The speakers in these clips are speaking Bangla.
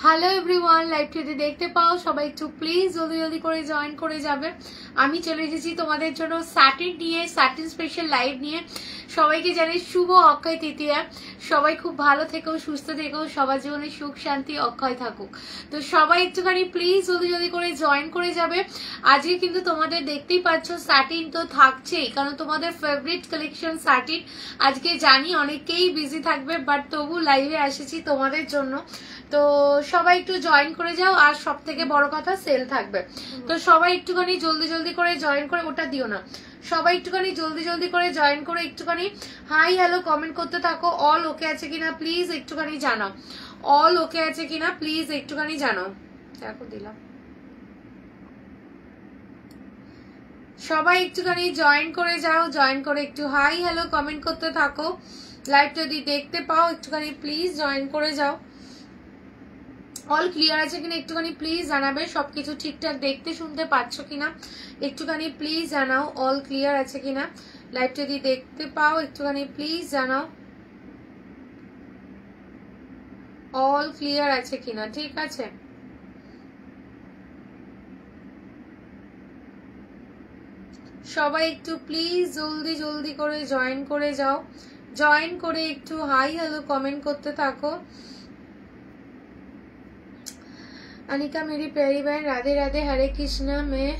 হ্যালো এভরিওয়ান, লাইভটি যদি দেখতে পাও সবাই একটু প্লিজ জলদি জলদি করে জয়েন করে যাবে। আমি চলে এসেছি তোমাদের জন্য স্যাটিন নিয়ে, স্যাটিন স্পেশাল লাইভ নিয়ে। সবাইকে জানাই শুভ অক্ষয় তৃতীয়া। সবাই খুব ভালো থেকো, সুস্থ থেকো, সবার জীবনে সুখ শান্তি অক্ষয় থাকুক। তো সবাই একটুখানি প্লিজ জলদি জলদি করে জয়েন করে যাবে। আজকে কিন্তু তোমাদের দেখতেই পাচ্ছ স্যাটিন তো থাকছেই, কারণ তোমাদের ফেভারিট কালেকশন স্যাটিন। আজকে জানি অনেকেই বিজি থাকবে, বাট তবু লাইভে এসেছি তোমাদের জন্য। তো সবাই একটু জয়েন করে যাও। আর সব থেকে বড় কথা সেল থাকবে, তো সবাই একটুখানি জলদি জলদি করে জয়েন করে, ওটা দিও না, সবাই একটুখানি জলদি জলদি করে জয়েন করে একটুখানি হাই হ্যালো কমেন্ট করতে থাকো। অল ওকে আছে কিনা প্লিজ একটুখানি জানাও, অল ওকে আছে কিনা প্লিজ একটুখানি জানাও। দেখো দিলাম, সবাই একটুখানি জয়েন করে যাও, জয়েন করে একটু হাই হ্যালো কমেন্ট করতে থাকো। লাইভ যদি দেখতে পাও একটুখানি প্লিজ জয়েন করে যাও। অল ক্লিয়ার আছে কিনা একটুখানি প্লিজ জানাবে। সবকিছু ঠিকঠাক দেখতে শুনতে পাচ্ছ কিনা একটুখানি প্লিজ জানাও। অল ক্লিয়ার আছে কিনা, লাইভ যদি দেখতে পাও একটুখানি প্লিজ জানাও অল ক্লিয়ার আছে কিনা। ঠিক আছে, সবাই একটু প্লিজ জলদি জলদি করে জয়েন করে যাও, জয়েন করে একটু হাই হ্যালো কমেন্ট করতে থাকো। अनिका मेरी प्यारी बहन, राधे राधे, हरे कृष्णा। मैं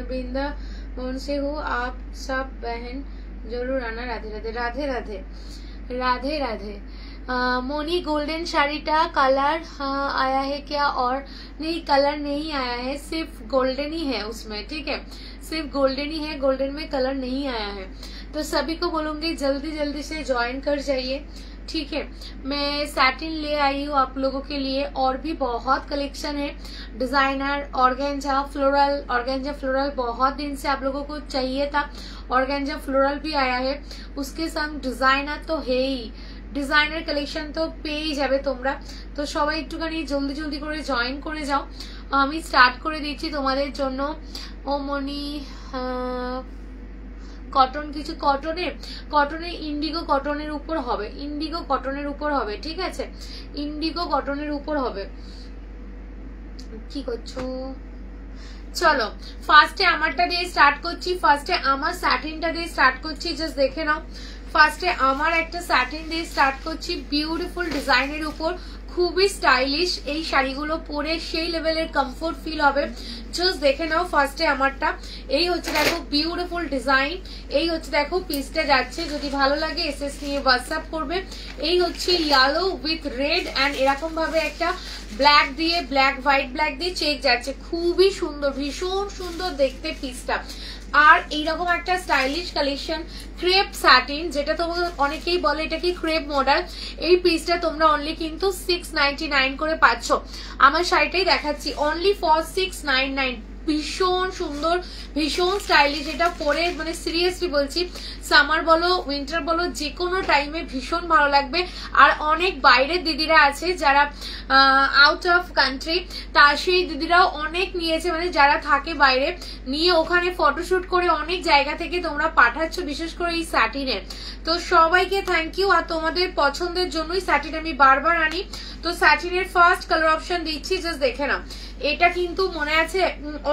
वृंदावन से हूँ, आप सब बहन जरूर आना। राधे राधे, राधे राधे, राधे राधे। मोनी गोल्डन साड़ीटा कलर आया है क्या? और नहीं, कलर नहीं आया है, सिर्फ गोल्डन ही है उसमें। ठीक है, सिर्फ गोल्डन ही है, गोल्डन में कलर नहीं आया है। तो सभी को बोलूंगी जल्दी जल्दी से ज्वाइन कर जाइए। ठीक है, मैं सैटिन ले आई हूँ आप लोगों के लिए, और भी बहुत कलेक्शन है। Designer organza floral, organza floral बहुत दिन से आप लोगों को चाहिए था, ऑर्गेंजा फ्लोरल भी आया है। उसके संग डिजाइनर तो है ही, ডিজাইনার কালেকশন তো পেয়ে যাবে তোমরা। তো সবাই একটুখানি জলদি জলদি করে জয়েন করে যাও। আমি স্টার্ট করে দিচ্ছি তোমাদের জন্য। ও মনি কটন, কিছু কটনে ইন্ডিগো কটনের উপর হবে, ইন্ডিগো কটনের উপর হবে। ঠিক আছে, ইন্ডিগো কটনের উপর হবে। কি করছো? চলো ফার্স্টে আমারটা দিয়ে স্টার্ট করছি, ফার্স্টে আমার স্যাটিনটা দিয়ে স্টার্ট করছি। জাস্ট দেখে নাও, ফার্স্টে আমার একটা স্যাটিন দিয়ে স্টার্ট করছি, বিউটিফুল ডিজাইনের উপর, খুবই স্টাইলিশ। এই শাড়িগুলো পরে সেই লেভেলের কমফোর্ট ফিল হবে। জাস্ট দেখে নাও ফার্স্টে আমারটা। এই হচ্ছে দেখো বিউটিফুল ডিজাইন, এই হচ্ছে দেখো পিসটা যাচ্ছে। যদি ভালো লাগে এসএস নিয়ে হোয়াটসঅ্যাপ করবে। এই হচ্ছে ইয়েলো উইথ রেড অ্যান্ড এরকম ভাবে একটা ব্ল্যাক দিয়ে, ব্ল্যাক হোয়াইট ব্ল্যাক দিয়ে চেক যাচ্ছে, খুবই সুন্দর, ভীষণ সুন্দর দেখতে পিসটা। আর এইরকম একটা স্টাইলিশ কালেকশন ক্রেপ স্যাটিন, যেটা তোমরা অনেকেই বলে এটা কি ক্রেপ মডেল। এই পিসটা তোমরা অনলি কিন্তু 699 করে পাচ্ছ। আমার শাড়িটাই দেখাচ্ছি, অনলি ফর 699। ভীষণ সুন্দর, ভীষণ স্টাইলিশ। এটা পরে মানে সিরিয়াসলি বলছি, সামার বলো উইন্টার বলো যে কোনো টাইমে ভীষণ ভালো লাগবে। আর অনেক বাইরের দিদিরা আছে যারা আউট অফ কান্ট্রি, তা সেই দিদিরাও অনেক নিয়েছে, মানে যারা থাকে বাইরে, নিয়ে ওখানে ফটোশুট করে অনেক জায়গা থেকে তোমরা পাঠাচ্ছ, বিশেষ করে এই স্যাটিনের। তো সবাইকে থ্যাংক ইউ। আর তোমাদের পছন্দের জন্যই স্যাটিন আমি বারবার আনি। তো স্যাটিনের ফার্স্ট কালার অপশন দিচ্ছি, জাস্ট দেখে নাও। এটা কিন্তু মনে আছে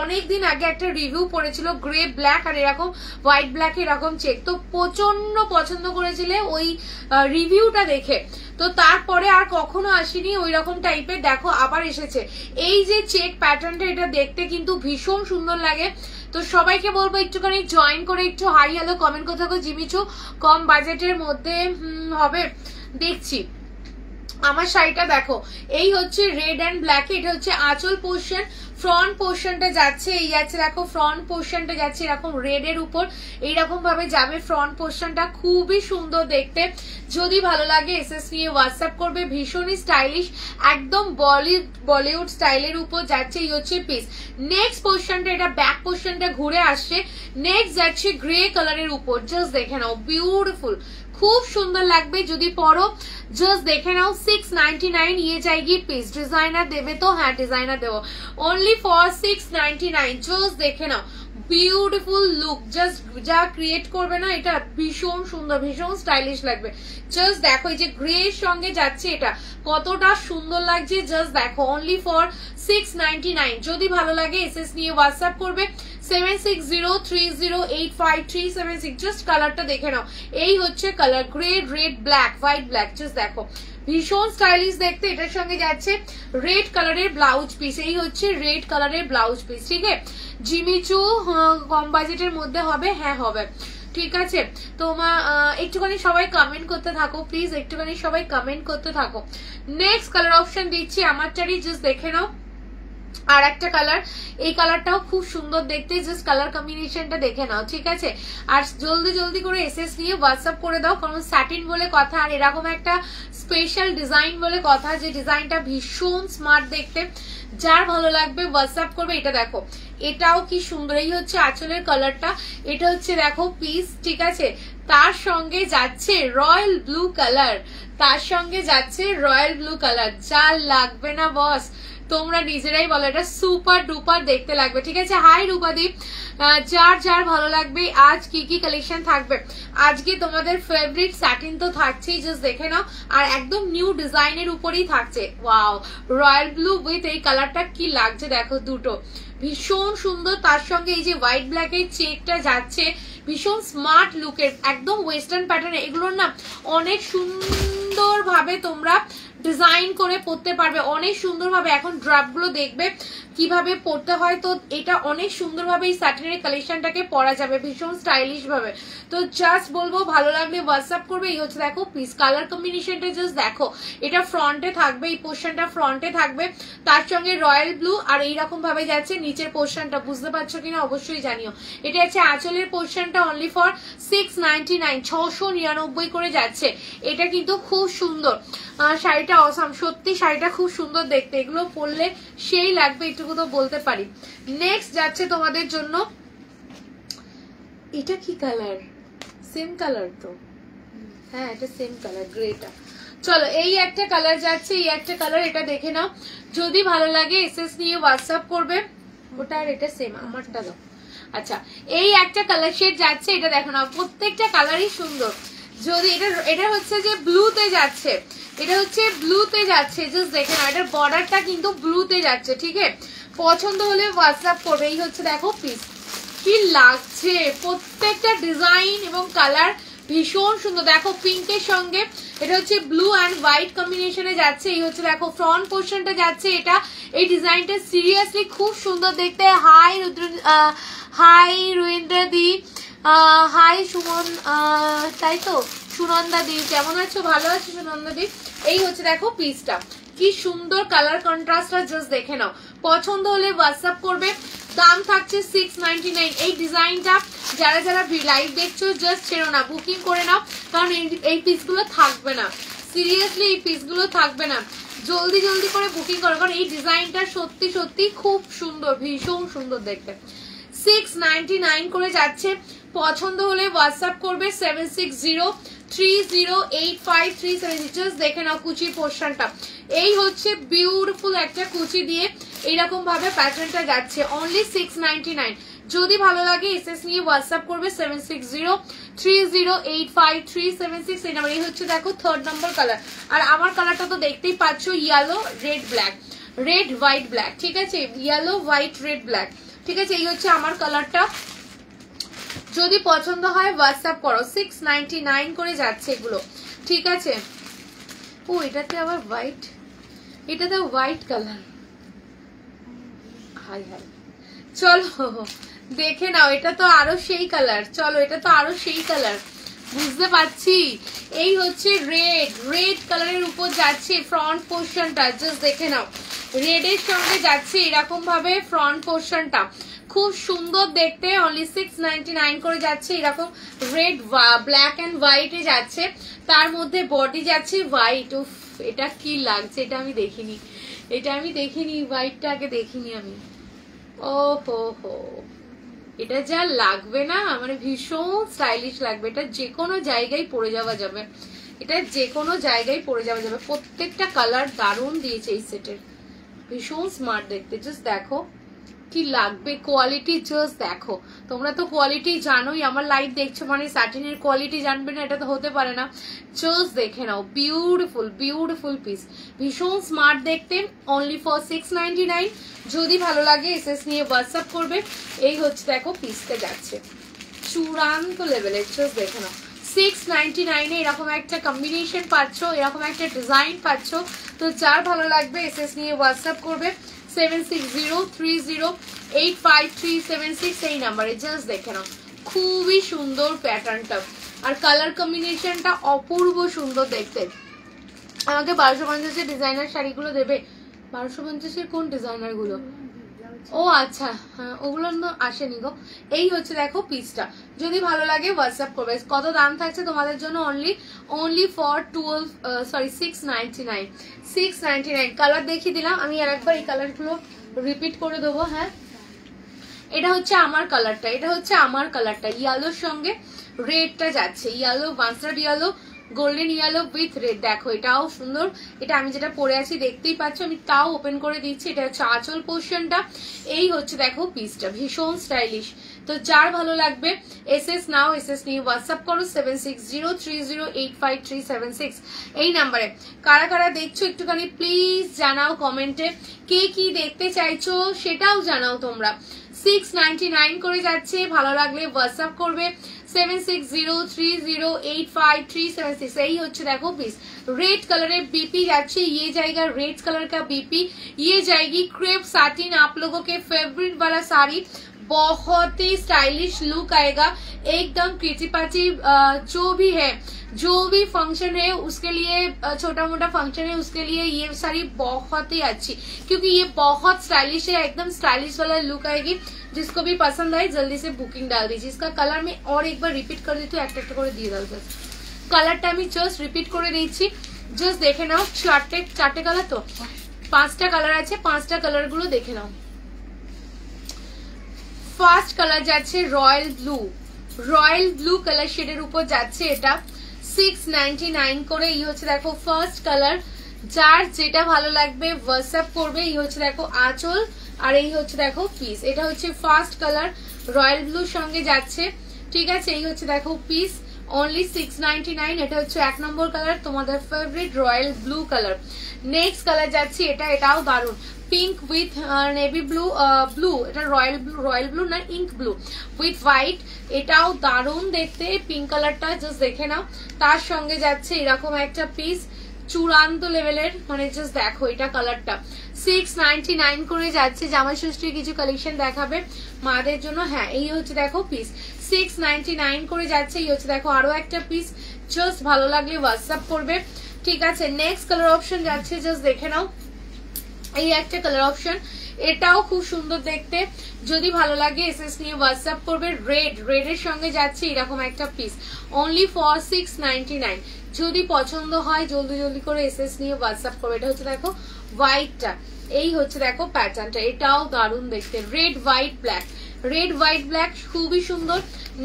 অনেকদিন আগে একটা রিভিউ পড়েছিল, গ্রে ব্ল্যাক আর এরকম হোয়াইট ব্ল্যাক এরকম চেক, তো প্রচন্ড পছন্দ করেছিলে ওই রিভিউটা দেখে। তো তারপরে আর কখনো আসেনি ওই রকম টাইপের, দেখো আবার এসেছে। এই যে চেক প্যাটার্নটা, এটা দেখতে কিন্তু ভীষণ সুন্দর লাগে। তো সবাইকে বলবো একটুখানি জয়েন করে একটু হাই হ্যালো কমেন্ট করতে থাকো। জিমিচু কম বাজেটের মধ্যে হবে দেখছি। আমার শাড়িটা দেখো, এই হচ্ছে রেড অ্যান্ড ব্ল্যাক, এটা হচ্ছে আঁচল পোর্শন, ফ্রন্ট পোর্শনটা যাচ্ছে, এই যাচ্ছে দেখো ফ্রন্ট পোর্শনটা যাচ্ছে এরকম রেড এর উপর, এইরকম ভাবে যাবে ফ্রন্ট পোর্শনটা, খুবই সুন্দর দেখতে। যদি ভালো লাগে এসএস নিয়ে হোয়াটসঅ্যাপ করবে, ভীষণই স্টাইলিশ, একদম বলিউড স্টাইলের উপর যাচ্ছে। এই হচ্ছে পিস। নেক্সট পোর্শনটা, এটা ব্যাক পোর্শনটা ঘুরে আসছে, নেক্সট যাচ্ছে গ্রে কালারের উপর, জাস্ট দেখে নাও বিউটিফুল, খুব সুন্দর লাগবে যদি পরো, জাস্ট দেখে নাও। 699 ये जाएगी পিস। ডিজাইনার দেবে তো? হ্যাঁ ডিজাইনার দেবো, অনলি ফর 699, জাস্ট দেখে নাও বিউটিফুল লুক, জাস্ট যা ক্রিয়েট করবে না এটা ভীষণ সুন্দর, ভীষণ স্টাইলিশ লাগবে। জাস্ট দেখো এই যে গ্রে এর সঙ্গে যাচ্ছে, এটা কতটা সুন্দর লাগছে, জাস্ট দেখো অনলি ফর 699। যদি ভালো লাগে এসএস নিয়ে হোয়াটসঅ্যাপ করবে 7603085376। জাস্ট কালারটা দেখে নাও, এই হচ্ছে colour, grey red black white black, just দেখো ভীষণ স্টাইলিশ দেখতে। এটার সঙ্গে যাচ্ছে রেড কালারের ব্লাউজ পিস, এই হচ্ছে রেড কালারের ব্লাউজ পিস, ঠিক আছে। জিমিচু কম বাজেটের মধ্যে হবে? হ্যাঁ হবে, ঠিক আছে। তোমার একটুখানি সবাই কমেন্ট করতে থাকো প্লিজ, একটুখানি সবাই কমেন্ট করতে থাকো। নেক্সট কালার অপশন দিচ্ছি আমারটারই, জাস্ট দেখে নাও। আর একটা কালার, এই কালারটাও খুব সুন্দর দেখতে, জাস্ট কালার কম্বিনেশনটা দেখে নাও, ঠিক আছে। আর জলদি জলদি করে এসএস নিয়ে হোয়াটসঅ্যাপ করে দাও, কারণ স্যাটিন বলে কথা, আর এরকম একটা স্পেশাল ডিজাইন বলে কথা, যে ডিজাইনটা ভীষণ স্মার্ট দেখতে। যার ভালো লাগবে হোয়াটসঅ্যাপ করবে। এটা দেখো, এটাও কি সুন্দর, এই হচ্ছে আঁচলের কালারটা, এটা হচ্ছে দেখো পিস, ঠিক আছে। তার সঙ্গে যাচ্ছে রয়্যাল ব্লু কালার, তার সঙ্গে যাচ্ছে রয়্যাল ব্লু কালার, যা লাগবে না বস তোমরা নিজেরাই বলো, এটা সুপার ডুপার দেখতে লাগবে, ঠিক আছে। হাই রূপাদীপ, যার যার ভালো লাগবে। আজ কি কি কালেকশন থাকবে? আজকে তোমাদের ফেভারিট স্যাটিন তো থাকছেই, জাস্ট দেখে নাও, আর একদম নিউ ডিজাইনের উপরেই থাকছে। ওয়াও, রয়্যাল ব্লু উইথ এই কালারটা কি লাগছে দেখো, দুটো ভীষণ সুন্দর। তার সঙ্গে এই যে হোয়াইট ব্ল্যাক এর চেকটা যাচ্ছে, ভীষণ স্মার্ট লুকের, একদম ওয়েস্টার্ন প্যাটার্ন। এগুলোর না অনেক সুন্দর ভাবে তোমরা ডিজাইন করে পরতে পারবে, অনেক সুন্দরভাবে। এখন ড্রাপ গুলো দেখবে কিভাবে পরতে হয়, তো এটা অনেক সুন্দরভাবে এই স্যাটিনের কালেকশনটাকে পরা যাবে ভীষণ স্টাইলিশ ভাবে। তো জাস্ট বলবো ভালো লাগলে হোয়াটসঅ্যাপ করবে। এই হচ্ছে দেখো পিস, কালার কম্বিনেশনটা জাস্ট দেখো, এটা ফ্রন্টে থাকবে, এই পোর্শনটা ফ্রন্টে থাকবে, তার সঙ্গে রয়্যাল ব্লু, আর এইরকম ভাবে যাচ্ছে নিচের পোর্শনটা, বুঝতে পারছো কিনা অবশ্যই জানিও। এটা হচ্ছে আঁচলের পোর্শনটা, অনলি ফর 699, 699 করে যাচ্ছে। এটা কিন্তু খুব সুন্দর শাড়িটা, অসাম সত্যি, শাড়িটা খুব সুন্দর দেখতে, এগুলো পরলে সেই লাগবে, এটুকু তো বলতে পারি। নেক্সট যাচ্ছে তোমাদের জন্য, এটা কি কালার? সেম কালার তো, হ্যাঁ এটা সেম কালার, গ্রেটা। চলো এই একটা কালার যাচ্ছে, এই একটা কালার, এটা দেখে নাও। যদি ভালো লাগে এসএস নিয়ে হোয়াটসঅ্যাপ করবে। ওটা আর এটা সেম, আমারটা দাও। আচ্ছা, এই একটা কালার শেড যাচ্ছে, এটা দেখো না, প্রত্যেকটা কালারই সুন্দর। যদি এটা হচ্ছে যে ব্লুতে যাচ্ছে, এটা হচ্ছে ব্লুতে যাচ্ছে, জাস্ট দেখে না, এটার বর্ডারটা কিন্তু ব্লুতে যাচ্ছে, ঠিক আছে। পছন্দ হলে হোয়াটসঅ্যাপ করবে। এই হচ্ছে দেখো পিস, কি লাগছে, প্রত্যেকটা ডিজাইন এবং কালার ভীষণ সুন্দর। দেখো পিঙ্কের সঙ্গে এটা হচ্ছে ব্লু অ্যান্ড হোয়াইট কম্বিনেশনে যাচ্ছে। এই হচ্ছে দেখো ফ্রন্ট পোর্শনটা যাচ্ছে, এটা এই ডিজাইনটা সিরিয়াসলি খুব সুন্দর দেখতে। হাই রুইন্দ্রা দি, হাই সুমন, তাই তো সুনন্দা দি, কেমন আছো? ভালো আছো সুনন্দা দি। এই হচ্ছে দেখো পিসটা, কি সুন্দর কালার কন্ট্রাস্টটা, জাস্ট দেখে নাও। পছন্দ হলে হোয়াটসঅ্যাপ করবে। দাম থাকছে 699। এই ডিজাইনটা যারা যারা লাইভ দেখছো জাস্ট ছেড়ো না, বুকিং করে নাও, কারণ এই পিসগুলো থাকবে না, সিরিয়াসলি এই পিসগুলো থাকবে না, জলদি জলদি করে বুকিং করো, কারণ এই ডিজাইনটা সত্যি সত্যি খুব সুন্দর, ভীষণ সুন্দর দেখতে। 699 করে যাচ্ছে। পছন্দ হলে হোয়াটসঅ্যাপ করবে 7603085376। জাস্ট দেখে নাও কুচির পোর্শনটা, এই হচ্ছে বিউটিফুল একটা কুচি দিয়ে এইরকম ভাবে প্যাটার্নটা যাচ্ছে, অনলি 699। যদি ভালো লাগে এসএস নিয়ে হোয়াটসঅ্যাপ করবে 7603085376 এই নাম্বার। এই হচ্ছে দেখো থার্ড নাম্বার কালার, আর আমার কালারটা তো দেখতেই পাচ্ছ, yellow red black, red white black, ঠিক আছে, ইয়েলো হোয়াইট রেড ব্ল্যাক, ঠিক আছে। এই হচ্ছে আমার কালারটা, যদি পছন্দ হয় হোয়াটসঅ্যাপ করো। 699 করে যাচ্ছে এগুলো, ঠিক আছে। ও এটাতে আবার হোয়াইট, এটাতে হোয়াইট কালার, হাই হাই। চলো দেখে নাও, এটা তো আরো সেই কালার, চলো এটা তো আরো সেই কালার, বুঝতে পারছি। এই হচ্ছে রেড কালারের উপর যাচ্ছে ফ্রন্ট পোর্শনটা, জাস্ট দেখে নাও, রেডের সঙ্গে যাচ্ছে এরকম ভাবে ফ্রন্ট পোর্শনটা, খুব সুন্দর দেখতে, অনলি 699 করে যাচ্ছে। এরকম রেড ব্ল্যাক এন্ড হোয়াইটে যাচ্ছে, তার মধ্যে বডি যাচ্ছে হোয়াইট। উফ এটা কি লাগছে, এটা আমি দেখিনি, এটা আমি দেখিনি, হোয়াইটটা আগে দেখিনি আমি। ও হো হো, এটা যা লাগবে না, মানে ভীষণ স্টাইলিশ লাগবে। এটা যে কোনো জায়গায় পরে যাওয়া যাবে, এটা যে কোনো জায়গায় পরে যাওয়া যাবে। প্রত্যেকটা কালার দারুণ দিয়েছে এই সেটের, ভীষণ স্মার্ট দেখতে। জাস্ট দেখো কি লাগবে, কোয়ালিটি জাস্ট দেখো। তোমরা তো কোয়ালিটি জানোই, আমার লাইভ দেখছো মানে স্যাটিনের কোয়ালিটি জানবে না এটা তো হতে পারে না। জাস্ট দেখে নাও, বিউটিফুল বিউটিফুল পিস, ভীষণ স্মার্ট দেখতে, অনলি ফর 699। যদি ভালো লাগে এসএস নিয়ে হোয়াটসঅ্যাপ করবে। এই হচ্ছে দেখো পিসটা যাচ্ছে চূড়ান্ত লেভেলের, জাস্ট দেখে নাও। 699 এরকম একটা কম্বিনেশন পাচ্ছ, এরকম একটা ডিজাইন পাচ্ছ। তো যার ভালো লাগবে এসএস নিয়ে হোয়াটসঅ্যাপ করবে 7603085376 এই নাম্বারে। জাস্ট দেখে নাও, খুবই সুন্দর প্যাটার্নটা, আর কালার কম্বিনেশনটা অপূর্ব সুন্দর দেখতে। আমাকে 1250 ডিজাইনার শাড়িগুলো দেবে। 1250 কোন ডিজাইনার গুলো? ও আচ্ছা, হ্যাঁ ওগুলো আসেনি গো। এই হচ্ছে দেখো পিসটা, যদি ভালো লাগে হোয়াটসঅ্যাপ করবে। কত দাম থাকছে তোমাদের জন্য? Only for 699। কালার দেখিয়ে দিলাম আমি, আর একবার এই কালারগুলো রিপিট করে দেবো। হ্যাঁ এটা হচ্ছে আমার কালারটা, এটা হচ্ছে আমার কালারটা, ইয়েলোর সঙ্গে রেডটা যাচ্ছে, yellow mustard yellow, golden yellow with red. দেখো এটাও সুন্দর, এটা আমি যেটা পরে আছি দেখতেই পাচ্ছ, আমি তাও ওপেন করে দিচ্ছি। এটা হচ্ছে আঁচল পোর্শনটা। এই হচ্ছে দেখো পিসটা, ভীষণ স্টাইলিশ। তো যার ভালো লাগবে এসএস নাও, এসএস নিয়ে হোয়াটসঅ্যাপ করো 7603085376 এই নাম্বারে। কারা কারা দেখছো একটুখানি প্লিজ জানাও কমেন্টে, কে কি দেখতে চাইছো সেটাও জানাও তোমরা। 699 করে যাচ্ছে, ভালো লাগলে হোয়াটসঅ্যাপ করবে 7603085376। এই হচ্ছে দেখো পিস, रेड कलर बीपी जाच्छे, ये जाएगा रेड कलर का बीपी, ये जाएगी क्रेप साटिन। आप लोगों के फेवरेट वाला साड़ी, बहुत ही स्टाइलिश लुक आएगा, एकदम क्रिची पाची। जो भी फंक्शन है उसके लिए, छोटा मोटा फंक्शन है उसके लिए ये साड़ी बहुत ही अच्छी, क्योंकि ये बहुत स्टाइलिश है, एकदम स्टाइलिश वाला लुक आएगी। जिसको भी पसंद आए जल्दी से बुकिंग डाल दीजिए। इसका कलर में और एक बार रिपीट कर देती हूँ, एक করে দিয়ে দাও। জাস্ট কালারটা আমি জাস্ট রিপিট করে দিচ্ছি, জাস্ট দেখে নাও। চারটে কালার, তো 5টা কালার আছে, 5টা কালার গুলো দেখে নাও। ফার্স্ট কালার যাচ্ছে রয়্যাল ব্লু কালার শেডের উপর যাচ্ছে, এটা 699 করে। এই হচ্ছে দেখো ফার্স্ট কালার, যার যেটা ভালো লাগবে হোয়াটসঅ্যাপ করবে। এই হচ্ছে দেখো আঁচল, আর এই হচ্ছে দেখো পিস। এটা হচ্ছে ফার্স্ট কালার, রয়্যাল ব্লুর সঙ্গে যাচ্ছে, ঠিক আছে। এই হচ্ছে দেখো পিস, অনলি 699। এটা হচ্ছে 1 নম্বর কালার, তোমাদের favourite royal blue colour. Next colour যাচ্ছে এটা, এটাও দারুন, পিঙ্ক উইথ নেভি ব্লু, এটা রয়্যাল ব্লু না ইঙ্ক ব্লু উইথ হোয়াইট, এটাও দারুন দেখতে। পিঙ্ক কালারটা জাস্ট দেখে নাও, তার সঙ্গে যাচ্ছে এরকম একটা পিস, চূড়ান্ত লেভেলের, মানে জাস্ট দেখো এটা কালারটা। 699 করে যাচ্ছে। জামাই ষষ্ঠীর কিছু কালেকশন দেখাবে মাদের জন্য। হ্যাঁ এই হচ্ছে দেখো পিস, 699 করে যাচ্ছে। এই হচ্ছে দেখো আরো একটা পিস, জাস্ট ভালো লাগলে হোয়াটসঅ্যাপ করবে, ঠিক আছে। নেক্সট কালার অপশন যাচ্ছে, জাস্ট দেখে নাও। এই একটা কালার অপশন, এটাও খুব সুন্দর দেখতে, যদি ভালো লাগে এসএস নিয়ে হোয়াটসঅ্যাপ করবে। রেডের সঙ্গে যাচ্ছে এরকম একটা পিস, অনলি ফর 699। যদি পছন্দ হয় জলদি করে এসএস নিয়ে হোয়াটসঅ্যাপ করবে। এটা হচ্ছে দেখো হোয়াইটটা, এই হচ্ছে দেখো প্যাটার্নটা, এটাও দারুণ দেখতে, রেড হোয়াইট ব্ল্যাক, খুবই সুন্দর।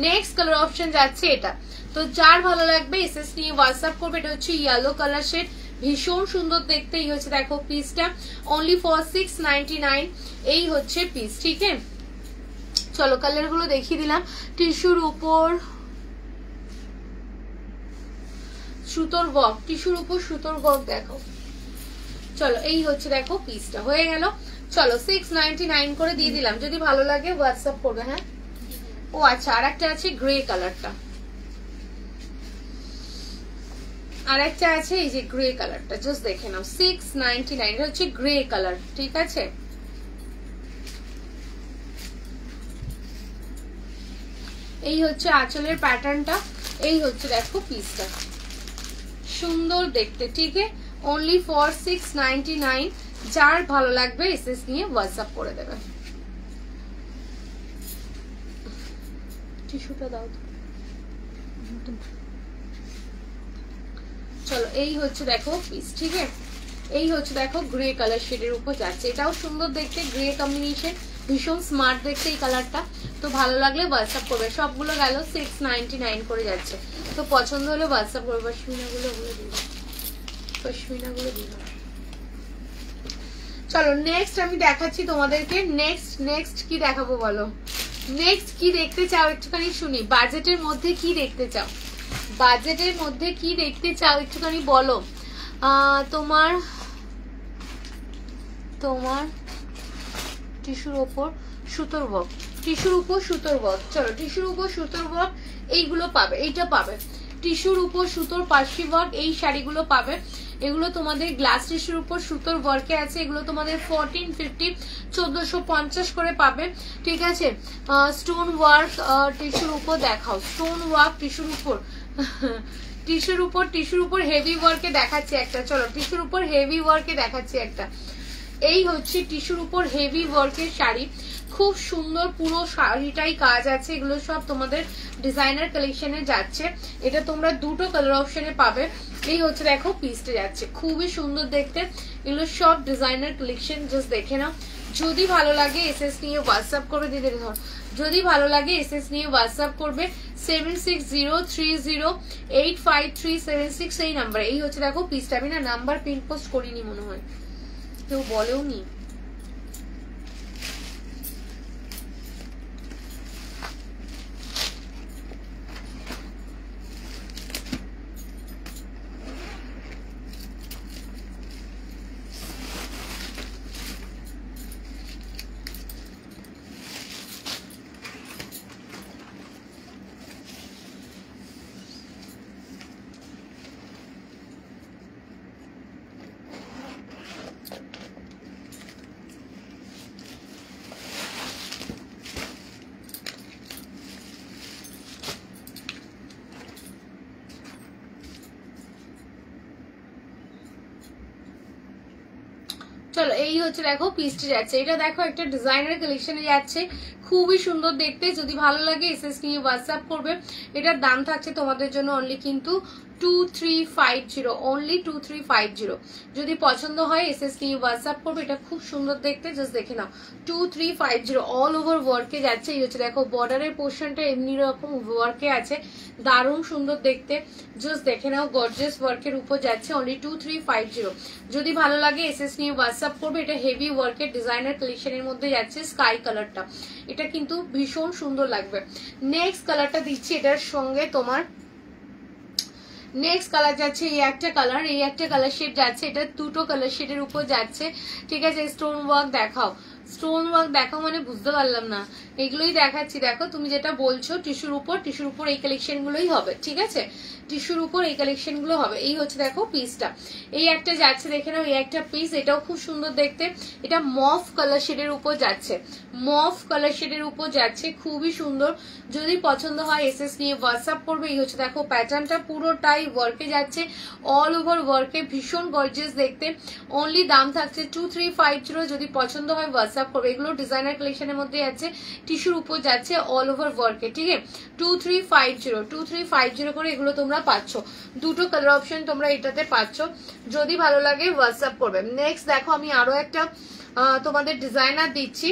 নেক্সট কালার অপশন যাচ্ছে এটা, তো যার ভালো লাগবে এসএস নিয়ে হোয়াটসঅ্যাপ করবে। এটা হচ্ছে ইয়েলো কালার শেড, ভীষণ সুন্দর দেখতে। এই হচ্ছে দেখো পিসটা, অনলি ফর 699। এই হচ্ছে পিস, ঠিক আছে। চলো কালার গুলো দেখিয়ে দিলাম। টিস্যুর উপর সুতোর ওয়ার্ক, দেখো। চলো এই হচ্ছে দেখো পিসটা হয়ে গেল। চলো 699 করে দিয়ে দিলাম, যদি ভালো লাগে হোয়াটসঅ্যাপ করবে। হ্যাঁ ও আচ্ছা, আর একটা আছে গ্রে কালারটা, আর একটা আছে এই যে গ্রে কালারটা, জাস্ট দেখে নাও। 699, এটা হচ্ছে গ্রে কালার, ঠিক আছে। এই হচ্ছে আঁচলের প্যাটার্নটা, এই হচ্ছে দেখো পিসটা, সুন্দর দেখতে, ঠিক আছে। Only for 699। যার ভালো লাগবে এসএস নিয়ে হোয়াটসঅ্যাপ করে দেবে। টিস্যুটা দাও। চলো এই হচ্ছে দেখো পিস, ঠিক আছে? এই হচ্ছে দেখো গ্রে কালার শেডের উপর যাচ্ছে, এটাও সুন্দর দেখতে, গ্রে কম্বিনেশন, ভীষণ স্মার্ট দেখতে এই কালারটা। তো ভালো লাগলে হোয়াটসঅ্যাপ করবে। সবগুলো গেল 699 করে যাচ্ছে, তো পছন্দ হলে হোয়াটসঅ্যাপ করবে। পশমিনাগুলো দিন। চলো নেক্সট আমি দেখাচ্ছি তোমাদেরকে। নেক্সট কি দেখাবো বলো? নেক্সট কি দেখতে চাও একটুখানি শুনি। বাজেটের মধ্যে কি দেখতে চাও? বাজেটের মধ্যে কি দেখতে চাও একটুখানি বলো। তোমার টিস্যুর উপর সুতোর ওয়ার্ক, টিস্যুর উপর সুতোর ওয়ার্ক। চলো টিস্যুর উপর সুতোর ওয়ার্ক এইগুলো পাবে, এইটা পাবে। টিস্যুর উপর সুতোর পার্সি ওয়ার্ক এই শাড়িগুলো পাবে। এগুলো তোমাদের গ্লাস টিস্যুর উপর সুতোর ওয়ার্কে আছে। এগুলো তোমাদের 1450 1450 করে পাবে, ঠিক আছে? স্টোন ওয়ার্ক টিস্যুর উপর দেখাও। স্টোন ওয়ার্ক টিস্যুর উপর টিস্যুর উপর হেভি ওয়ার্কে দেখাচ্ছি একটা। চলো টিস্যুর উপর হেভি ওয়ার্কে দেখাচ্ছি একটা। এই হচ্ছে টিস্যুর উপর হেভি ওয়ার্কের শাড়ি, খুব সুন্দর, পুরো শাড়িটাই কাজ আছে। এগুলো সব তোমাদের ডিজাইনার কালেকশনে যাচ্ছে। এটা তোমরা দুটো কালার অপশনে পাবে। এই হচ্ছে দেখো পিসটা যাচ্ছে, খুবই সুন্দর দেখতে। এগুলো সব ডিজাইনার কালেকশন, জাস্ট দেখে নাও। যদি ভালো লাগে এসএস নিয়ে হোয়াটসঅ্যাপ করবে। দিদি ধর, যদি ভালো লাগে এসএস নিয়ে হোয়াটসঅ্যাপ করবে 7603085376 এই নাম্বারে। এই হচ্ছে দেখো পিসটা। আমি না নাম্বার পিন পোস্ট করিনি মনে হয়, কেউ বলেও নি। চলো এই হচ্ছে দেখো পিসটি যাচ্ছে। এটা দেখো একটা ডিজাইনার কালেকশনে যাচ্ছে, খুবই সুন্দর দেখতে। যদি ভালো লাগে এসএস নিয়ে হোয়াটসঅ্যাপ করবে। এটার দাম থাকছে তোমাদের জন্য অনলি কিন্তু 2350, অনলি 2350। যদি পছন্দ হয় এসএস নিয়ে হোয়াটসঅ্যাপ করবে। এটা খুব সুন্দর দেখতে, জাস্ট দেখে নাও। 2350 অল ওভার ওয়ার্কে যাচ্ছে। এই হচ্ছে দেখো বর্ডারের পোর্শনটা এমনি রকম ওয়ার্কে আছে, দারুণ সুন্দর দেখতে, জাস্ট দেখে নাও। গর্জিয়াস ওয়ার্কের উপর যাচ্ছে, অনলি 2350। যদি ভালো লাগে এসএস নিয়ে হোয়াটসঅ্যাপ করবে। এটা হেভি ওয়ার্কের ডিজাইনার কালেকশনের মধ্যে যাচ্ছে, স্কাই কালারটা। এটা কিন্তু ভীষণ সুন্দর লাগবে। নেক্সট কালারটা দিচ্ছি এটার সঙ্গে তোমার। নেক্সট কালার যাচ্ছে এই একটা কালার, এই একটা কালার শেড যাচ্ছে। এটা দুটো কালার শেডের উপর যাচ্ছে, ঠিক আছে? স্টোন ওয়ার্ক দেখাও। স্টোন ওয়ার্ক দেখাও মানে বুঝতে পারলাম না। এগুলোই দেখাচ্ছি, দেখো তুমি যেটা বলছো। টিস্যুর উপর এই কালেকশন গুলোই হবে, ঠিক আছে? টিস্যুর উপর এই কালেকশন গুলো হবে। এই হচ্ছে দেখো পিসটা, এই একটা যাচ্ছে, দেখে নাও। এই একটা পিস, এটাও খুব সুন্দর দেখতে। এটা মফ কালার শেডের উপর যাচ্ছে, মফ কালার শেডের উপর যাচ্ছে, খুবই সুন্দর। যদি পছন্দ হয় এসএস নিয়ে হোয়াটসঅ্যাপ করবে। এই হচ্ছে দেখো প্যাটার্নটা, পুরোটাই ওয়ার্কে যাচ্ছে, অল ওভার ওয়ার্কে, ভীষণ গর্জিয়াস দেখতে। অনলি দাম থাকছে 2350। যদি পছন্দ হয় হোয়াটসঅ্যাপ করবে। এগুলো ডিজাইনার কালেকশনের মধ্যে যাচ্ছে, টিস্যুর উপর যাচ্ছে, অল ওভার ওয়ার্কে, ঠিক আছে? 2350 করে এগুলো তোমরা পাচ্ছ। দুটো কালার অপশন তোমরা এটাতে পাচ্ছ। যদি ভালো লাগে হোয়াটসঅ্যাপ করবে। নেক্সট দেখো আমি আরো একটা তোমাদের ডিজাইনার দিচ্ছি।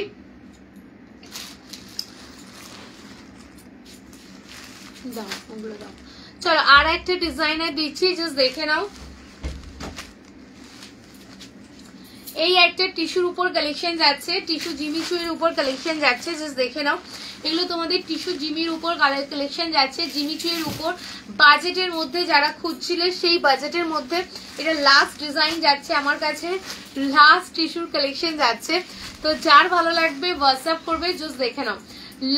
দাও ওগুলো দাও। চলো আর একটা ডিজাইনার দিচ্ছি, জাস্ট দেখে নাও। এই একটা টিস্যুর উপর কালেকশন যাচ্ছে, টিস্যু জিমিচুয়ের উপর কালেকশন যাচ্ছে, জাস্ট দেখে নাও। এগুলো তোমাদের টিস্যু জিমির উপর কালেকশন যাচ্ছে, জিমিচুয়ের উপর। বাজেটের মধ্যে যারা খুঁজছিলে সেই বাজেটের মধ্যে এটা লাস্ট ডিজাইন যাচ্ছে আমার কাছে, লাস্ট টিস্যুর কালেকশন যাচ্ছে। তো যার ভালো লাগবে হোয়াটসঅ্যাপ করবে, জাস্ট দেখে নাও।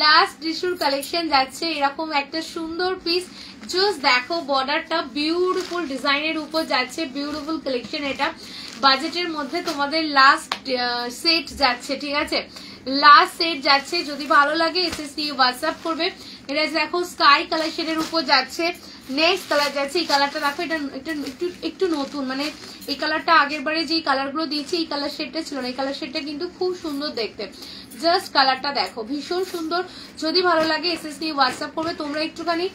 লাস্ট টিস্যুর কালেকশন যাচ্ছে, এরকম একটা সুন্দর পিস। জাস্ট দেখো বর্ডারটা বিউটিফুল ডিজাইনের উপর যাচ্ছে, বিউটিফুল কালেকশন। এটা বাজেটের মধ্যে তোমাদের লাস্ট সেট যাচ্ছে, ঠিক আছে? লাস্ট সেট যাচ্ছে। যদি ভালো লাগে এসএস নিয়ে হোয়াটসঅ্যাপ করবে। এটা দেখো স্কাই কালার শেডের উপর যাচ্ছে, নেক্সট কালার যাচ্ছে, এই কালারটা দেখো, এটা একটু নতুন, মানে এই কালারটা আগের বারে যেই কালারগুলো দিয়েছি এই কালার শেডটা ছিল না, এই কালার শেডটা কিন্তু খুব সুন্দর দেখতে। জাস্ট কালারটা দেখো, ভীষণ সুন্দর। যদি ভালো লাগে এসএস নিয়ে হোয়াটসঅ্যাপ করবে। তোমরা একটুখানি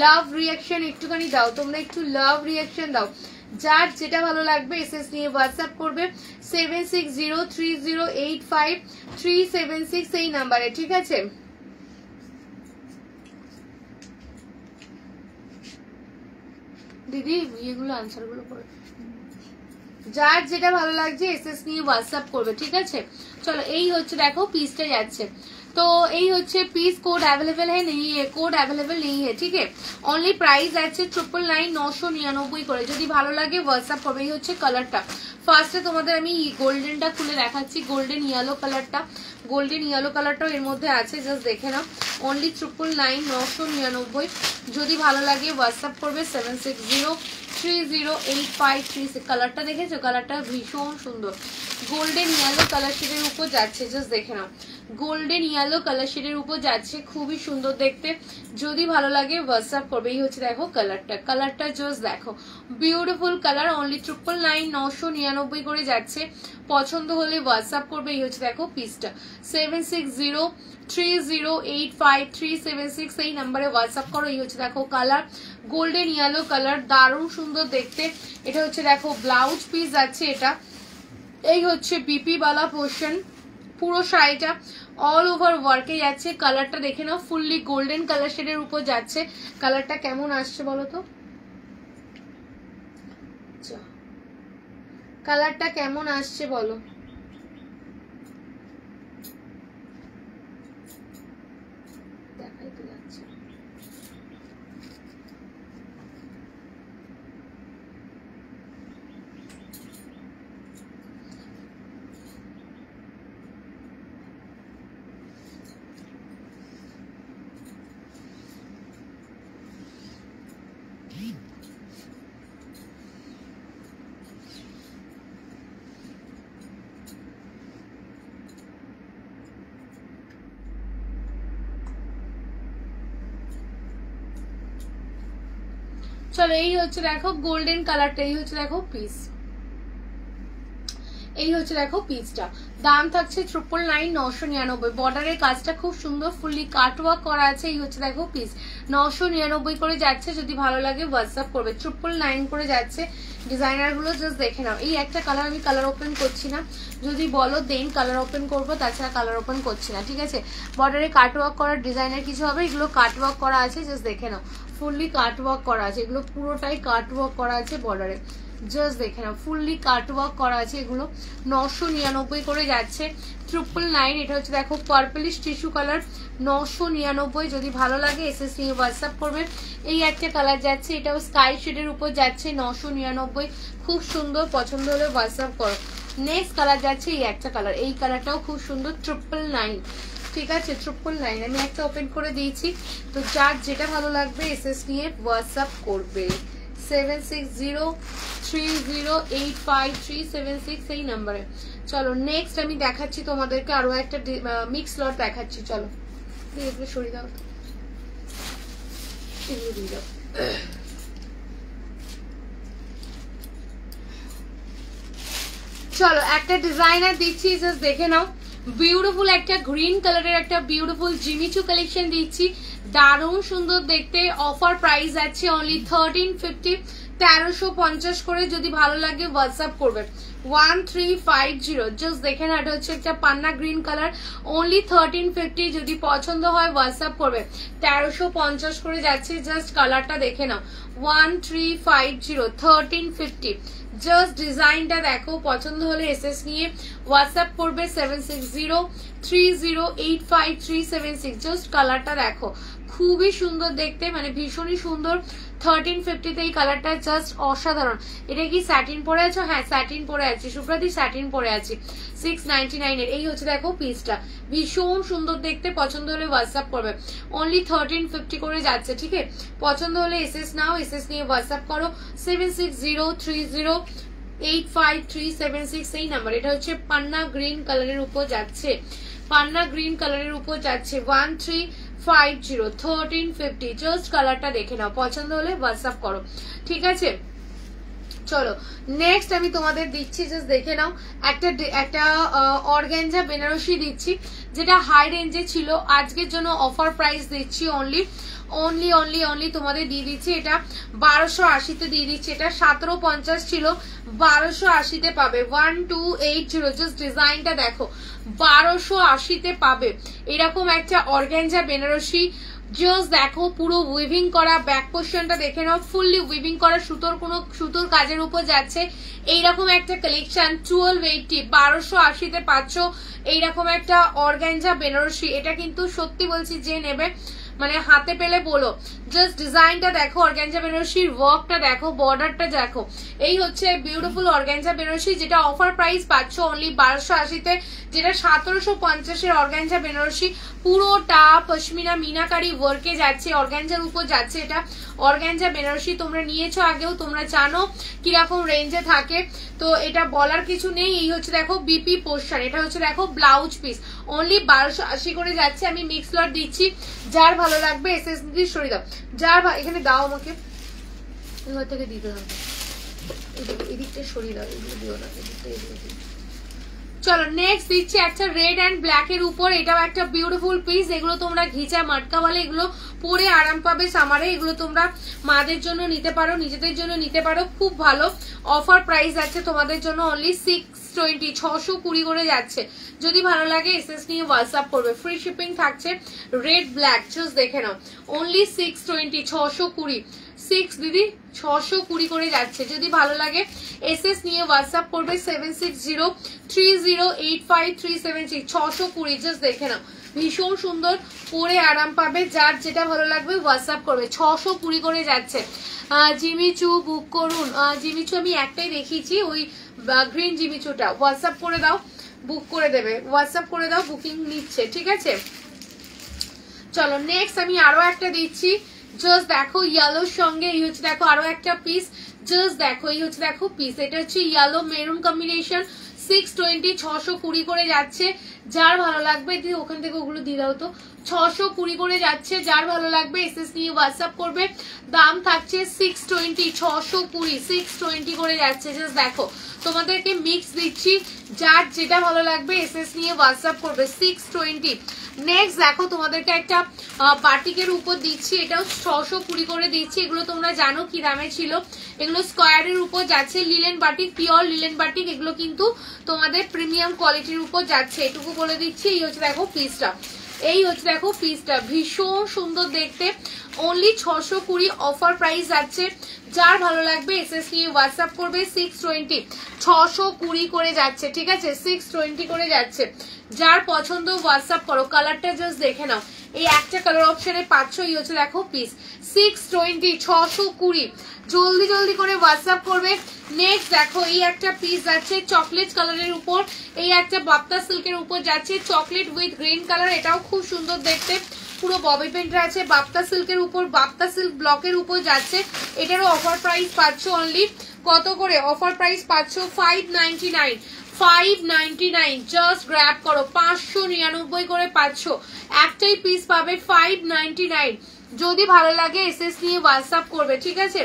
লাভ রিয়াকশন একটুখানি দাও, তোমরা একটু লাভ রিয়াকশন দাও। যার যেটা ভালো লাগবে এসএস নিয়ে হোয়াটসঅ্যাপ করবে 7603085376 এই নাম্বারে, ঠিক আছে? দিদি ইয়েগুলো আনসারগুলো করে, যার যেটা ভালো লাগছে এসএস নিয়ে হোয়াটসঅ্যাপ করবে, ঠিক আছে? চলো এই হচ্ছে দেখো পিসটা যাচ্ছে, तो এই হচ্ছে পিস। কোড अवेलेबल है नहीं है, কোড अवेलेबल नहीं है, ठीक है? অনলি প্রাইস আছে 999 করে। যদি ভালো লাগে হোয়াটসঅ্যাপ করবে। এই হচ্ছে কালারটা। ফার্স্টে তোমাদের আমি গোল্ডেনটা খুলে দেখাচ্ছি, গোল্ডেন ইয়েলো কালারটা। গোল্ডেন ইয়েলো কালারটাও এর মধ্যে আছে, জাস্ট দেখে নাও। অনলি 999। যদি ভালো লাগে হোয়াটসঅ্যাপ করবে 76030853। কালারটা দেখেছো? কালারটা ভীষণ সুন্দর, গোল্ডেন ইয়েলো কালার শেডের উপর যাচ্ছে, জাস্ট দেখে নাও। গোল্ডেন ইয়েলো কালার শেডের উপর যাচ্ছে, খুবই সুন্দর দেখতে। যদি ভালো লাগে হোয়াটসঅ্যাপ করবে। এই হচ্ছে দেখো কালারটা, কালারটা জাস্ট দেখো, বিউটিফুল কালার। অনলি 999 করে যাচ্ছে। পছন্দ হলে হোয়াটসঅ্যাপ করবে। এই হচ্ছে দেখো পিসটা, 7603085376 এই নাম্বারে হোয়াটসঅ্যাপ করো। এই হচ্ছে দেখো কালার, গোল্ডেন ইয়েলো কালার, দারুণ সুন্দর দেখতে। এটা হচ্ছে দেখো ব্লাউজ পিস যাচ্ছে এটা। এই হচ্ছে বিপি वाला পোর্শন, পুরো শাড়িটা অল ওভার ওয়ার্কে যাচ্ছে। কালারটা দেখে নাও, ফুললি গোল্ডেন কালার শেডের উপর যাচ্ছে। কালারটা কেমন আসছে বলো তো? কালারটা কেমন আসছে বলো? দেখাই তো যাচ্ছে। চলো এই হচ্ছে দেখো গোল্ডেন কালারটা। এই হচ্ছে দেখো পিস, এই হচ্ছে দেখো পিসটা। দাম থাকছে 999। বর্ডারের কাজটা খুব সুন্দর, ফুললি কাটওয়ার্ক করা আছে। এই হচ্ছে দেখো পিস, 999 করে যাচ্ছে। যদি ভালো লাগে হোয়াটসঅ্যাপ করবে। 999 করে যাচ্ছে। ডিজাইনার গুলো জাস্ট দেখে নাও। এই একটা কালার আমি কালার ওপেন করছি না, যদি বলো দেন কালার ওপেন করবো, তাছাড়া কালার ওপেন করছি না, ঠিক আছে? বর্ডারে কাটওয়ার্ক করার ডিজাইনার কিছু হবে, এগুলো কাটওয়ার্ক করা আছে, জাস্ট দেখে নাও। ফুললি কাটওয়ার্ক করা আছে, এগুলো পুরোটাই কাটওয়ার্ক করা আছে বর্ডারে, জাস্ট দেখে নাও। ফুললি কাটওয়ার্ক করা আছে, এগুলো 999 করে যাচ্ছে। 999। এটা হচ্ছে দেখো পার্পলিশ টিস্যু কালার, 999। যদি ভালো লাগে এসএস নিয়ে হোয়াটসঅ্যাপ করবে। এই একটা কালার যাচ্ছে, এটাও স্কাই শেডের উপর যাচ্ছে, 999। খুব সুন্দর, পছন্দ হলে হোয়াটসঅ্যাপ করো। নেক্সট কালার যাচ্ছে এই একটা কালার, এই কালারটাও খুব সুন্দর, 999, ঠিক আছে? 999 আমি একটা ওপেন করে দিয়েছি। তো যার যেটা ভালো লাগবে এসএস নিয়ে হোয়াটসঅ্যাপ করবে। 7603085376 এই নাম্বারে। চলো নেক্সট আমি দেখাচ্ছি তোমাদেরকে আরো একটা মিক্স লট দেখাচ্ছি। চলো এগুলো সরিয়ে দাও, এগুলো দিয়ে দাও। চলো একটা ডিজাইনার দিচ্ছি, জাস্ট দেখে নাও। বিউটিফুল একটা গ্রিন কালারের একটা বিউটিফুল জিমিচু কালেকশন দিচ্ছি, দারুণ সুন্দর দেখতে। অফার প্রাইস আছে অনলি 1350, 1350 করে। যদি ভালো লাগে হোয়াটসঅ্যাপ করবে 1350। জাস্ট দেখে না, এটা হচ্ছে একটা পান্না গ্রিন কালার, অনলি 1350। যদি পছন্দ হয় হোয়াটসঅ্যাপ করবে। 1350 করে যাচ্ছে, জাস্ট কালারটা দেখে নাও। 1350, 1350। জাস্ট ডিজাইনটা দেখো, পছন্দ হলে এসএস নিয়ে হোয়াটসঅ্যাপ করবে। 7603085376। জাস্ট কালারটা দেখো, খুবই সুন্দর দেখতে, মানে ভীষণই সুন্দর। 1350 এই কালারটা জাস্ট অসাধারণ। এটা কি স্যাটিন পরে আছো? হ্যাঁ স্যাটিন পরে আছি, সুপ্রাদি স্যাটিন পরে আছি। 699 এর। এই হচ্ছে দেখো পিসটা, ভীষণ সুন্দর দেখতে। পছন্দ হলে হোয়াটসঅ্যাপ করবে। অনলি 1350 করে যাচ্ছে, ঠিক আছে? পছন্দ হলে এসএস নাও, এসএস নিয়ে হোয়াটসঅ্যাপ করো। 7603085376 এই নাম্বার। এটা হচ্ছে পান্না গ্রিন কালারের উপর যাচ্ছে, পান্না গ্রিন কালারের উপর যাচ্ছে। 1350 1350 জাস্ট কালারটা দেখে নাও, পছন্দ হলে হোয়াটসঅ্যাপ করো, ঠিক আছে। চলো নেক্সট আমি তোমাদের দিচ্ছি, জাস্ট দেখে নাও, একটা অর্গানজা বেনারসি দিচ্ছি যেটা হাই রেঞ্জে ছিল, আজকের জন্য অফার প্রাইস দিচ্ছি অনলি তোমাদের দিয়ে দিচ্ছি, এটা 1280-তে দিয়ে দিচ্ছি, এটা 1750 ছিল, 1280-তে পাবে, 1280, জাস্ট ডিজাইনটা দেখো, 1280-তে পাবে এরকম একটা অর্গানজা বেনারসি। জাস্ট দেখো পুরো উইভিং করা, ব্যাক পোর্শনটা দেখে নাও, ফুললি উইভিং করা, সুতোর কাজের উপর যাচ্ছে এইরকম একটা কালেকশন, 1280, 1280-তে পাচ্ছ এইরকম একটা অর্গানজা বেনারসি। এটা কিন্তু সত্যি বলছি, যে নেবে মানে হাতে পেলে বলো, জাস্ট ডিজাইনটা দেখো, অর্গানজা বেনারসির ওয়ার্কটা দেখো, বর্ডারটা দেখো, এই হচ্ছে বিউটিফুল অর্গানজা বেনারসি, যেটা অফার প্রাইস পাচ্ছ অনলি 1280-তে, যেটা 1750-এর অর্গানজা বেনারসি, পুরোটা পশমিনা মিনাকারি ওয়ার্কে যাচ্ছে, অর্গানজার উপর যাচ্ছে, এটা অর্গানজা বেনারসি তোমরা নিয়েছো আগেও, তোমরা জানো কিরকম রেঞ্জে থাকে, তো এটা বলার কিছু নেই। এই হচ্ছে দেখো বিপি পোর্শন, এটা হচ্ছে দেখো ব্লাউজ পিস, অনলি 1280 করে যাচ্ছে। আমি মিক্স লট দিচ্ছি, যার ভালো লাগবে এসএসডি সরিয়ে দাও, যার এখানে দাও আমাকে, এবার থেকে দিতে হবে, এদিকটা সরিয়ে দাও, এদিকে দিও না, এদিকটা এদিকে। চলো নেক্সট দিচ্ছি একটা রেড অ্যান্ড ব্ল্যাক এর উপর, এটাও একটা বিউটিফুল পিস, এগুলো তোমরা ঘিচা মাটকা বলে, এগুলো পরে আরাম পাবে সামারে, এগুলো তোমরা মাদের জন্য নিতে পারো, নিজেদের জন্য নিতে পারো, খুব ভালো অফার প্রাইস আছে তোমাদের জন্য অনলি 620, 620 করে যাচ্ছে। যদি ভালো লাগে এসএস নিয়ে হোয়াটসঅ্যাপ করবে, ফ্রি শিপিং থাকছে। রেড ব্ল্যাক জাস্ট দেখে নাও, অনলি 620, 620, 6 দিদি 620 করে যাচ্ছে। যদি ভালো লাগে এসএস নিয়ে হোয়াটসঅ্যাপ করবে 7603085376, 620 জাস্ট দেখে নাও, ভীষণ সুন্দর, পরে আরাম পাবে, যার যেটা ভালো লাগবে হোয়াটসঅ্যাপ করবে, 620 করে যাচ্ছে। জিমিচু বুক করুন, জিমিচু আমি একটাই দেখিয়েছি, ওই গ্রিন জিমিচুটা, হোয়াটসঅ্যাপ করে দাও, বুক করে দেবে, হোয়াটসঅ্যাপ করে দাও, বুকিং নিচ্ছে, ঠিক আছে। চলো নেক্সট আমি আরো একটা দিচ্ছি, জাস্ট দেখো ইয়েলোর সঙ্গে, এই হচ্ছে দেখো আরো একটা পিস, জাস্ট দেখো এই হচ্ছে দেখো পিস, এটা হচ্ছে ইয়েলো মেরুন কম্বিনেশন, 620, 620 করে যাচ্ছে। যার ভালো লাগবে দিদি ওখান থেকে ওগুলো দিয়ে দাও তো, 620 করে যাচ্ছে। যার ভালো লাগবে এসএস নিয়ে হোয়াটসঅ্যাপ করবে, দাম থাকছে 620, 620, 620 করে যাচ্ছে। জাস্ট দেখো তোমাদেরকে মিক্স দিচ্ছি, যার যেটা ভালো লাগবে এসএস নিয়ে হোয়াটসঅ্যাপ করবে, 620। নেক্সট দেখো তোমাদেরকে একটা বাটিকের উপর দিচ্ছি, এটাও 620 করে দিচ্ছি। এগুলো তোমরা জানো কি দামে ছিল, এগুলো স্কোয়ারের উপর যাচ্ছে, linen batik, pure linen batik, এগুলো কিন্তু তোমাদের প্রিমিয়াম কোয়ালিটির উপর যাচ্ছে, এটুকু বলে দিচ্ছি। এই হচ্ছে দেখো পিসটা, এই হচ্ছে দেখো পিসটা, ভীষণ সুন্দর দেখতে, অনলি 620 অফার প্রাইস যাচ্ছে। যার ভালো লাগবে এসএস নিয়ে হোয়াটসঅ্যাপ করবে, 620, 620 করে যাচ্ছে, ঠিক আছে, 620 করে যাচ্ছে। যার পছন্দ হোয়াটসঅ্যাপ করো, কালারটা জাস্ট দেখে নাও, এই একটা কালার অপশনে পাচ্ছ, এই হচ্ছে দেখো পিস, 620, 620, জলদি জলদি করে হোয়াটসঅ্যাপ করবে। নেক্সট দেখো এই একটা পিস যাচ্ছে চকলেট কালারের উপর, এই একটা বাপ্তা সিল্কের উপর যাচ্ছে, চকলেট উইথ গ্রিন কালার, এটাও খুব সুন্দর দেখতে, পুরো ববি প্রিন্ট আছে, বাপ্তা সিল্কের উপর, বাপ্তা সিল্ক ব্লকের উপর যাচ্ছে। এটারও অফার প্রাইস পাচ্ছ অনলি কত করে, অফার প্রাইস পাচ্ছ 599, 599, জাস্ট গ্র্যাব করো, 599 করে পাচ্ছ, একটাই পিস পাবে 599। যদি ভালো লাগে এসএস নিয়ে হোয়াটসঅ্যাপ করবে, ঠিক আছে,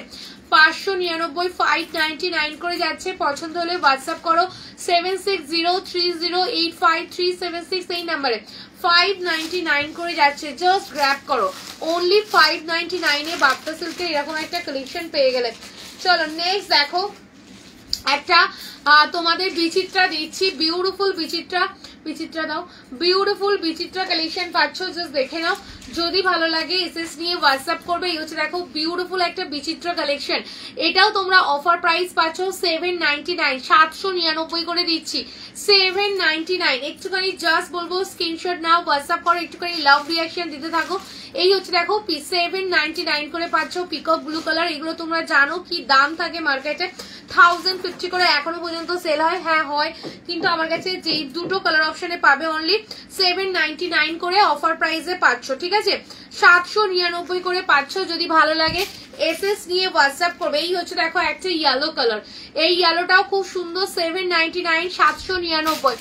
599, 599 করে যাচ্ছে। পছন্দ হলে হোয়াটসঅ্যাপ করো 7603085376 এই নাম্বারে, 599 করে যাচ্ছে, জাস্ট গ্র্যাব করো, অনলি 599 এ বাপ্তা সিল্কের এরকম একটা কালেকশন পেয়ে গেলে। চলো নেক্সট দেখো একটা তোমাদের বিচিত্রা দিচ্ছি, বিউটিফুল বিচিত্রা, বিচিত্রা দাও, বিউটিফুল বিচিত্রা কালেকশন পাচ্ছ, জাস্ট দেখে নাও। যদি ভালো লাগে এসএস নিয়ে হোয়াটসঅ্যাপ করবে। এই হচ্ছে দেখো বিউটিফুল একটা বিচিত্রা কালেকশন, এটাও তোমরা অফার প্রাইস পাচ্ছ 799, 799 করে দিচ্ছি, 799। একটুখানি জাস্ট বলবো স্ক্রিনশট নাও, হোয়াটসঅ্যাপ করো, একটুখানি লাভ রিয়াকশন দিতে থাকো। এই হচ্ছে দেখো পিস 799 করে পাচ্ছ, পিকক ব্লু কালার, এগুলো তোমরা জানো কি দাম থাকে মার্কেটে, 1050 করে এখনো পর্যন্ত সেল হয়, হ্যাঁ হয়, কিন্তু আমার কাছে যেই দুটো কালার অপশনে পাবে অনলি 799 করে অফার প্রাইসে পাচ্ছ, ঠিক আছে, 799 করে পাচ্ছ। যদি ভালো লাগে এসএস নিয়ে হোয়াটসঅ্যাপ করবে। এই হচ্ছে দেখো একটা ইয়েলো কালার, এই ইয়েলোটাও খুব সুন্দর, 799, 799।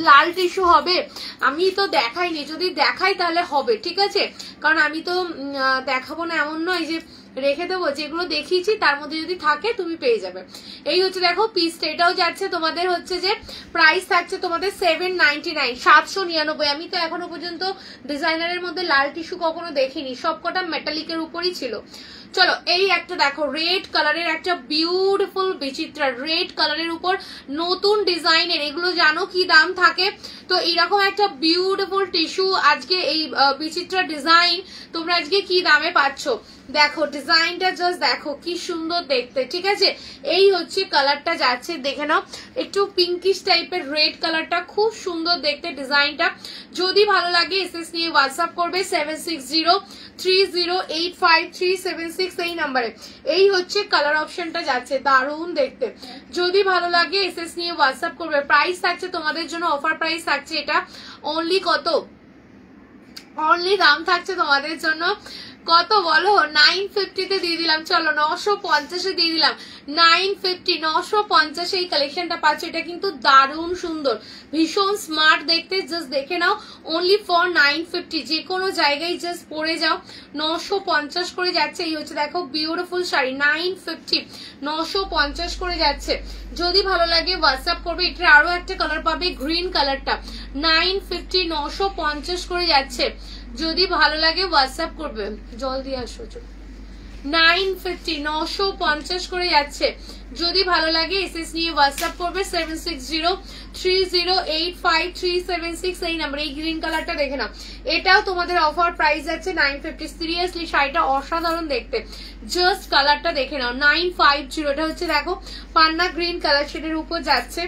লাল টিস্যু হবে, আমি তো দেখাইনি, যদি দেখাই তাহলে হবে, ঠিক আছে, কারণ আমি তো দেখাবো না এমন নয় যে রেখে দেবো, যেগুলো দেখিয়েছি তার মধ্যে যদি থাকে তুমি পেয়ে যাবে। এই হচ্ছে দেখো পিসটা, এটাও যাচ্ছে তোমাদের হচ্ছে যে প্রাইস থাকছে তোমাদের 799, 799। আমি তো এখনো পর্যন্ত ডিজাইনারের মধ্যে লাল টিস্যু কখনো দেখিনি, সবকটা মেটালিকের উপরই ছিল। চলো এই একটা দেখো রেড কালারের একটা বিউটিফুল বিচিত্রা, রেড কালারের উপর নতুন ডিজাইনের, এগুলো জানো কি দাম থাকে, তো এইরকম একটা বিউটিফুল টিস্যু আজকে এই বিচিত্রা ডিজাইন তোমরা আজকে কি দামে পাচ্ছ দেখো, ডিজাইনটা জাস্ট দেখো কি সুন্দর দেখতে, ঠিক আছে। এই হচ্ছে কালারটা যাচ্ছে, দেখে নাও, একটু পিঙ্কিশ টাইপের রেড কালারটা, খুব সুন্দর দেখতে ডিজাইনটা। যদি ভালো লাগে এসএস নিয়ে হোয়াটসঅ্যাপ করবে 7603085376 এই নাম্বারে। এই হচ্ছে কালার অপশনটা যাচ্ছে, দারুণ দেখতে। যদি ভালো লাগে এসএস নিয়ে হোয়াটসঅ্যাপ করবে। প্রাইস থাকছে তোমাদের জন্য অফার প্রাইস থাকছে এটা অনলি কত, অনলি দাম থাকছে তোমাদের জন্য কত বলো, 950 দিয়ে দিলাম, চলো 950 দিয়ে দিলাম, 950, 950 এই কালেকশনটা পাচ্ছ। এটা কিন্তু দারুণ সুন্দর, ভীষণ স্মার্ট দেখতে, জাস্ট দেখে নাও, অনলি ফর 950। যে কোনো জায়গায় জাস্ট পরে যাও, 950 করে যাচ্ছে। এই হচ্ছে দেখো বিউটিফুল শাড়ি, 950, 950 করে যাচ্ছে। যদি ভালো লাগে হোয়াটসঅ্যাপ করবে। এটা আরো একটা কালার পাবে, গ্রিন কালারটা, 950, 950 করে যাচ্ছে। যদি ভালো লাগে হোয়াটসঅ্যাপ করবে, জল দিয়ে আসো, 950, 950 করে যাচ্ছে। যদি ভালো লাগে এসএস নিয়ে হোয়াটসঅ্যাপ করবে 7603085376 এই নাম্বার। এই গ্রিন কালারটা দেখে নাও, এটাও তোমাদের অফার প্রাইস আছে 950। সিরিয়াসলি শাড়িটা অসাধারণ দেখতে, জাস্ট কালারটা দেখে নাও, 950। এটা হচ্ছে দেখো পান্না গ্রিন কালার শেডের উপর যাচ্ছে।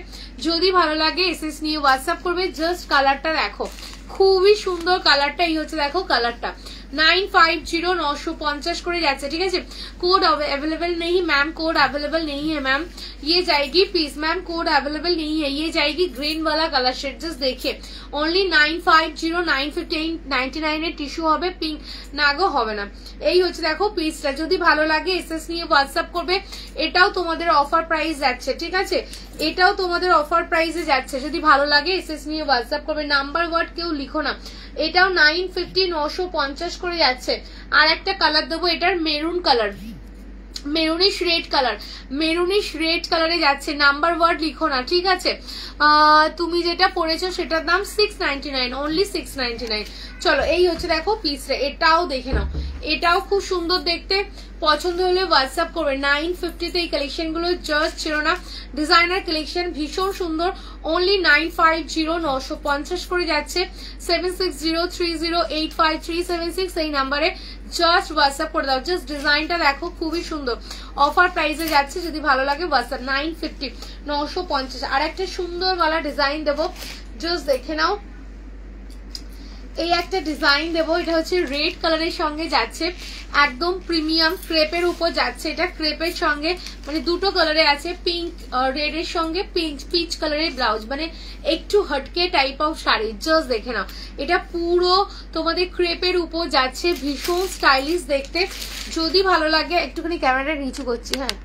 যদি ভালো লাগে এসএস নিয়ে হোয়াটসঅ্যাপ করবে, জাস্ট কালারটা দেখো, খুবই সুন্দর কালারটা। এই হচ্ছে দেখো কালারটা, 950, 950 করে যাচ্ছে, ঠিক আছে। कोड अवेलेबल नहीं मैम, कोड अवेलेबल नहीं है मैम, ये जाएगी पीस मैम, कोड अवेलेबल नहीं है, ये जाएगी ग्रीन वाला कलर शेड। जस्ट देखिए ओनली 950, 950, 99 এর টিস্যু হবে, পিঙ্ক নাগো হবে না। এই হচ্ছে দেখো পিসটা। যদি ভালো লাগে এসএস নিয়ে হোয়াটসঅ্যাপ করবে। এটাও তোমাদের অফার প্রাইস যাচ্ছে, ঠিক আছে, এটাও তোমাদের অফার প্রাইসে যাচ্ছে। যদি ভালো লাগে এসএস নিয়ে হোয়াটসঅ্যাপ করবে। নাম্বার ওয়ার্ড কেউ লিখো না। এটাও 950, 950 করে যাচ্ছে। আর একটা কালার দেবো, এটার maroon colour, maroonish red colour, maroonish red কালারে যাচ্ছে। নাম্বার ওয়ার্ড লিখো না, ঠিক আছে। তুমি যেটা পড়েছো সেটার দাম 699, অনলি 699। চলো এই হচ্ছে দেখো পিসটা, এটাও দেখে নাও, এটাও খুব সুন্দর দেখতে। পছন্দ হলে হোয়াটসঅ্যাপ করবে। 950 এই কালেকশন গুলো জাস্ট ছিল না, ডিজাইনার কালেকশন, ভীষণ সুন্দর। অনলি 950, 950 করে যাচ্ছে। 7603085376 এই নাম্বারে জাস্ট হোয়াটসঅ্যাপ করে দাও। জাস্ট ডিজাইনটা দেখো, খুবই সুন্দর, অফার প্রাইসে যাচ্ছে। যদি ভালো লাগে হোয়াটসঅ্যাপ। 950, 950। আর একটা সুন্দর वाला ডিজাইন দেবো, জাস্ট দেখে নাও। এই একটা ডিজাইন দেবো, এটা হচ্ছে রেড কালারের সঙ্গে যাচ্ছে, একদম প্রিমিয়াম ক্রেপের উপর যাচ্ছে। এটা ক্রেপের সঙ্গে মানে দুটো কালারে আছে, পিঙ্ক রেড এর সঙ্গে পিচ কালারের ব্লাউজ, মানে একটু হটকে টাইপ অফ শাড়ি। জাস্ট দেখে নাও, এটা পুরো তোমাদের ক্রেপের উপর যাচ্ছে, ভীষণ স্টাইলিশ দেখতে। যদি ভালো লাগে, একটুখানি ক্যামেরাটা নিচু করছি, হ্যাঁ,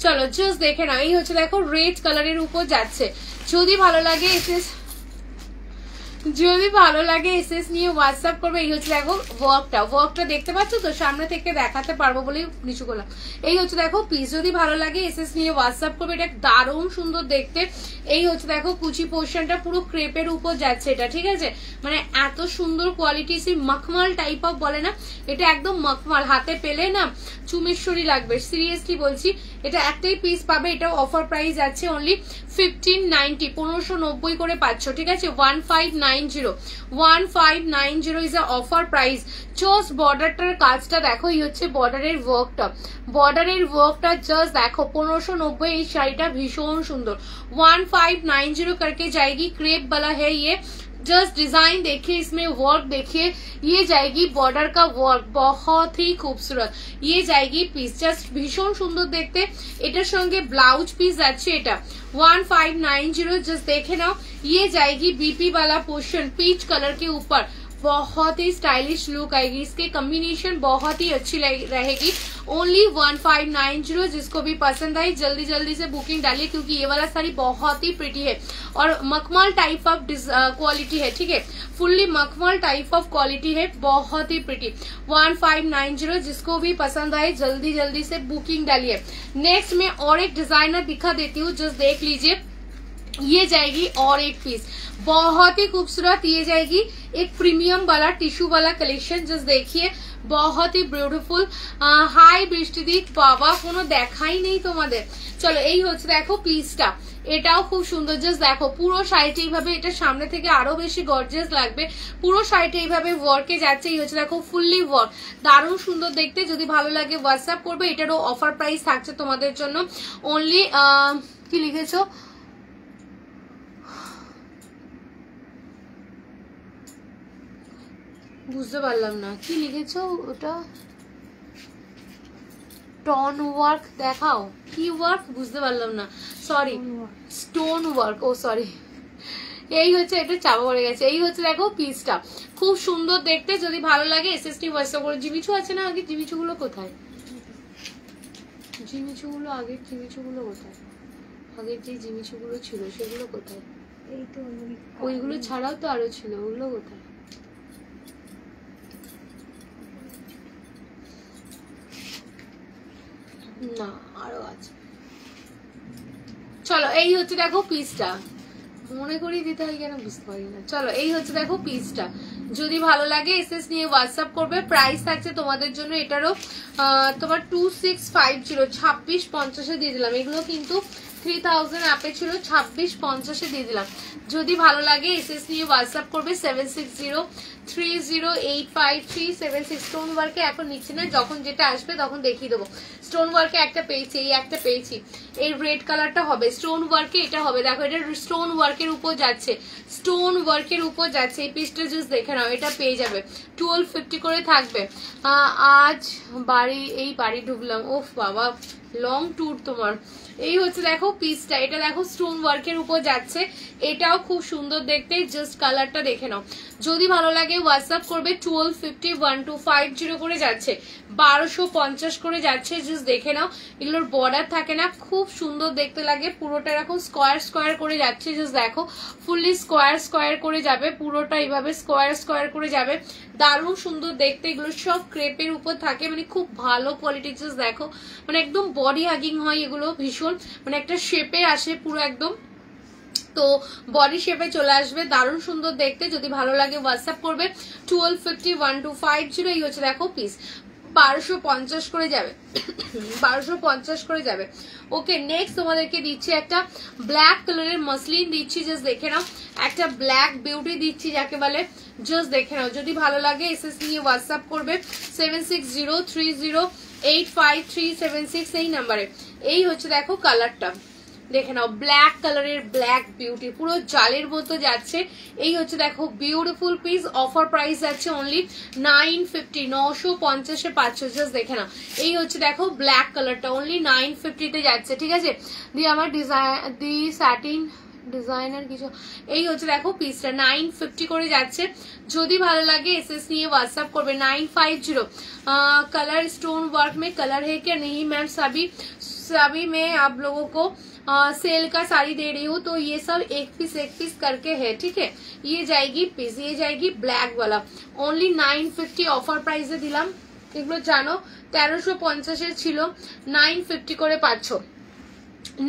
চলো জাস্ট দেখে নাও। এই হচ্ছে দেখো রেড কালারের উপর যাচ্ছে। যদি ভালো লাগে এসএস, যদি ভালো লাগে এসএস নিয়ে হোয়াটসঅ্যাপ করবে। এই হচ্ছে দেখো ওয়ার্কটা দেখতে পাচ্ছ তো, সামনে থেকে দেখাতে পারবো বলে নিচু করলাম। এই হচ্ছে দেখো পিস। যদি ভালো লাগে এসএস নিয়ে হোয়াটসঅ্যাপ করবে। এটা দারুণ সুন্দর দেখতে। এই হচ্ছে দেখো কুচি পোর্শনটা পুরো ক্রেপের উপর যাচ্ছে এটা, ঠিক আছে, মানে এত সুন্দর কোয়ালিটি। সে মখমল টাইপ অফ বলে না, এটা একদম মখমল, হাতে পেলে না চুমেশ্বরী লাগবে, সিরিয়াসলি বলছি। এটা একটাই পিস পাবে, এটাও অফার প্রাইস আছে অনলি 1590, 1590 করে পাচ্ছ, ঠিক আছে। 1590 is a offer price. Just বর্ডারটার কাজটা দেখো, এই হচ্ছে বর্ডারের ওয়ার্কটা, বর্ডারের ওয়ার্কটা জাস্ট দেখো। 1590 এই শাড়িটা ভীষণ সুন্দর। 1590 करके जाएगी, क्रेप वाला है ये, जस्ट डिजाइन देखिए, इसमें वर्क देखिए, ये जाएगी बॉर्डर का वर्क, बहुत ही खूबसूरत ये जाएगी পিস, জাস্ট ভীষণ সুন্দর দেখতে। এটার সঙ্গে ব্লাউজ পিস যাচ্ছে, এটা 1590। जस्ट देखे नाओ, ये जाएगी बीपी वाला पोर्शन पीच कलर के ऊपर, बहुत ही स्टाइलिश लुक आएगी, इसके कॉम्बिनेशन बहुत ही अच्छी रहेगी। ओनली 1590। जिसको भी पसंद आई जल्दी जल्दी से बुकिंग डालिए, क्योंकि ये वाला साड़ी बहुत ही प्रिटी है और मखमल टाइप ऑफ क्वालिटी है, ठीक है, फुल्ली मखमल टाइप ऑफ क्वालिटी है, बहुत ही प्रिटी। 1590। जिसको भी पसंद आए जल्दी जल्दी से बुकिंग डालिए। नेक्स्ट में और एक डिजाइनर दिखा देती हूँ, जस्ट देख लीजिए, ये जाएगी और एक पीस बहुत ही खूबसूरत, ये जाएगी एक प्रीमियम वाला टिश्यू वाला कलेक्शन। जस्ट देखिए, बहुत ही ब्यूटीफुल। हाई বৃষ্টিদিক বাবা, কোনো দেখাই নেই তোমাদের। চলো, এই হচ্ছে দেখো পিসটা, এটাও খুব সুন্দর। জাস্ট দেখো পুরো শাড়িটা এইভাবে, এটা সামনে থেকে আরো বেশি গর্জিয়াস লাগবে। পুরো শাড়িটা এইভাবে ওয়ার্কে যাচ্ছে, এই হচ্ছে দেখো ফুললি ওয়ার্ক, দারুণ সুন্দর দেখতে। যদি ভালো লাগে হোয়াটসঅ্যাপ করবে, এটারও অফার প্রাইস থাকছে তোমাদের জন্য অনলি কি লিখেছো, বুঝতে পারলাম না কি লিখেছো ওটা, টন ওয়ার্ক দেখাও, কি ওয়ার্ক বুঝতে পারলাম না, সরি, স্টোন ওয়ার্ক, ও সরি। এই হচ্ছে, এটা চাপা পড়ে গেছে। এই হচ্ছে দেখো পিসটা, খুব সুন্দর দেখতে। যদি ভালো লাগে এসএসটি হোয়াটসঅ্যাপ করে। জিমিচু আছে না, আগে জিমিচু গুলো কোথায়, জিমিচু গুলো আগের জিমিচু গুলো কোথায়, আগের যে জিমিচু গুলো ছিল সেগুলো কোথায়, এই তো ওইগুলো ছাড়াও তো আরো ছিল, ওগুলো কোথায়, না আরো আছে। চলো, এই হচ্ছে দেখো পিসটা, মনে করিয়ে দিতে হয় কেন বুঝতে পারি না। চলো, এই হচ্ছে দেখো পিসটা, যদি ভালো লাগে এসএস নিয়ে হোয়াটসঅ্যাপ করবে। প্রাইস থাকছে তোমাদের জন্য এটারও তোমার 2650, 2650 দিয়ে দিলাম। এগুলো কিন্তু 3000 অ্যাপে ছিল, 2650 দিয়ে দিলাম। যদি ভালো লাগে এসএস নিয়ে হোয়াটসঅ্যাপ করবে 7603085376। স্টোন ওয়ার্কে এখন নিচ্ছে না, যখন যেটা আসবে তখন দেখিয়ে দেবো। স্টোন ওয়ার্কে একটা পেয়েছি, এই একটা পেয়েছি, এই রেড কালারটা হবে স্টোন ওয়ার্কে, এটা হবে দেখো, এটা স্টোন ওয়ার্কের উপর যাচ্ছে, স্টোন ওয়ার্কের উপর যাচ্ছে। এই পিসটা জাস্ট দেখে নাও, এটা পেয়ে যাবে 1250 করে থাকবে। আজ বাড়ি ঢুকলাম, ওফ বাবা লং ট্যুর তোমার। এই হচ্ছে দেখো পিসটা, এটা দেখো স্টোন ওয়ার্কের উপর যাচ্ছে, এটাও খুব সুন্দর দেখতে। জাস্ট কালারটা দেখে নাও, যদি ভালো লাগে হোয়াটসঅ্যাপ করবে। 1250 1250 করে যাচ্ছে, 1250 করে যাচ্ছে। জাস্ট দেখে নাও, এগুলোর বর্ডার থাকে না, খুব সুন্দর দেখতে লাগে। পুরোটা এরকম স্কোয়ার স্কোয়ার করে যাচ্ছে, জাস্ট দেখো ফুললি স্কোয়ার স্কোয়ার করে যাবে, পুরোটা এইভাবে স্কোয়ার স্কোয়ার করে যাবে, দারুণ সুন্দর দেখতে। এগুলো সব ক্রেপের উপর থাকে, মানে খুব ভালো কোয়ালিটি। জাস্ট দেখো, মানে একদম বডি হাগিং হয় এগুলো, ভীষণ মানে একটা শেপে আসে পুরো একদম, তো বডি শেপে চলে আসবে, দারুণ সুন্দর দেখতে। যদি ভালো লাগে হোয়াটসঅ্যাপ করবে 1250 1250। এই হচ্ছে দেখো পিস, 1250 করে যাবে, 1250 করে যাবে। ওকে, নেক্সট তোমাদেরকে দিচ্ছি একটা ব্ল্যাক কালারের মাসলিন দিচ্ছি, জাস্ট দেখে নাও, একটা ব্ল্যাক বিউটি দিচ্ছি যাকে বলে, জাস্ট দেখে নাও। যদি ভালো লাগে এসএস নিয়ে হোয়াটসঅ্যাপ করবে 7603085376 এই নাম্বারে। এই হচ্ছে দেখো কালারটা, দেখে নাও, ব্ল্যাক কালারের ব্ল্যাক বিউটি, পুরো জালের মতো যাচ্ছে। এই হচ্ছে দেখো বিউটিফুল পিস, অফার প্রাইস যাচ্ছে অনলি 950, 950 500। জাস্ট দেখে নাও, এই হচ্ছে দেখো ব্ল্যাক কালারটা অনলি 950 তে যাচ্ছে, ঠিক আছে। দিয়ে আমার স্যাটিন ডিজাইনার কিছু, এই হচ্ছে দেখো পিসটা 950 করে যাচ্ছে। যদি ভালো লাগে এসএস নিয়ে হোয়াটসঅ্যাপ करवे 950। कलर स्टोन वर्क में कलर है क्या? नहीं मैम, सभी मैं आप लोगों को सेल का साड़ी दे रही हूँ, तो ये सब एक पीस करके है, ठीक है। ये जाएगी पीस, ये जाएगी ब्लैक वाला, ओनली 950 ऑफर प्राइस दिलाम। এগুলো জানো 1350 ছিল, 950 করে পাচ্ছ।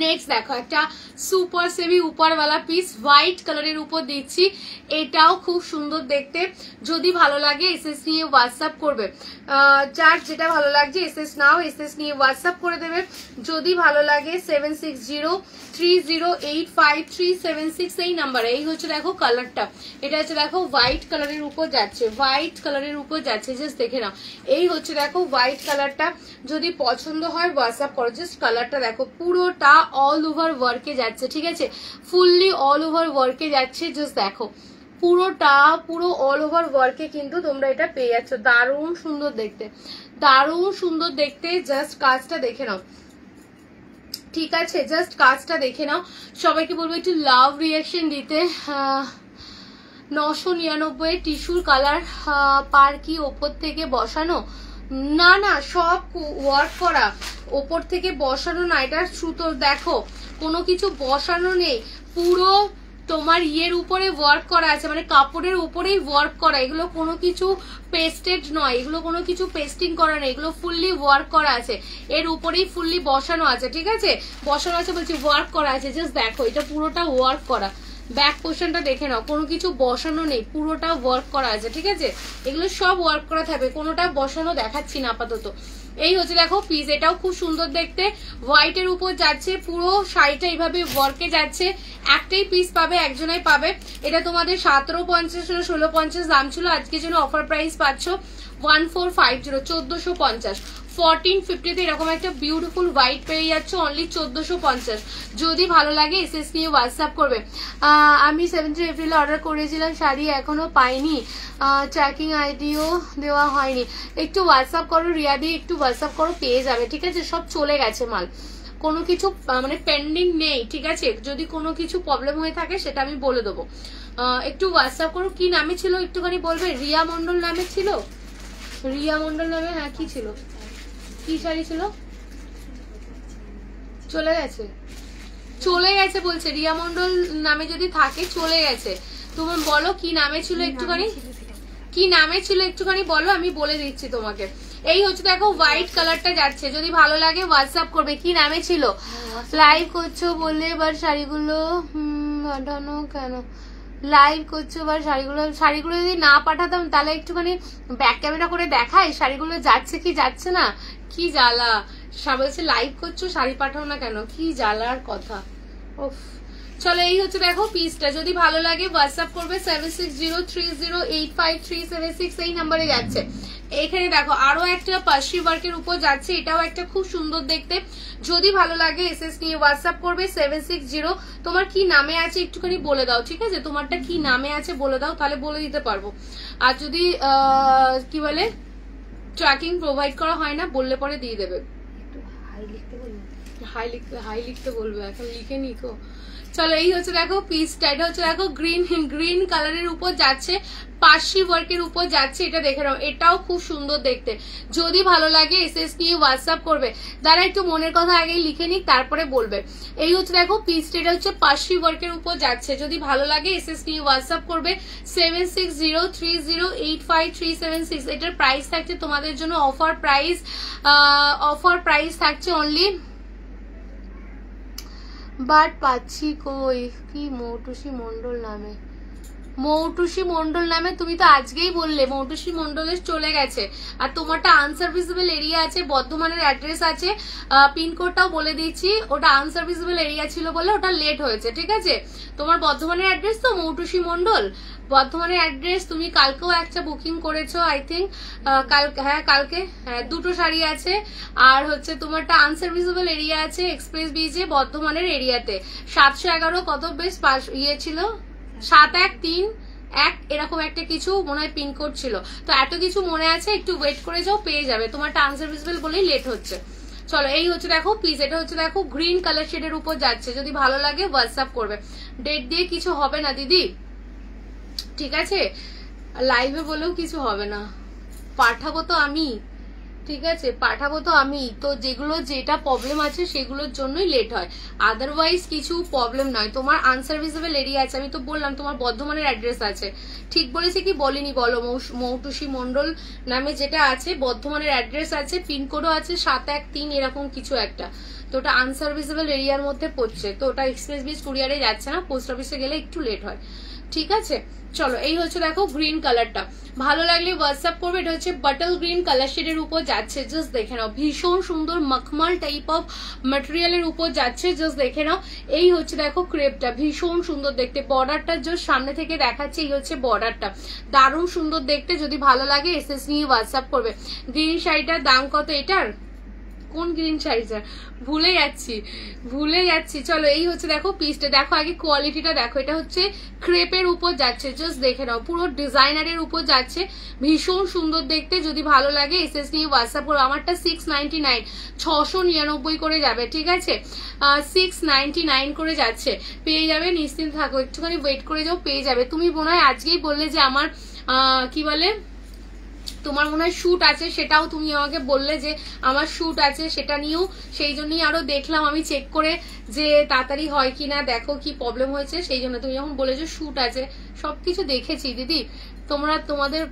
नेक्स्ट देखो একটা সুপার সেভি উপর वाला পিস হোয়াইট কালারের উপর দিচ্ছি, এটাও খুব সুন্দর দেখতে। যদি ভালো লাগে এসএস নিয়ে হোয়াটসঅ্যাপ করবে, যার যেটা ভালো লাগছে এসএস নাও, এসএস নিয়ে হোয়াটসঅ্যাপ করে দেবে। যদি ভালো লাগে 7603085376 এই নাম্বারে। এই হচ্ছে দেখো কালারটা, এটা হচ্ছে দেখো হোয়াইট কালারের উপর যাচ্ছে, হোয়াইট কালারের উপর যাচ্ছে, জাস্ট দেখে নাও। এই হচ্ছে দেখো হোয়াইট কালারটা, যদি পছন্দ হয় হোয়াটসঅ্যাপ করো। জাস্ট কালারটা দেখো, পুরোটা অল ওভার ওয়ার্কে যাচ্ছে, ঠিক আছে, ফুললি অল ওভার ওয়ার্কে যাচ্ছে। জাস্ট দেখো পুরোটা পুরো অল ওভার ওয়ার্কে কিন্তু তোমরা এটা পেয়ে যাচ্ছ। দারুণ সুন্দর দেখতে, দারুণ সুন্দর দেখতে। জাস্ট কাজটা দেখে নাও, ঠিক আছে? জাস্ট কাজটা দেখে নাও। সবাইকে বলবো একটু লাভ রিয়াকশন দিতে। 999 টিস্যুর কালার পার কি ওপর থেকে বসানো? না না, সব ওয়ার্ক করা, ওপর থেকে বসানো না, এটা সুতোর। দেখো কোনো কিছু বসানো নেই, পুরো তোমার ইয়ের উপরে ওয়ার্ক করা আছে, মানে কাপড়ের উপরেই ওয়ার্ক করা। এগুলো কোনো কিছু পেস্টেড নয়, এগুলো কোনো কিছু পেস্টিং করা নেই, এগুলো ফুললি ওয়ার্ক করা আছে, এর উপরেই ফুললি বসানো আছে, ঠিক আছে? বসানো আছে বলছি, ওয়ার্ক করা আছে। জাস্ট দেখো এটা পুরোটা ওয়ার্ক করা। ব্যাক পোর্শনটা দেখে নাও, কোনো কিছু বসানো নেই, পুরোটা ওয়ার্ক করা আছে, ঠিক আছে? এগুলো সব ওয়ার্ক করা থাকবে, কোনোটা বসানো দেখাচ্ছি না আপাতত। এই হচ্ছে দেখো পিস, এটাও খুব সুন্দর দেখতে, হোয়াইটের উপর যাচ্ছে, পুরো শাড়িটা এইভাবে ওয়ার্কে যাচ্ছে। একটাই পিস পাবে, একজনাই পাবে। এটা তোমাদের 1750 1650 দাম ছিল, আজকের জন্য অফার প্রাইস পাচ্ছ 1450, 1450। 1450 এরকম একটা বিউটিফুল হোয়াইট পেয়ে যাচ্ছে অনলি 1450। যদি ভালো লাগে এসএস নিয়ে হোয়াটসঅ্যাপ করবে। আমি 7 এপ্রিলে অর্ডার করেছিলাম শাড়ি, এখনো পাইনি, ট্র্যাকিং আইডিও দেওয়া হয়নি। একটু হোয়াটসঅ্যাপ করো রিয়াদি, একটু হোয়াটসঅ্যাপ করো, পেয়ে যাবে, ঠিক আছে? সব চলে গেছে মাল, কোনো কিছু মানে পেন্ডিং নেই, ঠিক আছে? যদি কোনো কিছু প্রবলেম হয়ে থাকে সেটা আমি বলে দেবো। একটু হোয়াটসঅ্যাপ করো। কি নামে ছিল একটুখানি বলবে? রিয়া মন্ডল নামে ছিল, রিয়া মন্ডল নামে। হ্যাঁ, কি ছিল, কি শাড়ি ছিল? চলে গেছে, চলে গেছে বলছে। রিয়া মন্ডল নামে যদি থাকে চলে গেছে। তুমি বলো কি নামে ছিল একটুখানি, কি নামে ছিল একটুখানি বলো, আমি বলে দিচ্ছি তোমাকে। এই হচ্ছে দেখো হোয়াইট কালারটা যাচ্ছে, যদি ভালো লাগে হোয়াটসঅ্যাপ করবে। কি নামে ছিল? লাইভ করছো বললে এবার শাড়িগুলো পাঠানো কেন? লাইভ করছো এবার শাড়িগুলো যদি না পাঠাতাম তাহলে একটুখানি ব্যাক ক্যামেরা করে দেখাই শাড়িগুলো যাচ্ছে কি যাচ্ছে না। কি জ্বালা, বলছে লাইভ করছো শাড়ি পাঠাও না কেন, কি জ্বালার কথা। ওফ, চলো এই হচ্ছে দেখো পিসটা, যদি ভালো লাগে হোয়াটসঅ্যাপ করবে 7603085376, এই নাম্বারে যাচ্ছে। এখানে দেখো আরো একটা পার্সি ওয়ার্কের উপর যাচ্ছে, এটাও একটা খুব সুন্দর দেখতে। যদি ভালো লাগে এসএস নিয়ে হোয়াটসঅ্যাপ করবে 760। তোমার কি নামে আছে একটুখানি বলে দাও, ঠিক আছে? তোমারটা কি নামে আছে বলে দাও, তাহলে বলে দিতে পারবো। আর যদি কি বলে ট্র্যাকিং প্রোভাইড করা হয় না বললে পরে দিয়ে দেবে। হাই লিখতে বলবে, এখন লিখে নিকো। চলো এই হচ্ছে দেখো পিসটা, এটা হচ্ছে দেখো গ্রিন কালারের উপর যাচ্ছে, পার্সি ওয়ার্কের উপর যাচ্ছে, এটা দেখে নাও, এটাও খুব সুন্দর দেখতে। যদি ভালো লাগে এসএস নিয়ে হোয়াটসঅ্যাপ করবে। যারা একটু মনের কথা আগে লিখে নিক তারপরে বলবে। এই হচ্ছে দেখো পিসটা, এটা হচ্ছে পার্সি ওয়ার্কের উপর যাচ্ছে। যদি ভালো লাগে এসএস নিয়ে হোয়াটসঅ্যাপ করবে 7603085376। এটার প্রাইস থাকছে তোমাদের জন্য অফার প্রাইস থাকছে অনলি, বাট পাচ্ছি কই। কি মৌটুসী মন্ডল নামে, মৌটুসী মন্ডল নামে তুমি তো আজকেই বললে মৌটুসী মন্ডলের চলে গেছে। আর তোমারটা আনসার্ভিসেবল এরিয়া আছে, বর্ধমানের অ্যাড্রেস আছে, পিনকোডটাও বলে দিচ্ছি, ওটা আনসার্ভিসেবল এরিয়া ছিল বলে ওটা লেট হয়েছে, ঠিক আছে? তোমার বর্ধমানের অ্যাড্রেস তো মৌটুসী মন্ডল, বর্ধমানের অ্যাড্রেস। তুমি কালকেও একটা বুকিং করেছো আই থিঙ্ক, কালকে হ্যাঁ, দুটো শাড়ি আছে। আর হচ্ছে তোমারটা আনসার্ভিসেবল এরিয়া আছে এক্সপ্রেস ব্রিজে বর্ধমানের এরিয়াতে। 711 কত বেশ ইয়ে ছিল, 7131 এরকম একটা কিছু মনে হয় পিনকোড ছিল। তো এত কিছু মনে আছে, একটু ওয়েট করে যাও, পেয়ে যাবে। তোমারটা আনসার্ভিসেবল বলেই লেট হচ্ছে। চলো এই হচ্ছে দেখো পিস, এটা হচ্ছে দেখো গ্রিন কালার শেডের উপর যাচ্ছে। যদি ভালো লাগে হোয়াটসঅ্যাপ করবে। ডেট দিয়ে কিছু হবে না দিদি, ঠিক আছে? লাইভে বলেও কিছু হবে না, পাঠাবো তো আমি, ঠিক আছে? পাঠাবো তো আমি তো, যেগুলো যেটা প্রবলেম আছে সেগুলোর জন্যই লেট হয়, আদারওয়াইজ কিছু প্রবলেম নয়। তোমার আনসার্ভিসেবল এরিয়া আছে, আমি তো বললাম তোমার বর্ধমানের অ্যাড্রেস আছে, ঠিক বলেছি কি বলিনি বলো? মৌটুসী মন্ডল নামে যেটা আছে বর্ধমানের অ্যাড্রেস আছে, পিনকোডও আছে 713 এরকম কিছু একটা। তো ওটা আনসার্ভিসেবল এরিয়ার মধ্যে পড়ছে, তো ওটা এক্সপ্রেস ব্রিজ কুরিয়ারে যাচ্ছে না, পোস্ট অফিসে গেলে একটু লেট হয়, ঠিক আছে? চলো এই হচ্ছে দেখো গ্রিন কালারটা, ভালো লাগলে হোয়াটসঅ্যাপ করবে। এটা হচ্ছে বাটল গ্রিন কালার শেডের উপর যাচ্ছে, জাস্ট দেখে নাও, ভীষণ সুন্দর মখমল টাইপ অফ ম্যাটেরিয়ালের উপর যাচ্ছে, জাস্ট দেখে নাও। এই হচ্ছে দেখো ক্রেপটা, ভীষণ সুন্দর দেখতে, বর্ডারটা জাস্ট সামনে থেকে দেখাচ্ছে, এই হচ্ছে বর্ডারটা, দারুণ সুন্দর দেখতে। যদি ভালো লাগে এসএস নিয়ে হোয়াটসঅ্যাপ করবে। গ্রিন শাড়িটার দাম কত এটার? কোন গ্রিন শাড়িটা ভুলে যাচ্ছি। চলো এই হচ্ছে দেখো পিসটা, দেখো আগে কোয়ালিটিটা দেখো, এটা হচ্ছে ক্রেপের উপর যাচ্ছে, জাস্ট দেখে নাও, পুরো ডিজাইনারের উপর যাচ্ছে, ভীষণ সুন্দর দেখতে। যদি ভালো লাগে এসএস নিয়ে হোয়াটসঅ্যাপ করো। আমারটা 699, 699 করে যাবে, ঠিক আছে, 699 করে যাচ্ছে, পেয়ে যাবে, নিশ্চিন্ত থাকো, একটুখানি ওয়েট করে যাও, পেয়ে যাবে। তুমি মনে হয় আজকেই বললে যে আমার কি বলে, তোমার মনে হয় শুট আছে, সেটাও তুমি আমাকে বললে যে আমার শুট আছে, সেটা নিয়েও সেই জন্যই আরো দেখলাম আমি চেক করে যে তাড়াতাড়ি হয় কিনা, দেখো কি প্রবলেম হয়েছে, সেই জন্য তুমি যখন বলে যে শুট আছে, সবকিছু দেখেছি দিদি। তোমাদের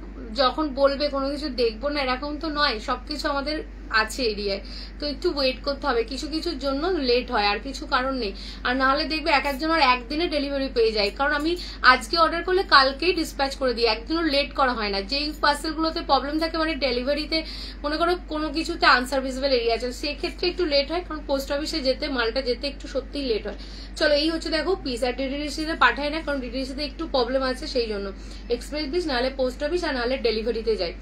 যখন বলবে কোনো কিছু দেখবো না এরকম তো নয়, সবকিছু আমাদের আছে এরিয়ায়, তো একটু ওয়েট করতে হবে, কিছু কিছুর জন্য লেট হয়, আর কিছু কারণ নেই। আর না হলে দেখবে এক একজন আর একদিনে ডেলিভারি পেয়ে যায়, কারণ আমি আজকে অর্ডার করলে কালকেই ডিসপ্যাচ করে দিই, একদিনও লেট করা হয় না। যেই পার্সেলগুলোতে প্রবলেম থাকে, মানে ডেলিভারিতে মনে করো কোনো কিছুতে আনসার্ভিসেবল এরিয়া আছে, সেক্ষেত্রে একটু লেট হয়, কারণ পোস্ট অফিসে যেতে মালটা যেতে একটু সত্যিই লেট হয়। চলো এই হচ্ছে দেখো পিস, আর ডিটিডিসিতে পাঠায় না, কারণ ডিটিডিসিতে একটু প্রবলেম আছে, সেই জন্য এক্সপ্রেস পিস, নাহলে পোস্ট অফিস, আর নাহলে ডেলিভারিতে যায়।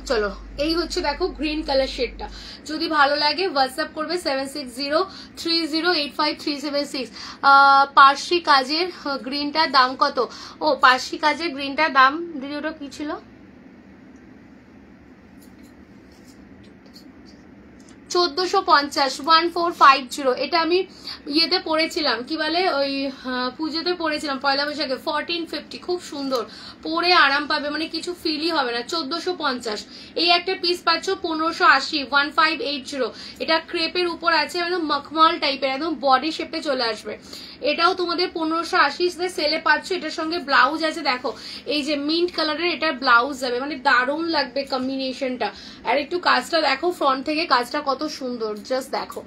চলো এই হচ্ছে দেখো গ্রিন কালার শেডটা, যদি ভালো লাগে হোয়াটসঅ্যাপ করবে 7603085376। পার্সি কাজের গ্রিনটার দাম কত? ও পার্সি কাজের গ্রিনটার দাম দিদি ওটা কি ছিল, 1450, 1450। এটা আমি ইয়েতে পড়েছিলাম, কি বলে ওই পুজোতে পড়েছিলাম পয়লা বৈশাখে, 1450, খুব সুন্দর, পরে আরাম পাবে, মানে কিছু ফিলই হবে না। 1450। এই একটা পিস পাচ্ছ 1580, 1580। এটা ক্রেপের উপর আছে, একদম মখমল টাইপের, একদম বডি শেপে চলে আসবে। এটাও তোমাদের 1580 সেলে পাচ্ছ। এটার সঙ্গে ব্লাউজ আছে, দেখো এই যে মিন্ট কালারের এটা ব্লাউজ যাবে, মানে দারুণ লাগবে কম্বিনেশনটা। আর একটু কাজটা দেখো ফ্রন্ট থেকে, কাজটা কত সুন্দর, জাস্ট দেখো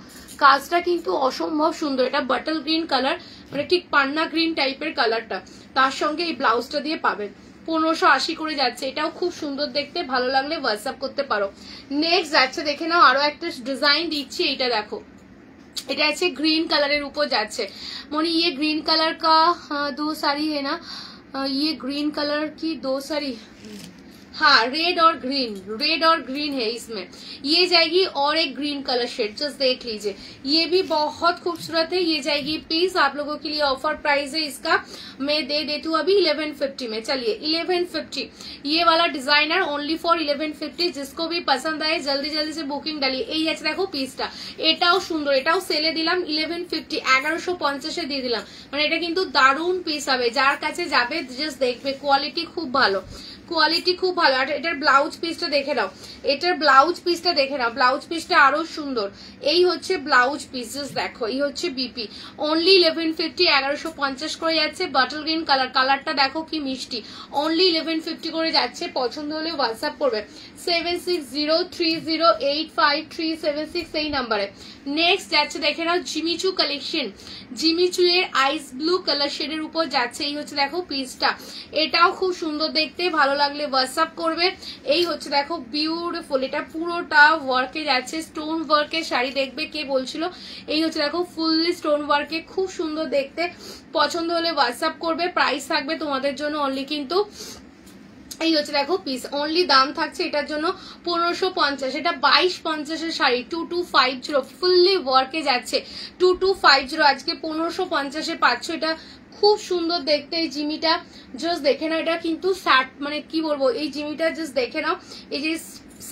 কাজটা কিন্তু অসম্ভব সুন্দর। এটা বাটল গ্রিন কালার, মানে ঠিক পান্না গ্রিন টাইপের কালারটা, তার সঙ্গে এই ব্লাউজটা দিয়ে পাবেন। 1580 করে যাচ্ছে, এটাও খুব সুন্দর দেখতে, ভালো লাগলে হোয়াটসঅ্যাপ করতে পারো। নেক্সট যাচ্ছে, দেখে নাও আরো একটা ডিজাইন দিচ্ছি, এইটা দেখো, এটা আছে গ্रीन कलर ऊपर जाच्छे मोनी। ये ग्रीन कलर का 2 साड़ी है ना, ये ग्रीन कलर की 2 साड़ी, हाँ रेड और ग्रीन है इसमें। ये जाएगी और एक ग्रीन कलर शेड, जस्ट देख लीजिए, ये भी बहुत खूबसूरत है। ये जाएगी पीस आप लोगों के लिए, ऑफर प्राइस है इसका, मैं दे देती हूँ अभी 1150 में। चलिए 1150, ये वाला डिजाइनर ओनली फॉर 1150। जिसको भी पसंद आए जल्दी जल्दी से बुकिंग डालिए। এই আছে দেখো পিসটা, এটাও সুন্দর, এটাও সেলে দিলাম 1150, 1150 দিয়ে দিলাম, মানে এটা কিন্তু দারুণ পিস হবে। যার কাছে যাবে জাস্ট দেখবে, কোয়ালিটি খুব ভালো, কোয়ালিটি খুব ভালো। আর এটার ব্লাউজ পিসটা দেখে নাও, এটার ব্লাউজ পিসটা দেখে নাও, ব্লাউজ পিসটা আরো সুন্দর। এই হচ্ছে ব্লাউজ পিস, জাস্ট দেখো, এই হচ্ছে বিপি, অনলি 1150, 1150 করে যাচ্ছে। বাটল গ্রিন কালার, কালারটা দেখো কি মিষ্টি, অনলি 1150 করে যাচ্ছে। পছন্দ হলে হোয়াটসঅ্যাপ করবে 7603085376 এই নাম্বারে। নেক্সট যাচ্ছে দেখে নাও জিমিচু কালেকশন, জিমিচু এর আইস ব্লু কালার শেডের উপর যাচ্ছে। এই হচ্ছে দেখো পিসটা, এটাও খুব সুন্দর দেখতে, ভালো লাগলে হোয়াটসঅ্যাপ করবে। এই হচ্ছে দেখো বিউটিফুল, এটা পুরোটা ওয়ার্কে যাচ্ছে, স্টোন ওয়ার্কের শাড়ি দেখবে কে বলছিল। এই হচ্ছে দেখো ফুললি স্টোন ওয়ার্কে, খুব সুন্দর দেখতে। পছন্দ হলে হোয়াটসঅ্যাপ করবে, প্রাইস থাকবে তোমাদের জন্য অনলি কিন্তু এই হচ্ছে দেখো পিস, অনলি দাম থাকছে এটার জন্য 1550। এটা 2250 শাড়ি, 2250 ফুললি ওয়ার্কে যাচ্ছে, 2250 আজকে 1550 পাচ্ছ। এটা খুব সুন্দর দেখতে, এই জিমিটা জাস্ট দেখে নাও, এটা কিন্তু শার্ট মানে কি বলবো, এই জিমিটা জাস্ট দেখে নাও, এই যে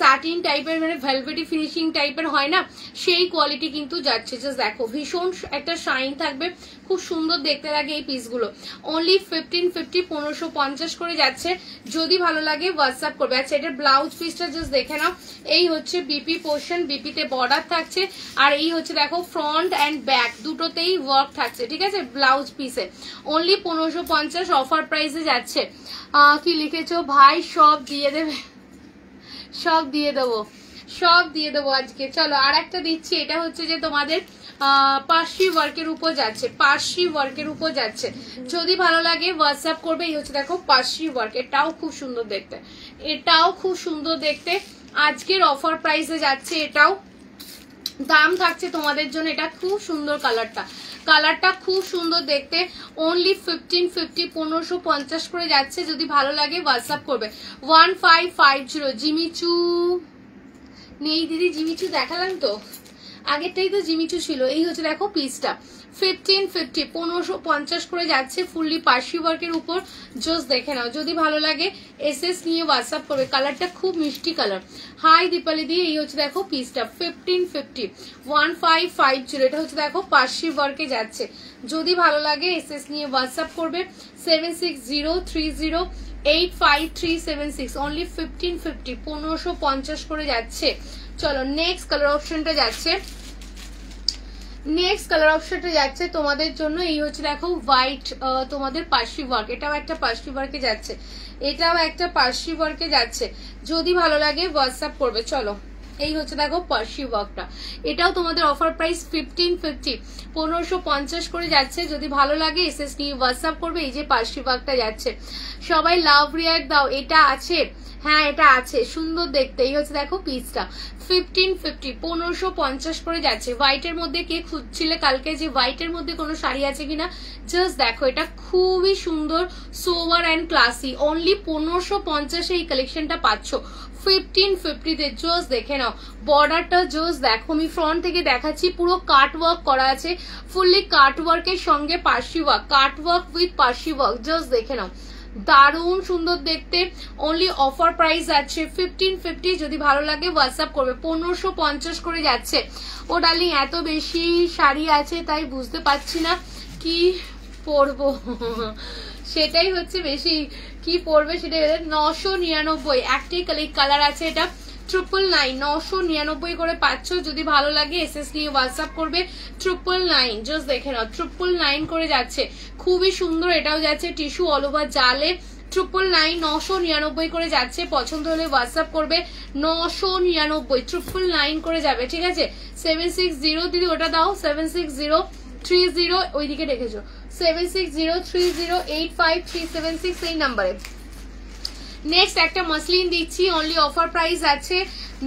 স্যাটিন টাইপের মানে ভেলভেটি ফিনিশিং টাইপের হয় না, সেই কোয়ালিটি কিন্তু যাচ্ছে। জাস্ট দেখো ভীষণ একটা শাইন থাকবে, খুব সুন্দর দেখতে লাগে এই পিসগুলো। অনলি 1550, 1550 করে যাচ্ছে। যদি ভালো লাগে হোয়াটসঅ্যাপ করবে। আচ্ছা এটার ব্লাউজ পিসটা জাস্ট দেখে নাও, এই হচ্ছে বিপি পোর্শন, বিপিতে বর্ডার থাকছে, আর এই হচ্ছে দেখো ফ্রন্ট অ্যান্ড ব্যাক দুটোতেই ওয়ার্ক থাকছে, ঠিক আছে ব্লাউজ পিসে। অনলি 1550 অফার প্রাইসে যাচ্ছে। কি লিখেছো ভাই? সব দিয়ে দেবে, সব দিয়ে দেবো, সব দিয়ে দেবো আজকে। চলো আর একটা দিচ্ছি, এটা হচ্ছে যে তোমাদের পার্সি ওয়ার্কের উপর যাচ্ছে, পার্সি ওয়ার্কের উপর যাচ্ছে। যদি ভালো লাগে হোয়াটসঅ্যাপ করবে। এই হচ্ছে দেখো পার্সি ওয়ার্ক, এটাও খুব সুন্দর দেখতে, এটাও খুব সুন্দর দেখতে, আজকের অফার প্রাইসে যাচ্ছে। এটাও দাম থাকছে তোমাদের জন্য, এটা খুব সুন্দর কালারটা, কালারটা খুব সুন্দর দেখতে। অনলি 1550, 1550 করে যাচ্ছে। যদি ভালো লাগে হোয়াটসঅ্যাপ করবে 1550। জিমিচু নেই দিদি, জিমিচু দেখালাম তো, আগেরটাই তো জিমিচু ছিল। এই হচ্ছে দেখো পিসটা 1550, 1550 করে যাচ্ছে, ফুললি পার্সি ওয়ার্কের উপর। জাস্ট দেখে নাও, যদি ভালো লাগে এসএস নিয়ে হোয়াটসঅ্যাপ করবে। কালারটা খুব মিষ্টি কালার। হাই দীপালি দি, এই হচ্ছে দেখো পিসটা 1550, 1550। এটা হচ্ছে দেখো পার্সি ওয়ার্কে যাচ্ছে, যদি ভালো লাগে এসএস নিয়ে হোয়াটসঅ্যাপ করবে। 7603085376, অনলি 1550, 1550 করে যাচ্ছে। চলো নেক্সট কালার অপশনটা যাচ্ছে, নেক্সট কালার অপশনটা যাচ্ছে তোমাদের জন্য। এই হচ্ছে দেখো হোয়াইট তোমাদের পার্সি ওয়ার্ক, এটাও একটা পার্সি ওয়ার্কে যাচ্ছে, এটাও একটা পার্সি ওয়ার্কে যাচ্ছে, যদি ভালো লাগে হোয়াটসঅ্যাপ করবে। চলো এই হচ্ছে দেখো পার্সি ওয়ার্কটা, এটাও তোমাদের অফার প্রাইস 1550, 1550 করে যাচ্ছে, যদি ভালো লাগে এসএস নিয়ে হোয়াটসঅ্যাপ করবে। এই যে পার্সি ওয়ার্কটা যাচ্ছে, সবাই লাভ রিয়াক্ট দাও। এটা আছে, হ্যাঁ এটা আছে, সুন্দর দেখতে। এই হচ্ছে দেখো পিসটা 1550, 1550 করে যাচ্ছে। হোয়াইটের মধ্যে কে খুঁজছিলে কালকে যে হোয়াইটের মধ্যে কোনো শাড়ি আছে কিনা, জাস্ট দেখো, এটা খুবই সুন্দর, সোভার অ্যান্ড ক্লাসি। অনলি 1550 এই কালেকশনটা পাচ্ছ 1550-তে। জাস্ট দেখে নাও বর্ডারটা, জাস্ট দেখো, আমি ফ্রন্ট থেকে দেখাচ্ছি, পুরো কাট ওয়ার্ক করা আছে, ফুললি কাট ওয়ার্কের সঙ্গে Parsi work, cut work with Parsi work. Just দেখে নাও, দারুণ সুন্দর দেখতে। অনলি অফার প্রাইস আছে 1550, যদি ভালো লাগে হোয়াটসঅ্যাপ করবে। 1550 করে যাচ্ছে। ও ডার্লিং এত বেশি শাড়ি আছে তাই বুঝতে পারছি না কি পরবো, সেটাই হচ্ছে বেশি কি পরবে সেটাই। 999, একটাই কালার আছে, এটা 999, 999 করে পাচ্ছ, যদি ভালো লাগে এসএস নিয়ে হোয়াটসঅ্যাপ করবে। 999, জাস্ট দেখে নাও, 999 করে যাচ্ছে, খুবই সুন্দর। এটাও যাচ্ছে টিস্যু অল ওভার জালে, 999, 999 করে যাচ্ছে, পছন্দ হলে হোয়াটসঅ্যাপ করবে। 999, 999 করে যাবে, ঠিক আছে। 760 দিদি ওটা দাও, 76030, ওইদিকে রেখেছো, 760308536 এই নাম্বারে। নেক্সট একটা মাসলিন দিচ্ছি, অনলি অফার প্রাইস আছে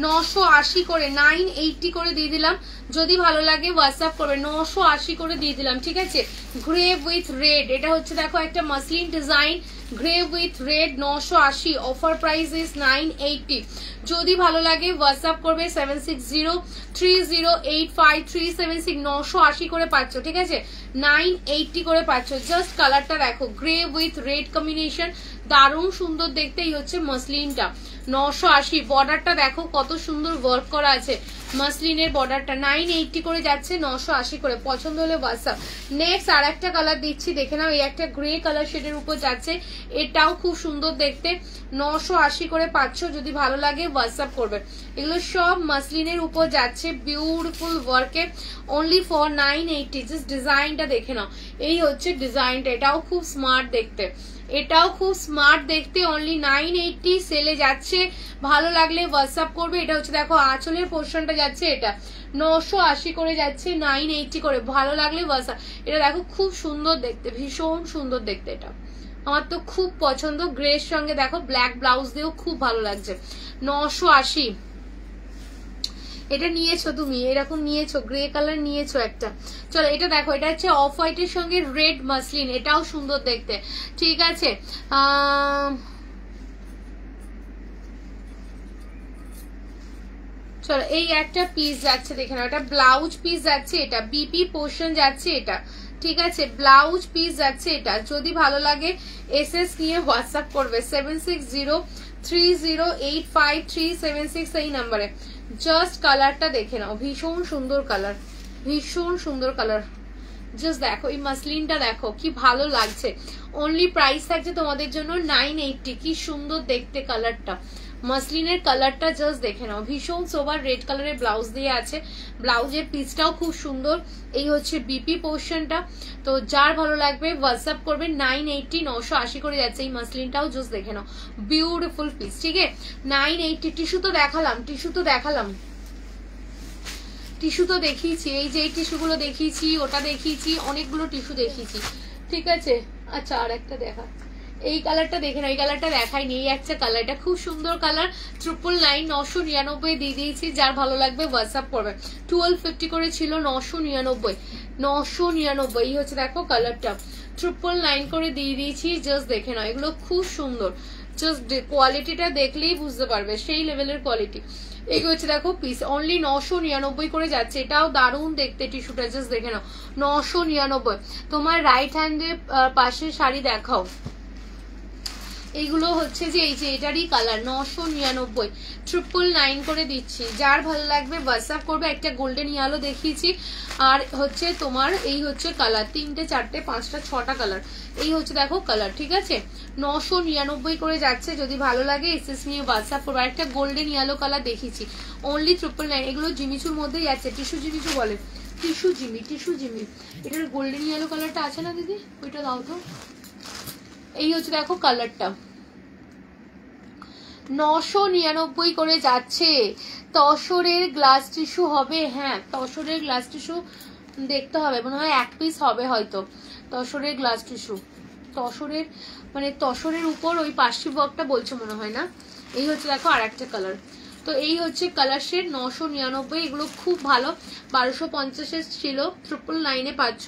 980 করে, 980 করে দিয়ে দিলাম, যদি ভালো লাগে হোয়াটসঅ্যাপ করবে। 980 করে দিয়ে দিলাম, ঠিক আছে। গ্রে উইথ রেড, এটা হচ্ছে দেখো একটা muslin design, grey with red, 980, offer price is 980, যদি ভালো লাগে হোয়াটসঅ্যাপ করবে। 7603085376, 980 করে পাচ্ছ, ঠিক আছে, 980 করে পাচ্ছ। জাস্ট কালারটা দেখো, গ্রে উইথ রেড কম্বিনেশন, দারুণ সুন্দর দেখতে। এই হচ্ছে মাসলিনটা 980, বর্ডারটা দেখো কত সুন্দর ওয়ার্ক করা আছে, মাসলিনের বর্ডারটা 980 করে যাচ্ছে, 980 করে, পছন্দ হলে হোয়াটসঅ্যাপ। নেক্সট আর একটা কালার দিচ্ছি, দেখে নাও, এই একটা গ্রে কালার শেডের উপর যাচ্ছে, এটাও খুব সুন্দর দেখতে, 980 করে পাচ্ছ, যদি ভালো লাগে হোয়াটসঅ্যাপ করবে। এগুলো সব মাসলিনের উপর যাচ্ছে, বিউটিফুল ওয়ার্কে, অনলি ফর 980। জাস্ট ডিজাইনটা দেখে নাও, এই হচ্ছে ডিজাইনটা, এটাও খুব স্মার্ট দেখতে, এটাও খুব স্মার্ট দেখতে, অনলি 980 সেলে যাচ্ছে, ভালো লাগলে হোয়াটসঅ্যাপ করবে। এটা হচ্ছে দেখো আঁচলের পোর্শনটা যাচ্ছে, এটা 980 করে যাচ্ছে, 980 করে, ভালো লাগলে হোয়াটসঅ্যাপ। এটা দেখো খুব সুন্দর দেখতে, ভীষণ সুন্দর দেখতে, এটা আমার তো খুব পছন্দ। গ্রের সঙ্গে দেখো ব্ল্যাক ব্লাউজ দিয়েও খুব ভালো লাগছে, 980। এটা নিয়েছো তুমি, এরকম নিয়েছো, গ্রে কালার নিয়েছো একটা। চলো এটা দেখো, এটা হচ্ছে অফ হোয়াইটের সঙ্গে রেড মাসলিন, এটাও সুন্দর দেখতে, ঠিক আছে। চলো এই একটা পিস যাচ্ছে, দেখে নাও, এটা ব্লাউজ পিস যাচ্ছে, এটা বিপি পোর্শন যাচ্ছে, এটা ঠিক আছে, ব্লাউজ পিস যাচ্ছে, এটা যদি ভালো লাগে এসএস নিয়ে হোয়াটসঅ্যাপ করবে। 7603085376 এই নাম্বারে। জাস্ট কালারটা দেখে নাও, ভীষণ সুন্দর কালার, ভীষণ সুন্দর কালার। জাস্ট দেখো এই মাসলিনটা দেখো কি ভালো লাগছে। অনলি প্রাইস থাকছে তোমাদের জন্য 980। কি সুন্দর দেখতে কালারটা, মাসলিনের কালারটা জাস্ট দেখে নাও, ভীষণ সোবার রেড কালারের ব্লাউজ দিয়ে আছে, ব্লাউজের পিসটাও খুব সুন্দর। এই হচ্ছে বিপি পোর্শনটা, তো যার ভালো লাগবে হোয়াটসঅ্যাপ করবে। 980, 980 করে যাচ্ছে এই মাসলিনটাও, জাস্ট দেখে নাও, বিউটিফুল পিস, ঠিক আছে। 980। টিস্যু তো দেখালাম, টিস্যু তো দেখালাম, টিস্যু তো দেখিয়েছি, এই যে এই টিস্যুগুলো দেখিয়েছি, ওটা দেখিয়েছি, অনেকগুলো টিস্যু দেখিয়েছি, ঠিক আছে। আচ্ছা আর একটা দেখা, এই কালারটা দেখে না, এই কালারটা দেখাইনি, এই একটা কালার, এটা খুব সুন্দর কালার, 999, 999 দিয়ে দিয়েছি, যার ভালো লাগবে হোয়াটসঅ্যাপ করবে। 1250 করে ছিল, 999, 999 এই হচ্ছে দেখো কালারটা, 999 করে দিয়ে দিয়েছি, জাস্ট দেখে নাও, এগুলো খুব সুন্দর, জাস্ট কোয়ালিটিটা দেখলেই বুঝতে পারবে, সেই লেভেলের কোয়ালিটি। এগুলো হচ্ছে দেখো পিস, অনলি 999 করে যাচ্ছে। এটাও দারুণ দেখতে টিস্যুটা, জাস্ট দেখে নাও 999। তোমার রাইট হ্যান্ডে পাশে শাড়ি দেখাও। এইগুলো হচ্ছে যে এই যে এটারই কালার 999, 999 করে দিচ্ছি। যার ভালো লাগবে হোয়াটসঅ্যাপ করবে। একটা গোল্ডেন ইয়েলো দেখিয়েছি, আর হচ্ছে তোমার এই হচ্ছে কালার 3টে 4টে 5টা 6টা কালার। এই হচ্ছে দেখো কালার, ঠিক আছে 999 করে যাচ্ছে। যদি ভালো লাগে এসএস নিয়ে হোয়াটসঅ্যাপ করবে। একটা গোল্ডেন ইয়েলো কালার দেখিয়েছি, অনলি 999। এগুলো জিমিচুর মধ্যেই আছে, টিস্যু জিমিচু বলে, টিস্যু জিমি। এটার গোল্ডেন ইয়েলো কালারটা আছে না দিদি, ওইটা দাও তো। এই হচ্ছে দেখো কালারটা 999 করে যাচ্ছে। তসরের গ্লাস টিস্যু হবে, হ্যাঁ তসরের গ্লাস টিস্যু দেখতে হবে, মনে হয় 1 পিস হবে হয়তো তসরের গ্লাস টিস্যু। তসরের মানে তসরের উপর ওই পার্সি ওয়ার্কটা বলছে মনে হয় না। এই হচ্ছে দেখো আর একটা কালার। তো এই হচ্ছে কালার শেড 999। এগুলো খুব ভালো, 1250 ছিল, 999 পাচ্ছ।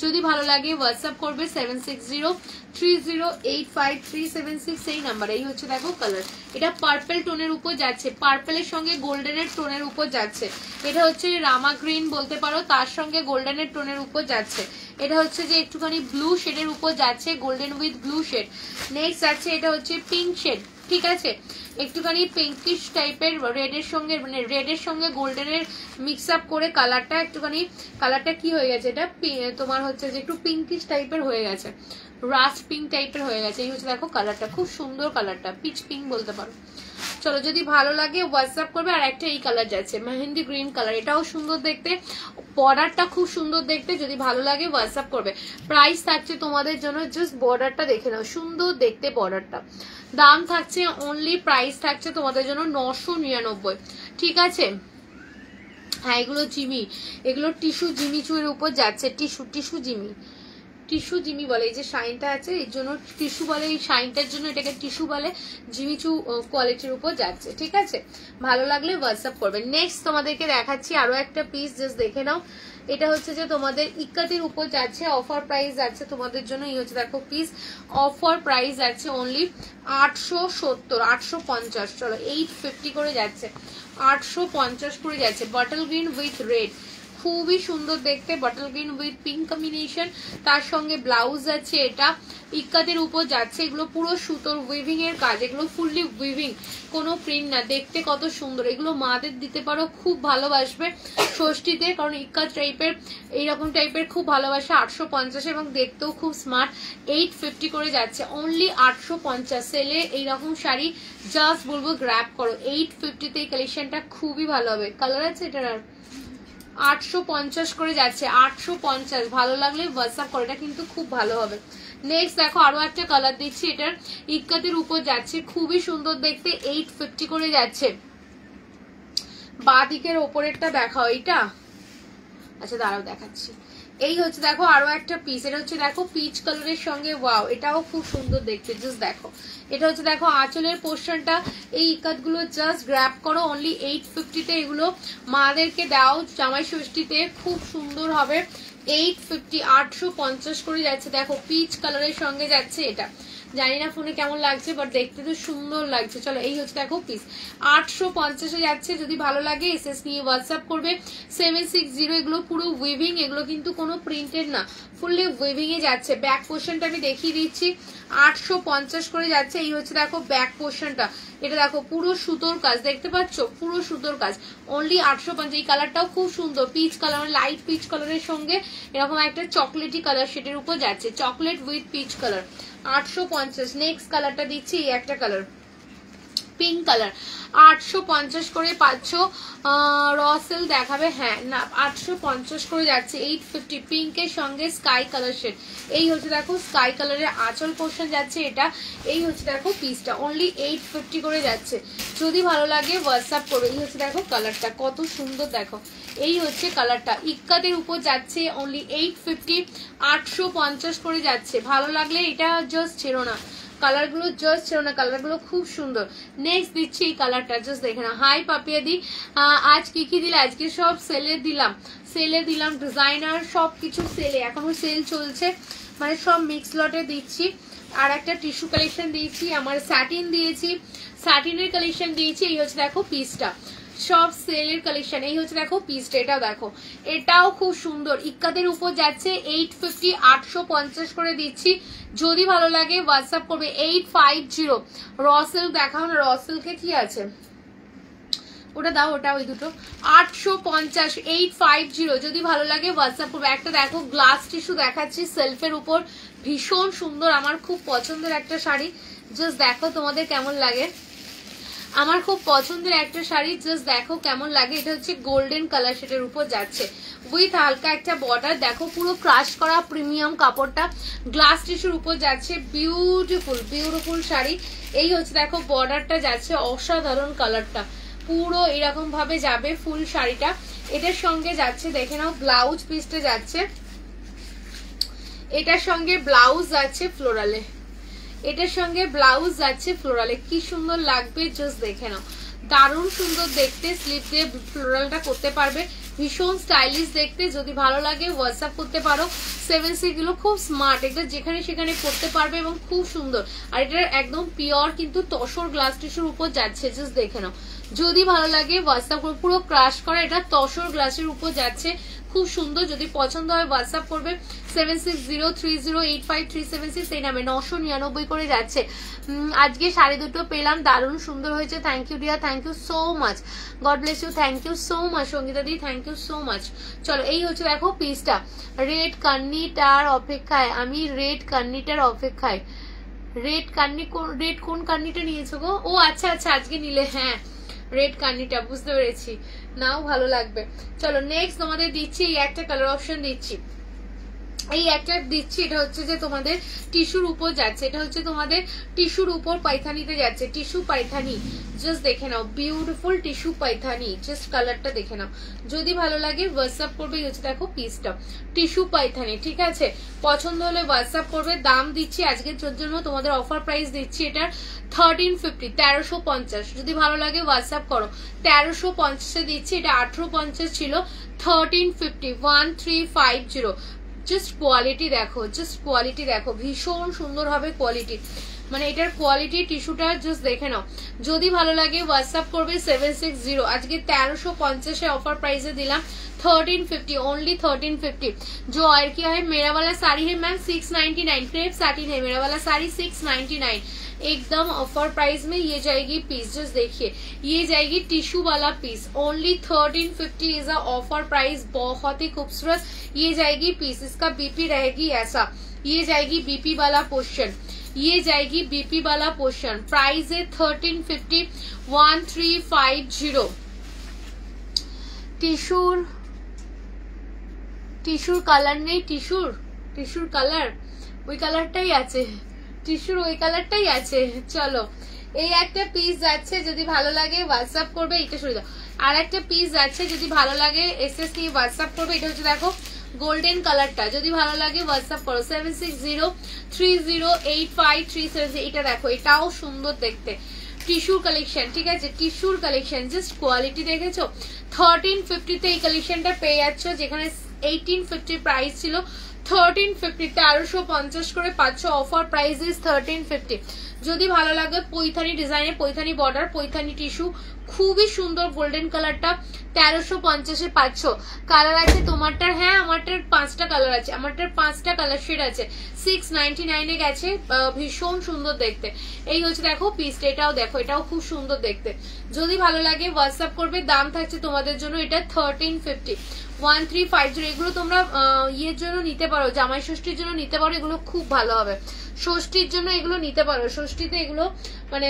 যদি ভালো লাগে হোয়াটসঅ্যাপ করবে 7603085376 এই নাম্বার। এই হচ্ছে দেখো কালার, এটা পার্পল টোনের উপর যাচ্ছে, পার্পলের সঙ্গে গোল্ডেনের টোনের উপর যাচ্ছে। এটা হচ্ছে রামা গ্রিন বলতে পারো, তার সঙ্গে গোল্ডেনের টোনের উপর যাচ্ছে। এটা হচ্ছে যে একটুখানি ব্লু শেডের উপর যাচ্ছে, golden with blue shade. Next যাচ্ছে এটা হচ্ছে পিঙ্ক শেড, ঠিক আছে একটুখানি পিঙ্কিশ টাইপের, রেডের সঙ্গে মানে রেডের সঙ্গে গোল্ডেনের মিক্স আপ করে কালারটা একটুখানি, কালারটা কি হয়ে গেছে এটা তোমার হচ্ছে যে একটু পিঙ্কিশ টাইপের হয়ে গেছে, রাস্ট পিঙ্ক টাইপের হয়ে গেছে। এই হচ্ছে দেখো কালারটা, খুব সুন্দর কালারটা, পিচ পিঙ্ক বলতে পারো। চলো যদি ভালো লাগে হোয়াটসঅ্যাপ করবে। আর একটা এই কালার যাচ্ছে মেহেন্দি গ্রিন কালার, এটাও সুন্দর দেখতে, বর্ডারটা খুব সুন্দর দেখতে। যদি ভালো লাগে হোয়াটসঅ্যাপ করবে। প্রাইস থাকছে তোমাদের জন্য, জাস্ট বর্ডারটা দেখে নাও, সুন্দর দেখতে বর্ডারটা। দাম থাকছে অনলি, প্রাইস থাকছে তোমাদের জন্য 999, ঠিক আছে। হ্যাঁ এগুলো জিমি, এগুলো টিস্যু জিমিচুর উপর যাচ্ছে, টিস্যু জিমি বলে। এই যে শাইনটা আছে এর জন্য টিস্যু বলে, এই শাইনটার জন্য এটাকে টিস্যু বলে। জিমিচু কোয়ালিটির উপর যাচ্ছে, ঠিক আছে। ভালো লাগলে হোয়াটসঅ্যাপ করবে। নেক্সট তোমাদেরকে দেখাচ্ছি আরো একটা পিস, জাস্ট দেখে নাও। এটা হচ্ছে যে তোমাদের ইক্কাতের উপর যাচ্ছে, অফার প্রাইস আছে তোমাদের জন্য। এই হচ্ছে দেখো পিস, অফার প্রাইস আছে অনলি 870, 850। চলো 850 করে যাচ্ছে, 850 করে যাচ্ছে। বটল গ্রিন উইথ রেড, খুবই সুন্দর দেখতে, bottle green with pink combination, তার সঙ্গে ব্লাউজ আছে। এটা ইক্কাতের উপর যাচ্ছে, এগুলো পুরো সুতোর উইভিং এর কাজ, এগুলো ফুললি উইভিং, কোনো প্রিন্ট না। দেখতে কত সুন্দর, এগুলো মাদের দিতে পারো, খুব ভালোবাসবে ষষ্ঠীতে, কারণ ইক্কাত টাইপের এইরকম টাইপের খুব ভালোবাসে। 850 এবং দেখতেও খুব স্মার্ট। 850 করে যাচ্ছে, অনলি 850। সেলে এইরকম শাড়ি জাস্ট বলবো গ্র্যাব করো, 850 তে এই কালেকশনটা খুবই ভালো হবে। কালার আছে এটার, আর 850 করে যাচ্ছে, 850। ভালো লাগলে হোয়াটসঅ্যাপ করো, এটা কিন্তু খুব ভালো হবে। নেক্সট দেখো আরো একটা কালার দিচ্ছি, এটার ইক্কাতের উপর যাচ্ছে, খুবই সুন্দর দেখতে, 850 করে যাচ্ছে। বাঁ দিকের ওপরেরটা দেখাও, এইটা আচ্ছা দাঁড়াও দেখাচ্ছি। এই হচ্ছে দেখো আরো একটা পিস, এটা হচ্ছে দেখো পিচ কালারের সঙ্গে, ওয়াও এটাও খুব সুন্দর দেখতে, জাস্ট দেখো। এটা হচ্ছে দেখো আঁচলের পোর্শনটা। এই ইকাত গুলো জাস্ট গ্র্যাব করো, অনলি 850 তে এগুলো মাদেরকে দাও জামাই ষষ্ঠীতে, খুব সুন্দর হবে। 850, 850 করে যাচ্ছে। দেখো পিচ কালারের সঙ্গে যাচ্ছে এটা, জানি না ফোনে কেমন লাগছে, বাট দেখতে তো সুন্দর লাগছে। চলো এই হচ্ছে দেখো পিস, 850 যাচ্ছে। যদি ভালো লাগে এসএস নিয়ে হোয়াটসঅ্যাপ করবে 760। এগুলো পুরো উইভিং, এগুলো কিন্তু কোনো প্রিন্টেড না, ফুললি উইভিং এ যাচ্ছে। ব্যাক পোর্শনটা আমি দেখিয়ে দিচ্ছি, 850 করে যাচ্ছে। এই হচ্ছে দেখো ব্যাক পোর্শনটা, এটা দেখো পুরো সুতোর কাজ, দেখতে পাচ্ছ পুরো সুতোর কাজ, অনলি 850। এই কালারটাও খুব সুন্দর, পিচ কালার, লাইট পিচ কালারের সঙ্গে এরকম একটা চকলেটি কালার শেডের উপর যাচ্ছে, chocolate with peach colour, 850। Next কালারটা দিচ্ছি, এই একটা কালার পিঙ্ক কালার, 850 করে পাচ্ছ। রসেল দেখাবে, হ্যাঁ না 850 করে যাচ্ছে, 850। পিঙ্কের সঙ্গে স্কাই কালার শেড। এই হচ্ছে দেখো স্কাই কালারের আঁচল পোর্শন যাচ্ছে এটা। এই হচ্ছে দেখো পিসটা, অনলি 850 করে যাচ্ছে। যদি ভালো লাগে হোয়াটসঅ্যাপ করবে। এই হচ্ছে দেখো কালারটা কত সুন্দর, দেখো এই হচ্ছে কালারটা, ইক্কাতের উপর যাচ্ছে, অনলি 850, 850 করে যাচ্ছে। ভালো লাগলে এটা জাস্ট ছেড়ো না, কালারগুলো জাস্ট ছিল না, কালারগুলো খুব সুন্দর। নেক্সট দিচ্ছি এই কালারটা, জাস্ট দেখে না। হাই পাপিয়া দি, আজ কি কি দিলে? আজকে সব সেলে দিলাম, ডিজাইনার সব কিছু সেলে, এখনো সেল চলছে, মানে সব মিক্স লটে দিচ্ছি। আর একটা টিস্যু কালেকশন দিয়েছি, আমার স্যাটিন দিয়েছি, স্যাটিনের কালেকশন দিয়েছি। এই হচ্ছে দেখো পিসটা, সব সেলের কালেকশন। এই হচ্ছে দেখো পিসটা, এটাও দেখো, এটাও খুব সুন্দর। ইক্কাদের উপর যাচ্ছে 850, 850 করে দিচ্ছি। যদি ভালো লাগে হোয়াটসঅ্যাপ করবে 850। রসেল দেখাও না, রসেলকে কি আছে ওটা দাও, ওটা ওই দুটো 850, 850। যদি ভালো লাগে হোয়াটসঅ্যাপ করবে। একটা দেখো গ্লাস টিস্যু দেখাচ্ছি সেলফের উপর, ভীষণ সুন্দর, আমার খুব পছন্দের একটা শাড়ি। জাস্ট দেখো তোমাদের কেমন লাগে, আমার খুব পছন্দের একটা শাড়ি, জাস্ট দেখো কেমন লাগে। এটা হচ্ছে গোল্ডেন কালার, সেটার উপর যাচ্ছে উইথ হালকা একটা বর্ডার। দেখো পুরো ক্রাশ করা প্রিমিয়াম কাপড়টা, গ্লাস টিস্যুর উপর যাচ্ছে, বিউটিফুল বিউটিফুল শাড়ি। এই হচ্ছে দেখো বর্ডারটা যাচ্ছে, অসাধারণ কালারটা, পুরো এরকম ভাবে যাবে ফুল শাড়িটা। এটার সঙ্গে যাচ্ছে দেখে নাও ব্লাউজ পিসটা যাচ্ছে, এটার সঙ্গে ব্লাউজ যাচ্ছে ফ্লোরালে, এটার সঙ্গে ব্লাউজ যাচ্ছে ফ্লোরালে। কি সুন্দর লাগবে জাস্ট দেখে নাও, দারুণ সুন্দর দেখতে। স্লিপ দিয়ে ফ্লোরালটা করতে পারবে, ভীষণ স্টাইলিশ দেখতে। যদি ভালো লাগে হোয়াটসঅ্যাপ করতে পারো। 7C গুলো খুব স্মার্ট, এটা যেখানে সেখানে পড়তে পারবে এবং খুব সুন্দর। আর এটার একদম পিওর কিন্তু তসর গ্লাস টিস্যুর উপর যাচ্ছে, জাস্ট দেখে নাও। যদি ভালো লাগে হোয়াটসঅ্যাপ করবে, পুরো ক্রাশ করা, এটা তসর গ্লাসের উপর যাচ্ছে, খুব সুন্দর। যদি পছন্দ হয় হোয়াটসঅ্যাপ করবে 7603085376 এই নামে। 999 করে যাচ্ছে। আজকে শাড়ি দুটো পেলাম, দারুণ সুন্দর হয়েছে। Thank you dear, thank you so much, God bless you, thank you so much Sangeeta di, thank you so much. চলো এই হচ্ছে দেখো পিসটা, রেড কান্নিটার অপেক্ষায় আমি, রেড কান্নিটার অপেক্ষায়। রেড কান্নি, রেড কোন কান্নিটা নিয়েছো গো? ও আচ্ছা আচ্ছা, আজকে নিলে, হ্যাঁ রেড কান্নিটা বুঝতে পেরেছি, নাও ভালো লাগবে। চলো নেক্সট তোমাদের দিচ্ছি, এই একটা কালার অপশন দিচ্ছি, এই একটা দিচ্ছি। এটা হচ্ছে যে তোমাদের টিস্যুর উপর যাচ্ছে, এটা হচ্ছে তোমাদের টিস্যুর উপর পাইথানিতে যাচ্ছে, টিস্যু পাইথানি। জাস্ট দেখে নাও, বিউটিফুল টিস্যু পাইথানি, জাস্ট কালারটা দেখে নাও। যদি ভালো লাগে হোয়াটসঅ্যাপ করবে। হচ্ছে দেখো পিসটা, টিস্যু পাইথানি, ঠিক আছে। পছন্দ হলে হোয়াটসঅ্যাপ করবে। দাম দিচ্ছি আজকের জন্য, তোমাদের অফার প্রাইস দিচ্ছি এটার 1350, 1350। যদি ভালো লাগে হোয়াটসঅ্যাপ করো। 1350 দিচ্ছি, এটা 1850 ছিল, 1350, 1350। জাস্ট কোয়ালিটি দেখো, জাস্ট কোয়ালিটি দেখো, ভীষণ সুন্দর হবে কোয়ালিটি, মানে এটার কোয়ালিটি টিস্যুটা জাস্ট দেখে নাও। যদি ভালো লাগে হোয়াটসঅ্যাপ করবে 760। আজকে 1350 অফার প্রাইসে দিলাম 1350, ओनली 1350। जो और क्या है, मेरा वाला साड़ी है मैम 699, क्रेप सैटिन है, मेरा वाला साड़ी 699 एकदम ऑफर प्राइस में ये जाएगी पीस। जस्ट देखिए ये जाएगी टिश्यू वाला piece, only 1350 is a offer price, बहुत ही खूबसूरत ये जाएगी पीस। इसका बीपी रहेगी ऐसा, ये जाएगी बीपी वाला पोर्शन, ये जाएगी बीपी वाला पोर्शन। प्राइस है 1350, 1350। টিস্যুর কালার নেই, টিস্যুর কালার ওই কালারটাই আছে, টিস্যুর ওই কালারটাই আছে। চলো এই একটা পিস যাচ্ছে, যদি ভালো লাগে হোয়াটসঅ্যাপ করবে। এটা সরে দাও, আর একটা পিস যাচ্ছে, যদি ভালো লাগে এসএস নিয়ে হোয়াটসঅ্যাপ করবে। এটা হচ্ছে দেখো গোল্ডেন কালারটা, যদি ভালো লাগে হোয়াটসঅ্যাপ করো 7603085370। এটা দেখো, এটাও সুন্দর দেখতে, টিস্যুর কালেকশন, ঠিক আছে, টিস্যুর কালেকশন। জাস্ট কোয়ালিটি দেখেছো, 1350 এই কালেকশনটা পেয়ে যাচ্ছ, যেখানে 1850 প্রাইস ছিল। 1350, 1350 করে পাচ্ছ, অফার প্রাইস ইজ 1350। যদি ভালো লাগে পৈথানি ডিজাইনের, পৈথানি বর্ডার, পৈথানি টিস্যু, খুবই সুন্দর গোল্ডেন কালারটা 1350 পাচ্ছ। কালার আছে তোমারটার, হ্যাঁ আমারটার 5টা কালার আছে, আমারটার 5টা কালার শেড আছে। 699 গেছে, ভীষণ সুন্দর দেখতে। এই হচ্ছে দেখো পিসটা, এটাও দেখো, এটাও খুব সুন্দর দেখতে। যদি ভালো লাগে হোয়াটসঅ্যাপ করবে। দাম থাকছে তোমাদের জন্য এটা 1350, 1350। এগুলো তোমরা ইয়ের জন্য নিতে পারো, জামাই ষষ্ঠীর জন্য নিতে পারো, এগুলো খুব ভালো হবে। ষষ্ঠীর জন্য এগুলো নিতে পারো, ষষ্ঠীতে এগুলো মানে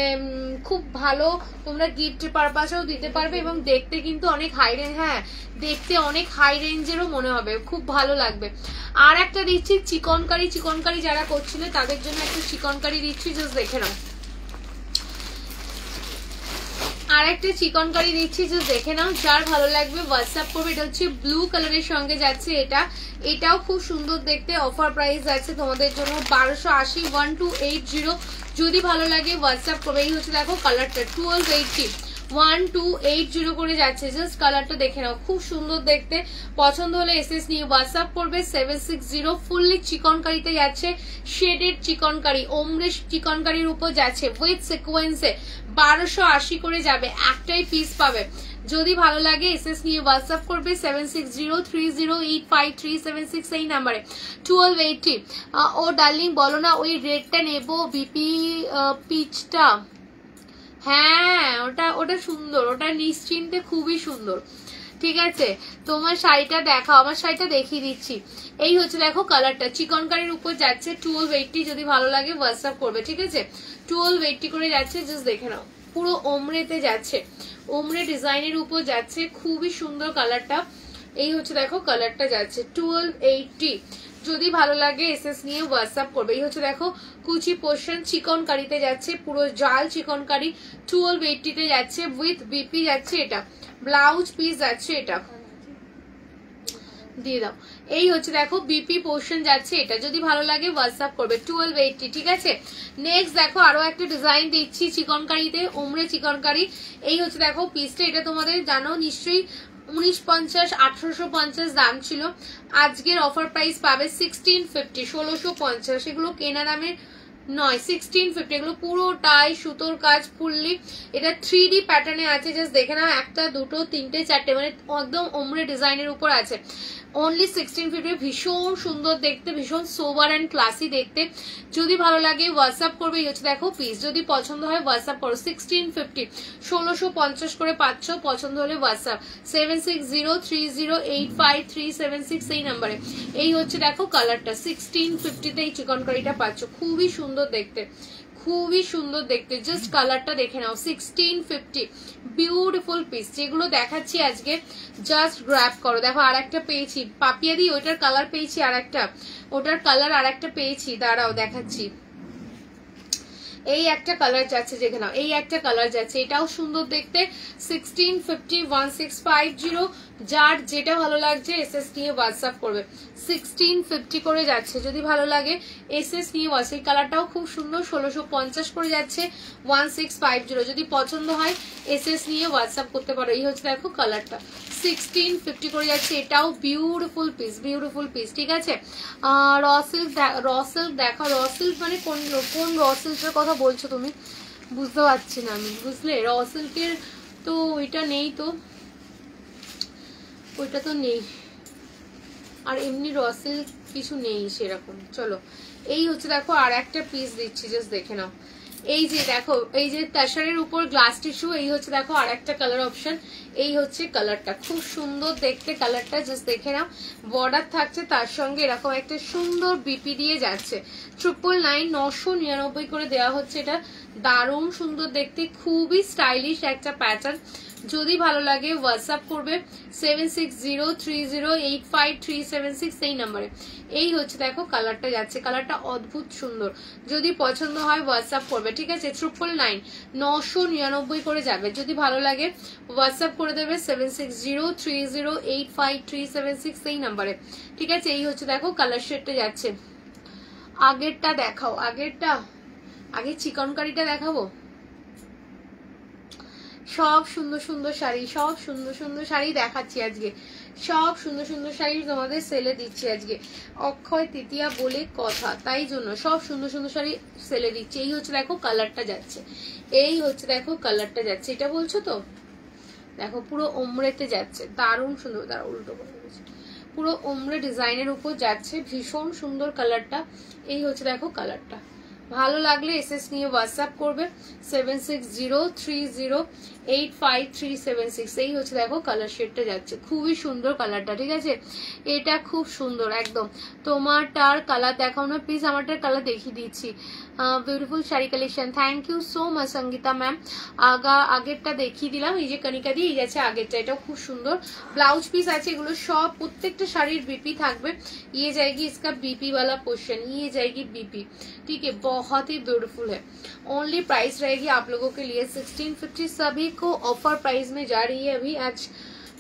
খুব ভালো, তোমরা গিফট পারপাসেও দিতে পারবে এবং দেখতে কিন্তু অনেক হাই রেঞ্জ, হ্যাঁ দেখতে অনেক হাই রেঞ্জেরও মনে হবে, খুব ভালো লাগবে। আর একটা দিচ্ছি চিকনকারি, চিকনকারি যারা করছিলে তাদের জন্য একটা চিকনকারি দিচ্ছি, জাস্ট দেখে নাও। আর একটা চিকনকারি দিচ্ছি, জাস্ট দেখে নাও, যার ভালো লাগবে হোয়াটসঅ্যাপ করবে। এটা হচ্ছে ব্লু কালারের সঙ্গে যাচ্ছে, এটাও খুব সুন্দর দেখতে। অফার প্রাইস আছে তোমাদের জন্য 1280, 1280। যদি ভালো লাগে হোয়াটসঅ্যাপ করবে। এই হচ্ছে দেখো কালারটা 1280, 1280 করে যাচ্ছে। জাস্ট কালারটা দেখে নাও, খুব সুন্দর দেখতে। পছন্দ হলে এসএস নিয়ে হোয়াটসঅ্যাপ করবে 760। ফুললি চিকনকারিতে যাচ্ছে, শেডেড চিকনকারি, ওমরেশ চিকনকারির উপর যাচ্ছে উইথ সিকোয়েন্সে। 1280 করে যাবে, একটাই পিস পাবে। যদি ভালো লাগে এসএস নিয়ে হোয়াটসঅ্যাপ করবে 7603085376 এই নাম্বারে। 1280। ও ডার্লিং বলো না ওই রেডটা নেবো বিপি পিচটা। হ্যাঁ ওটা সুন্দর, ওটা নিশ্চিন্তে খুবই সুন্দর। ঠিক আছে, তোমার শাড়িটা দেখাও, আমার শাড়িটা দেখিয়ে দিচ্ছি। এই হচ্ছে দেখো কালারটা, চিকনকারির উপর যাচ্ছে 1280। যদি ভালো লাগে হোয়াটসঅ্যাপ করবে, ঠিক আছে। 1280 করে যাচ্ছে, জাস্ট দেখে নাও। পুরো ওমরেতে যাচ্ছে, ওমরে ডিজাইনের উপর যাচ্ছে, খুবই সুন্দর কালারটা। এই হচ্ছে দেখো কালারটা যাচ্ছে 1280। যদি ভালো লাগে এসএস নিয়ে হোয়াটসঅ্যাপ করবে। এই হচ্ছে দেখো কুচি পোর্শন, চিকনকারিতে যাচ্ছে, পুরো জাল চিকনকারি। 1280 তে যাচ্ছে উইথ বিপি যাচ্ছে, এটা ব্লাউজ পিস যাচ্ছে, এটা দিয়ে দাও। এই হচ্ছে দেখো বিপি পোর্শন যাচ্ছে, এটা যদি ভালো লাগে হোয়াটসঅ্যাপ করবে 1280। ঠিক আছে, নেক্সট দেখো আরো একটা ডিজাইন দিচ্ছি চিকনকারিতে, ওমরে চিকনকারি। এই হচ্ছে দেখো পিসটা, এটা তোমাদের জানো নিশ্চয়ই 1950 1850 দাম ছিল। আজকের অফার প্রাইস পাবে 1650, 1650। এগুলো কেনা দামের নয়, 1650। এগুলো পুরোটাই সুতোর কাজ ফুললি। এটা 3D প্যাটার্নে আছে, জাস্ট দেখে নাও। একটা দুটো তিনটে চারটে, মানে একদম ওমরে ডিজাইনের উপর আছে। অনলি 1650। ভীষণ সুন্দর দেখতে, ভীষণ সোবার অ্যান্ড ক্লাসি দেখতে। যদি ভালো লাগে হোয়াটসঅ্যাপ করবে। এই হচ্ছে দেখো পিস, যদি পছন্দ হয় হোয়াটসঅ্যাপ করো 1650, 1650 করে পাচ্ছ। পছন্দ হলে হোয়াটসঅ্যাপ 7603085376 এই নাম্বারে। এই হচ্ছে দেখো কালারটা 1650তে এই চিকনকারিটা পাচ্ছ, খুবই সুন্দর দেখতে, খুবই সুন্দর দেখতে। জাস্ট কালারটা দেখে নাও 1650। বিউটিফুল পিস, যেগুলো দেখাচ্ছি আজকে জাস্ট গ্র্যাব করো। দেখো আর একটা পেয়েছি পাপিয়া দি, ওইটার কালার পেয়েছি আর একটা, ওটার কালার আর একটা পেয়েছি, দাঁড়াও দেখাচ্ছি। এই একটা কালার যাচ্ছে, দেখে নাও। এই একটা কালার যাচ্ছে, এটাও সুন্দর দেখতে। 1650, 1650। যার যেটা ভালো লাগছে এসএস নিয়ে হোয়াটসঅ্যাপ করবে। 1650 করে যাচ্ছে, যদি ভালো লাগে এসএস নিয়ে হোয়াটসঅ্যাপ। এই কালারটাও খুব সুন্দর, 1650 করে যাচ্ছে 1650। যদি পছন্দ হয় এসএস নিয়ে হোয়াটসঅ্যাপ করতে পারো। এই হচ্ছে দেখো কালারটা 1650 করে যাচ্ছে, এটাও বিউটিফুল পিস, বিউটিফুল পিস। ঠিক আছে, র সিল্ক দেখো। র সিল্ক মানে কোন র সিল্কের কথা বলছো তুমি? বুঝতে পারছি না আমি, বুঝলে? র সিল্কের তো ওইটা নেই, তো ওইটা তো নেই। আর এমনি র সিল্ক কিছু নেই সেরকম। চলো, এই হচ্ছে দেখো আর একটা পিস দিচ্ছি, জাস্ট দেখে নাও। এই যে দেখো, এই যে তাসারের উপর গ্লাস টিস্যু। এই হচ্ছে দেখো আর একটা কালার অপশন। এই হচ্ছে কালারটা, খুব সুন্দর দেখতে কালারটা, জাস্ট দেখে নাও। বর্ডার থাকছে, তার সঙ্গে এরকম একটা সুন্দর বিপি দিয়ে যাচ্ছে। 999, 999 করে দেওয়া হচ্ছে। এটা দারুণ সুন্দর দেখতে, খুবই স্টাইলিশ একটা প্যাটার্ন। যদি ভালো লাগে হোয়াটসঅ্যাপ করবে 7603085376 এই নাম্বারে। এই হচ্ছে দেখো কালারটা যাচ্ছে, কালারটা অদ্ভুত সুন্দর। যদি পছন্দ হয় হোয়াটসঅ্যাপ করবে। ঠিক আছে, 999, 999 করে যাবে। যদি ভালো লাগে হোয়াটসঅ্যাপ করে দেবে 7603085376 এই নাম্বারে। ঠিক আছে, এই হচ্ছে দেখো কালার শেডটা যাচ্ছে। আগেরটা দেখাও, আগেরটা, আগে চিকনকারিটা দেখাবো। সব সুন্দর সুন্দর শাড়ি, সব সুন্দর সুন্দর শাড়ি দেখাচ্ছি আজকে। সব সুন্দর সুন্দর শাড়ি তোমাদের সেলে দিচ্ছি আজকে। অক্ষয় তৃতীয়া বলে কথা, তাই জন্য সব সুন্দর সুন্দর শাড়ি সেলে দিচ্ছি। এই হচ্ছে দেখো কালারটা যাচ্ছে, এই হচ্ছে দেখো কালারটা যাচ্ছে। এটা বলছো তো? দেখো পুরো ওমরেতে যাচ্ছে, দারুণ সুন্দর। দাঁড়া, উল্টো করে দিয়েছি। পুরো ওমরে ডিজাইনের উপর যাচ্ছে, ভীষণ সুন্দর কালারটা। এই হচ্ছে দেখো কালারটা। ভালো লাগলে এসএস নিয়ে হোয়াটসঅ্যাপ করবে 7603085376। এই হচ্ছে দেখো কালার শেডটা যাচ্ছে, খুবই সুন্দর কালারটা। ঠিক আছে, এটা খুব সুন্দর একদম। তোমারটার কালার দেখাও না প্লিজ, আমারটার কালার দেখিয়ে দিচ্ছি। Beautiful sari collection, thank you so much Sangeeta ma'am. আগেরটা দেখিয়ে দিলাম, এই যে কনিকা দিয়ে এই যাচ্ছে আগেরটা, এটাও খুব সুন্দর। ব্লাউজ পিস আছে, এগুলো সব প্রত্যেকটা শাড়ির বিপি থাকবে। ये जाएगी इसका बीपी वाला पोर्शन, ये जाएगी बीपी। ठीक है, बहुत ही ब्यूटीफुल है। ओनली प्राइस रहेगी आप लोगों के लिए 1650। सभी को ऑफर प्राइस में जा रही है अभी आज।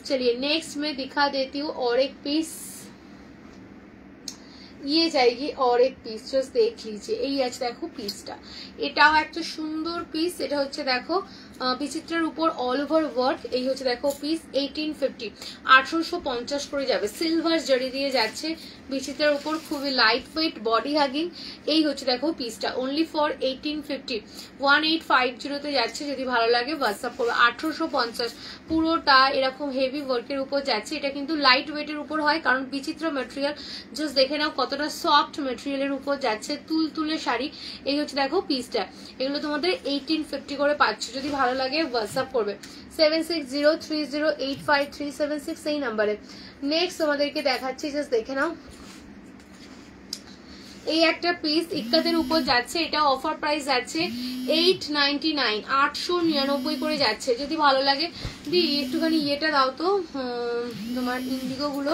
चलिए नेक्स्ट में दिखा देती हूँ और एक पीस। ये जाएगी और एक পিস, জাস্ট দেখ লিজিए। এই আছে দেখো পিসটা, এটাও একটা সুন্দর পিস। এটা হচ্ছে দেখো বিচিত্রার উপর অল ওভার ওয়ার্ক। এই হচ্ছে দেখো পিস 1850, 1850 করে যাবে। সিলভার জরি দিয়ে যাচ্ছে বিচিত্রার উপর, খুবই লাইট ওয়েট বডি হাগিং। এই হচ্ছে দেখো পিসটা অনলি ফর 1850, 1850 যাচ্ছে। যদি ভালো লাগে হোয়াটসঅ্যাপ করবে। 1850 পুরোটা এরকম হেভি ওয়ার্কের উপর যাচ্ছে। এটা কিন্তু লাইট ওয়েটের উপর হয় কারণ বিচিত্র ম্যাটেরিয়াল। জাস্ট দেখে নাও কতটা সফট ম্যাটেরিয়ালের উপর যাচ্ছে, তুলতুলে শাড়ি। এই হচ্ছে দেখো পিসটা, এগুলো তোমাদের 1850 করে পাচ্ছ। যদি ভালো লাগে হোয়াটসঅ্যাপ করবে 7603085376 এই নাম্বারে। নেক্সট তোমাদেরকে দেখাচ্ছি, জাস্ট দেখে নাও। এই একটা পিস ইক্কাতের উপর যাচ্ছে, এটা অফার প্রাইস যাচ্ছে 899, 899 করে যাচ্ছে। যদি ভালো লাগে দি একটুখানি ইয়েটা দাও তো, তোমার ইন্ডিগো গুলো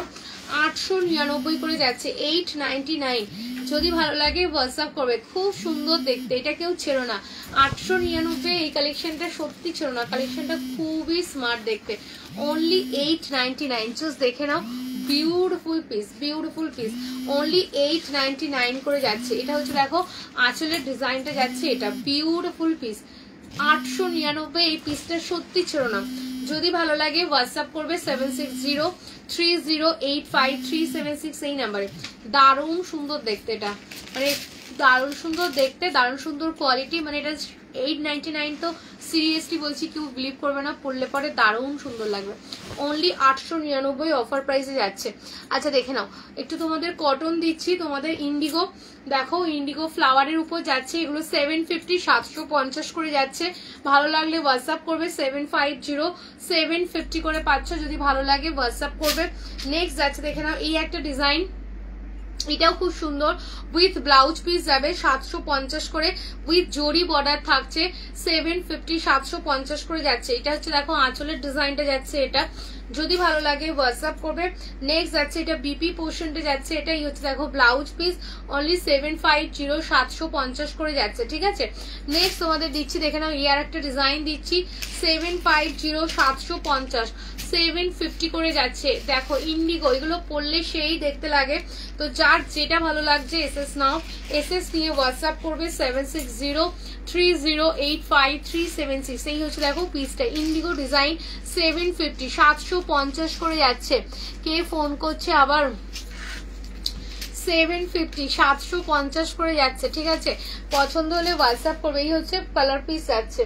899 করে যাচ্ছে, 899। যদি ভালো লাগে হোয়াটসঅ্যাপ করবে। খুব সুন্দর দেখতে, এটা কেউ ছেড়ো না। 899 এই কালেকশনটা সত্যি ছেড়ো না, কালেকশনটা খুবই স্মার্ট দেখতে। অনলি 899, জাস্ট দেখে নাও। Beautiful piece, beautiful piece, only 899 করে যাচ্ছে। এটা হচ্ছে দেখো আঁচলের ডিজাইনটা যাচ্ছে, এটা বিউটিফুল পিস 899। এই পিসটা সত্যি ছিল না। যদি ভালো লাগে হোয়াটসঅ্যাপ করবে 7603085376 এই নাম্বারে। দারুণ সুন্দর দেখতে, এটা মানে দারুণ সুন্দর দেখতে, দারুণ সুন্দর কোয়ালিটি। মানে এটা 899 তো সিরিয়াসলি বলছি কেউ বিলিভ করবে না, পড়লে পরে দারুণ সুন্দর লাগবে। অনলি 899 অফার প্রাইসে যাচ্ছে। আচ্ছা দেখে নাও, একটু তোমাদের কটন দিচ্ছি, তোমাদের ইন্ডিগো দেখো, ইন্ডিগো ফ্লাওয়ারের উপর যাচ্ছে। এগুলো 750, 750 করে যাচ্ছে। ভালো লাগলে হোয়াটসঅ্যাপ করবে 750, 750 করে পাচ্ছ। যদি ভালো লাগে হোয়াটসঅ্যাপ করবে। নেক্সট যাচ্ছে দেখে নাও, এই একটা ডিজাইন, এটাও খুব সুন্দর। উইথ ব্লাউজ পিস যাবে 750 করে, উইথ জরি বর্ডার থাকছে 750, 750 করে যাচ্ছে। এটা হচ্ছে দেখো আঁচলের ডিজাইনটা যাচ্ছে এটা। যদি ভালো লাগে হোয়াটসঅ্যাপ করবে। নেক্সট যাচ্ছে এটা বিপি পোর্শনটা যাচ্ছে, এটাই হচ্ছে দেখো ব্লাউজ পিস, অনলি 750, 750 করে যাচ্ছে। ঠিক আছে, নেক্সট তোমাদের দিচ্ছি দেখে নাও, ইয়ার একটা ডিজাইন দিচ্ছি 750, 750, 750 করে যাচ্ছে। দেখো ইন্ডিগো, এগুলো পরলে সেই দেখতে লাগে। তো যার যেটা ভালো লাগছে এসএস নাও, এসএস নিয়ে হোয়াটসঅ্যাপ করবে 7603085376। এই হচ্ছে দেখো পিসটা, ইন্ডিগো ডিজাইন 750, 750 করে যাচ্ছে। কে ফোন করছে আবার? 750, 750 করে যাচ্ছে। ঠিক আছে, পছন্দ হলে হোয়াটসঅ্যাপ করবে। এই হচ্ছে কালার পিস যাচ্ছে।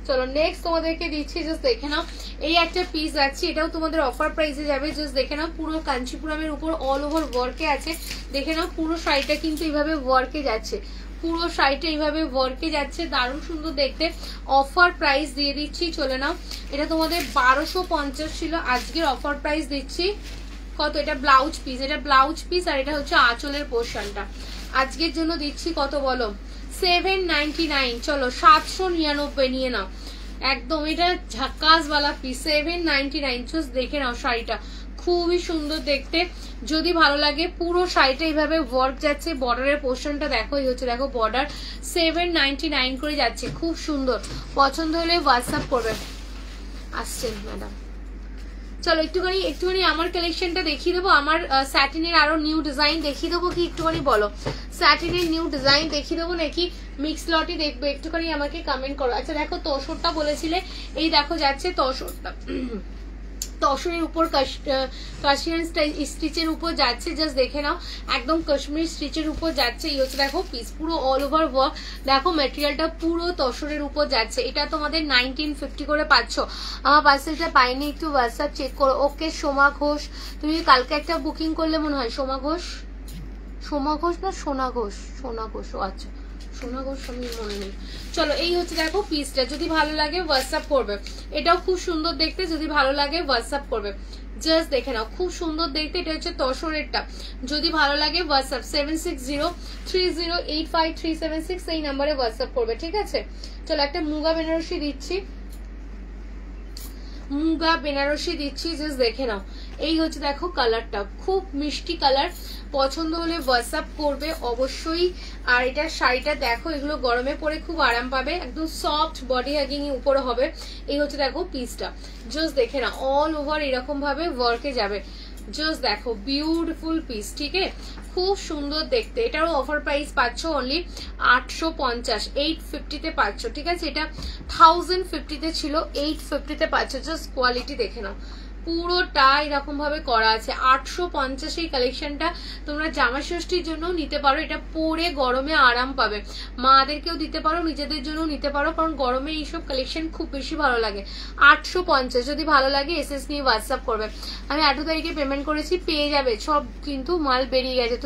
চলো নেক্সট তোমাদেরকে দিচ্ছি, জাস্ট দেখে নাও। এই একটা পিস যাচ্ছে, এটাও তোমাদের অফার প্রাইসে যাবে। জাস্ট দেখে নাও, পুরো কাঞ্চিপুরমের উপর অল ওভার ওয়ার্কে আছে। দেখে নাও পুরো শাড়িটা কিন্তু এইভাবে ওয়ার্কে যাচ্ছে, পুরো শাড়িটা এইভাবে ওয়ার্কে যাচ্ছে, দারুণ সুন্দর দেখতে। অফার প্রাইস দিয়ে দিচ্ছি, চলে নাও। এটা তোমাদের 1250 ছিল, আজকের অফার প্রাইস দিচ্ছি কত? এটা ব্লাউজ পিস, এটা ব্লাউজ পিস, আর এটা হচ্ছে আঁচলের পোর্শনটা। আজকের জন্য দিচ্ছি কত বলো? 799। চলো 799 নিয়ে নাও একদম। এটা ঝাকাসওয়ালা পিস, 799। জাস্ট দেখে নাও শাড়িটা, খুবই সুন্দর দেখতে। যদি ভালো লাগে পুরো শাড়িটা এইভাবে ওয়ার্ক যাচ্ছে, বর্ডারের পোর্শনটা দেখো, এই হচ্ছে দেখো বর্ডার, 799 করে যাচ্ছে, খুব সুন্দর। পছন্দ হলে হোয়াটসঅ্যাপ করবে। আসছেন ম্যাডাম, চলো একটুখানি আমার কালেকশনটা দেখিয়ে দেবো। আমার স্যাটিনের আরো নিউ ডিজাইন দেখিয়ে দেবো কি? একটুখানি বলো, স্যাটিনের নিউ ডিজাইন দেখিয়ে দেবো নাকি মিক্স লটই দেখবে? একটুখানি আমাকে কমেন্ট করো। আচ্ছা দেখো তসরটা বলেছিলে, এই দেখো যাচ্ছে তসরটা, তসরের উপর কাশ্মীর স্টিচের উপর যাচ্ছে। জাস্ট দেখে নাও, একদম কাশ্মীর স্টিচের উপর যাচ্ছে। এই হচ্ছে দেখো পিস, পুরো অল ওভার ওয়ার্ক। দেখো ম্যাটেরিয়ালটা পুরো তসরের উপর যাচ্ছে। এটা তোমাদের 1950 করে পাচ্ছ। আমার পার্সেলটা পাইনি, একটু হোয়াটসঅ্যাপ চেক করো। ওকে সোমা ঘোষ, তুমি কালকে একটা বুকিং করলে মনে হয়। সোমা ঘোষ, সোমা ঘোষ না সোনা ঘোষ? সোনা ঘোষ, ও আচ্ছা সোনা ঘোষ, আমি মনে নেই। চলো এই হচ্ছে দেখো পিসটা, যদি ভালো লাগে হোয়াটসঅ্যাপ করবে। এটাও খুব সুন্দর দেখতে, যদি ভালো লাগে হোয়াটসঅ্যাপ করবে। জাস্ট দেখে নাও, খুব সুন্দর দেখতে। এটা হচ্ছে তসরেরটা, যদি ভালো লাগে হোয়াটসঅ্যাপ 7603085376 এই নাম্বারে হোয়াটসঅ্যাপ করবে। ঠিক আছে, চলো একটা মুগা বেনারসি দিচ্ছি, মুগা বেনারসি দিচ্ছি। জাস্ট দেখে নাও, এই হচ্ছে দেখো কালারটা, খুব মিষ্টি কালার। পছন্দ হলে হোয়াটসঅ্যাপ করবে অবশ্যই। আর এটা শাড়িটা দেখো, এগুলো গরমে পরে খুব আরাম পাবে, একদম সফট বডি হাগিং উপরে হবে। এই হচ্ছে দেখো পিসটা, জাস্ট দেখে না অল ওভার এরকম ভাবে ওয়ার্কে যাবে। জাস্ট দেখো বিউটিফুল পিস। ঠিক আছে, খুব সুন্দর দেখতে। এটারও অফার প্রাইস পাচ্ছ অনলি 850, 850-তে পাচ্ছ, ঠিক আছে। এটা 1050-তে ছিল, 850-তে পাচ্ছ। জাস্ট কোয়ালিটি দেখে নাও, পুরোটা এরকম ভাবে করা আছে। 850 এই কালেকশনটা তোমরা জামা ষষ্ঠীর জন্য নিতে পারো। এটা পরে গরমে আরাম পাবে, মাদেরকেও দিতে পারো, নিজেদের জন্য নিতে পারো, কারণ গরমে এইসব কালেকশন খুব বেশি ভালো লাগে। 850, যদি ভালো লাগে এসএস নিয়ে হোয়াটসঅ্যাপ করবে। আমি 8 তারিখে পেমেন্ট করেছি, পেয়ে যাবে। সব কিন্তু মাল বেরিয়ে গেছে।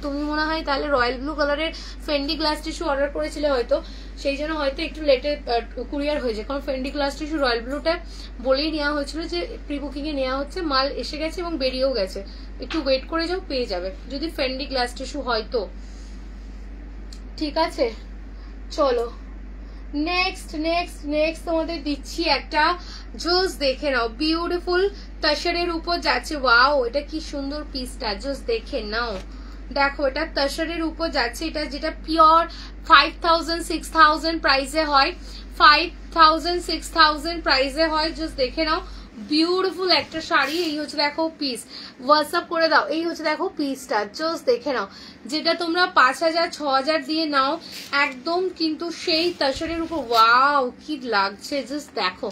তুমি মনে হয় তাহলে রয়্যাল ব্লু কালারের ফেন্ডি গ্লাস টিস্যু অর্ডার করেছিলে হয়তো, সেই জন্য হয়তো একটু লেটে কুরিয়ার হয়েছে। কারণ ফেন্ডি গ্লাস টিস্যু রয়্যাল ব্লুটা বলেই নেওয়া হয়েছিল যে প্রি বুকিং এ নেওয়া হচ্ছে, মাল এসে গেছে এবং বেরিয়েও গেছে। একটু ওয়েট করে যাও, পেয়ে যাবে যদি ফেন্ডি গ্লাস টিস্যু হয়তো, ঠিক আছে। চলো নেক্সট নেক্সট নেক্সট তোমাদের দিচ্ছি একটা জোস, দেখে নাও, বিউটিফুল তসরের উপর যাচ্ছে। ওয়াও, এটা কি সুন্দর পিসটা, জোস দেখে নাও। দেখো এটা তসরের উপর যাচ্ছে, এটা যেটা পিওর 5000 6000 প্রাইসে হয়, 5000 6000 প্রাইসে হয়। জাস্ট দেখে নাও, বিউটিফুল একটা শাড়ি। এই হচ্ছে দেখো পিস, হোয়াটসঅ্যাপ করে দাও। এই হচ্ছে দেখো পিসটা, জাস্ট দেখে নাও। যেটা তোমরা 5000 6000 দিয়ে নাও, একদম কিন্তু সেই তসরের উপর। ওয়াও কি লাগছে, জাস্ট দেখো।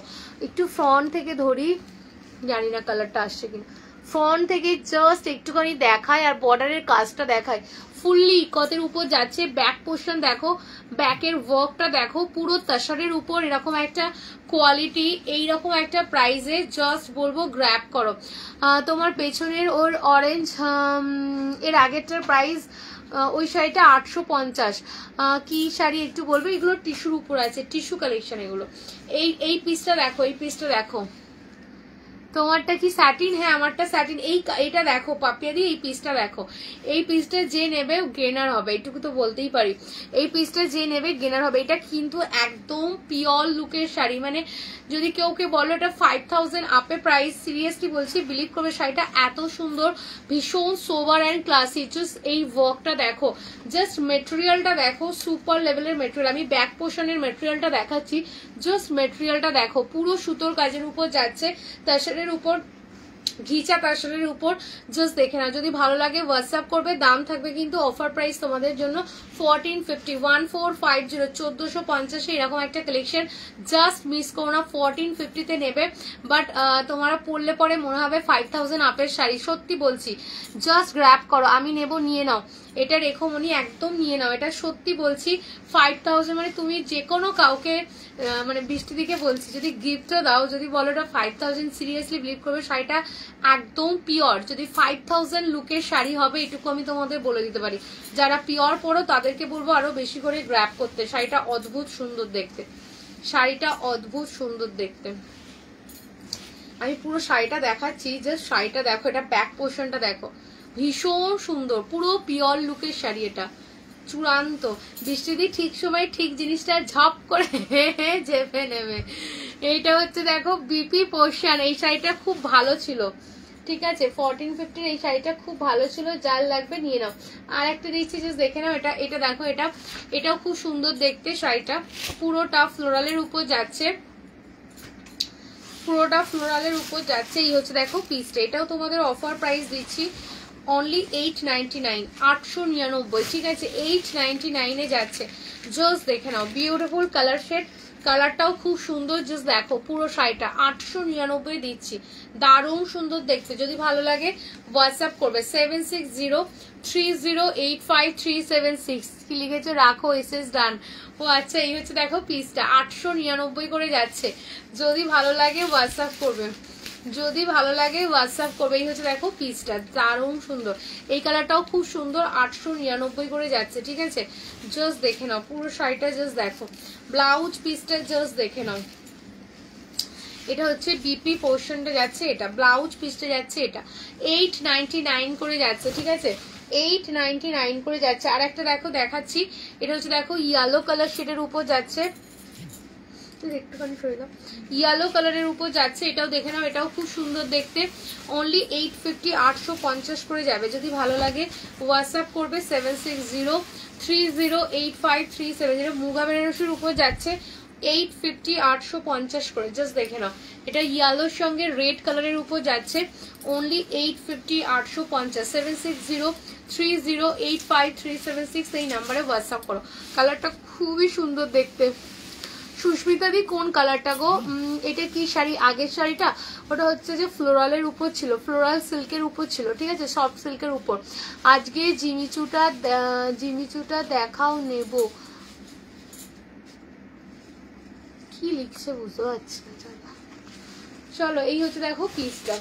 একটু ফ্রন্ট থেকে ধরি, জানি না কালারটা আসছে কিনা, ফ্রন্ট থেকে জাস্ট একটুখানি দেখায় আর বর্ডারের কাজটা দেখায়। ফুললি ইকতের উপর যাচ্ছে, ব্যাক পোর্শন দেখো, ব্যাকের ওয়ার্কটা দেখো, পুরো তসরের উপর এরকম একটা কোয়ালিটি, এইরকম একটা প্রাইসে জাস্ট বলবো গ্র্যাব করো। তোমার পেছনের ওর অরেঞ্জ, এর আগেরটার প্রাইস ওই শাড়িটা 850। কি শাড়ি একটু বলবো, এগুলো টিস্যুর উপর আছে, টিস্যু কালেকশন এগুলো। এই পিসটা দেখো, এই পিসটা দেখো। তোমারটা কি স্যাটিন? হ্যাঁ আমারটা স্যাটিন। এইটা দেখো পাপিয়া দি, এই পিসটা দেখো। এই পিসটা যে নেবে গেনার হবে, এইটুকু তো বলতেই পারি। এই পিসটা যে নেবে গেনার হবে। এটা কিন্তু একদম পিওর লুকের শাড়ি, মানে যদি কেউকে বলো এটা 5000 আপে প্রাইস, সিরিয়াসলি বলছি বিলিভ করবে। শাড়িটা এত সুন্দর, ভীষণ সোবার অ্যান্ড ক্লাসি। জাস্ট এই ওয়ার্কটা দেখো, জাস্ট মেটেরিয়ালটা দেখো, সুপার লেভেলের মেটেরিয়াল। আমি ব্যাক পোর্শনের মেটেরিয়ালটা দেখাচ্ছি, জাস্ট মেটেরিয়ালটা দেখো, পুরো সুতোর কাজের উপর যাচ্ছে, তাছাড়া উপর ঘিচা তাসরের উপর। জাস্ট দেখে না, যদি ভালো লাগে হোয়াটসঅ্যাপ করবে। দাম থাকবে কিন্তু অফার প্রাইস তোমাদের জন্য 1450, 1450, 1450 এরকম একটা কালেকশন। জাস্ট মিস করো না, 1450-তে নেবে। বাট তোমরা পরলে পরে মনে হবে 5000 আপের শাড়ি, সত্যি বলছি। জাস্ট গ্র্যাব করো, আমি নেব, নিয়ে নাও। এটা রেখো মনি, একদম নিয়ে নাও। এটা সত্যি বলছি 5000, মানে তুমি যে কোনো কাউকে, মানে বৃষ্টি দিকে বলছি, যদি গিফটও দাও, যদি বলো এটা 5000, সিরিয়াসলি বিলিভ করবে শাড়িটা একদম পিওর। যদি 5000 লুকের শাড়ি হবে, এটুকু আমি তোমাদের বলে দিতে পারি। যারা পিওর পরো তাদেরকে বলবো আরো বেশি করে গ্র্যাব করতে। শাড়িটা অদ্ভুত সুন্দর দেখতে, শাড়িটা অদ্ভুত সুন্দর দেখতে। আমি পুরো শাড়িটা দেখাচ্ছি, জাস্ট শাড়িটা দেখো, এটা ব্যাক পোর্শনটা দেখো, ভীষণ সুন্দর, পুরো পিওর লুকের শাড়ি। এটা চূড়ান্ত। বৃষ্টিদি ঠিক সময় ঠিক জিনিসটা ঝপ করে চেপে নেবে। এইটা হচ্ছে দেখো বিপি পোর্শন। এই শাড়িটা খুব ভালো ছিল, ঠিক আছে। 1450 এই শাড়িটা খুব ভালো ছিল, যার লাগবে নিয়ে নাও। আর একটা দিচ্ছি, জাস্ট দেখে নাও। এটা দেখো, এটাও খুব সুন্দর দেখতে। শাড়িটা পুরোটা ফ্লোরালের উপর যাচ্ছে, পুরোটা ফ্লোরালের উপর যাচ্ছে। এই হচ্ছে দেখো পিসটা। এটাও তোমাদের অফার প্রাইস দিচ্ছি অনলি 899, 899, ঠিক আছে। 899-এ যাচ্ছে। জাস্ট দেখে নাও, বিউটিফুল কালার শেড, কালারটাও খুব সুন্দর। জাস্ট দেখো পুরো শাড়িটা 899 দিচ্ছি, দারুণ সুন্দর দেখতে। যদি ভালো লাগে হোয়াটসঅ্যাপ করবে 7603085376। কি লিখেছো? রাখো, এসএস ডান। ও আচ্ছা, এই হচ্ছে দেখো পিসটা 899 করে যাচ্ছে। যদি ভালো লাগে হোয়াটসঅ্যাপ করবে, যদি ভালো লাগে হোয়াটসঅ্যাপ করবে। এই হচ্ছে দেখো পিসটা, দারুণ সুন্দর। এই কালারটাও খুব সুন্দর, 899 করে যাচ্ছে, ঠিক আছে। জাস্ট দেখে নাও পুরো শাড়িটা, জাস্ট দেখো ব্লাউজ পিসটা, জাস্ট দেখে নাও। এটা হচ্ছে বিপি পোর্শনটা যাচ্ছে, এটা ব্লাউজ পিসটা যাচ্ছে, এটা 899 করে যাচ্ছে, ঠিক আছে। 899 করে যাচ্ছে। আর একটা দেখো দেখাচ্ছি, এটা হচ্ছে দেখো ইয়েলো কালার শেডের উপর যাচ্ছে, একটুখানি সরে দাও, ইয়েলো কালারের উপর যাচ্ছে। এটাও দেখে নাও, এটাও খুব সুন্দর দেখতে। অনলি 850, 850 করে যাবে। যদি ভালো লাগে হোয়াটসঅ্যাপ করবে 7603085370। মুগা বেনারসির উপর যাচ্ছে 850, 850 করে। জাস্ট দেখে নাও, এটা ইয়েলোর সঙ্গে রেড কালারের উপর যাচ্ছে অনলি 850, 850। 308537 এই নাম্বারে হোয়াটসঅ্যাপ করো। কালারটা খুবই সুন্দর দেখতে। সুস্মিতা দি কোন কালারটা গো? এটা কি শাড়ি? আগের শাড়িটা ওটা হচ্ছে যে ফ্লোরালের উপর ছিল, ফ্লোরাল সিল্কের উপর ছিল, ঠিক আছে, সফট সিল্কের উপর। আজকে জিমিচুটা দেখাও নেব, কি লিখছে বুঝতে পারছি না। চলো এই হচ্ছে দেখো পিসটা,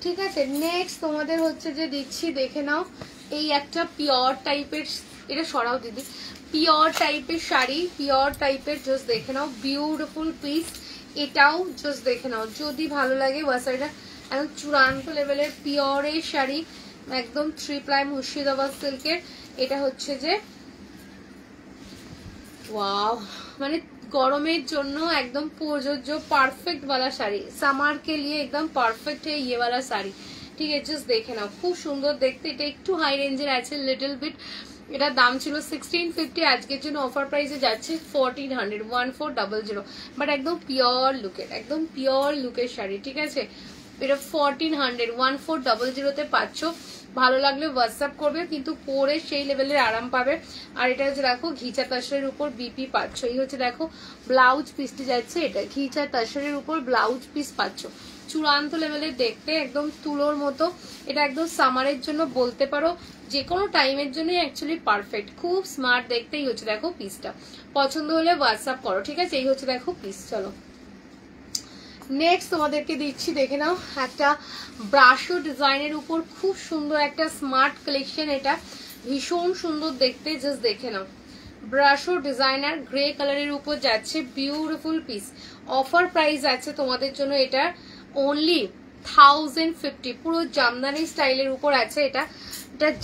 ঠিক আছে। নেক্সট তোমাদের হচ্ছে যে দিচ্ছি, দেখে নাও। এই একটা পিওর টাইপের, এটা সরাও দিদি, পিওর টাইপের শাড়ি, পিওর টাইপের, জাস্ট দেখে নাও, বিউটিফুল পিস। এটাও জাস্ট দেখে নাও, যদি ভালো লাগে বাস। এটা একদম চূড়ান্ত লেভেলের পিওরের শাড়ি, একদম 3 প্লাই মুর্শিদাবাদ সিল্কের। এটা হচ্ছে যে ওয়াও, মানে গরমের জন্য একদম প্রযোজ্য পারফেক্ট वाला শাড়ি, সামার কে লিয়ে একদম পারফেক্ট है ये वाला শাড়ি, ঠিক আছে। জাস্ট দেখে নাও, খুব সুন্দর দেখতে। এটা একটু হাই রেঞ্জের আছে লিটল বিট। এটার দাম ছিল 1650, আজকের জন্য অফার প্রাইসে যাচ্ছে 1400, 1400, বাট একদম পিওর লুকের, একদম পিওর লুকের শাড়ি, ঠিক আছে। এটা 1400, 1400 পাচ্ছ। ভালো লাগলে হোয়াটসঅ্যাপ করবে, কিন্তু পরে সেই লেভেলের আরাম পাবে। আর এটা হচ্ছে দেখো ঘিচা তাসরের উপর বিপি পাচ্ছ। এই হচ্ছে দেখো ব্লাউজ পিসটি যাচ্ছে, এটা ঘিচা তাসরের উপর ব্লাউজ পিস পাচ্ছ, চূড়ান্ত লেভেলের দেখতে, একদম তুলোর মতো। এটা একদম সামারের জন্য বলতে পারো, যে কোনো টাইমের জন্যই অ্যাকচুয়ালি পারফেক্ট, খুব স্মার্ট দেখতে। এই হচ্ছে দেখো পিসটা, পছন্দ হলে হোয়াটসঅ্যাপ করো, ঠিক আছে। এই হচ্ছে দেখো পিস। চলো নেক্সট তোমাদেরকে দিচ্ছি, দেখে নাও, একটা ব্রাশো ডিজাইনের উপর খুব সুন্দর একটা স্মার্ট কালেকশন। এটা ভীষণ সুন্দর দেখতে, জাস্ট দেখে নাও। ব্রাশো ডিজাইনার গ্রে কালারের উপর যাচ্ছে, বিউটিফুল পিস। অফার প্রাইস আছে তোমাদের জন্য এটা অনলি 1050, পুরো জামদানি স্টাইলের উপর আছে। এটা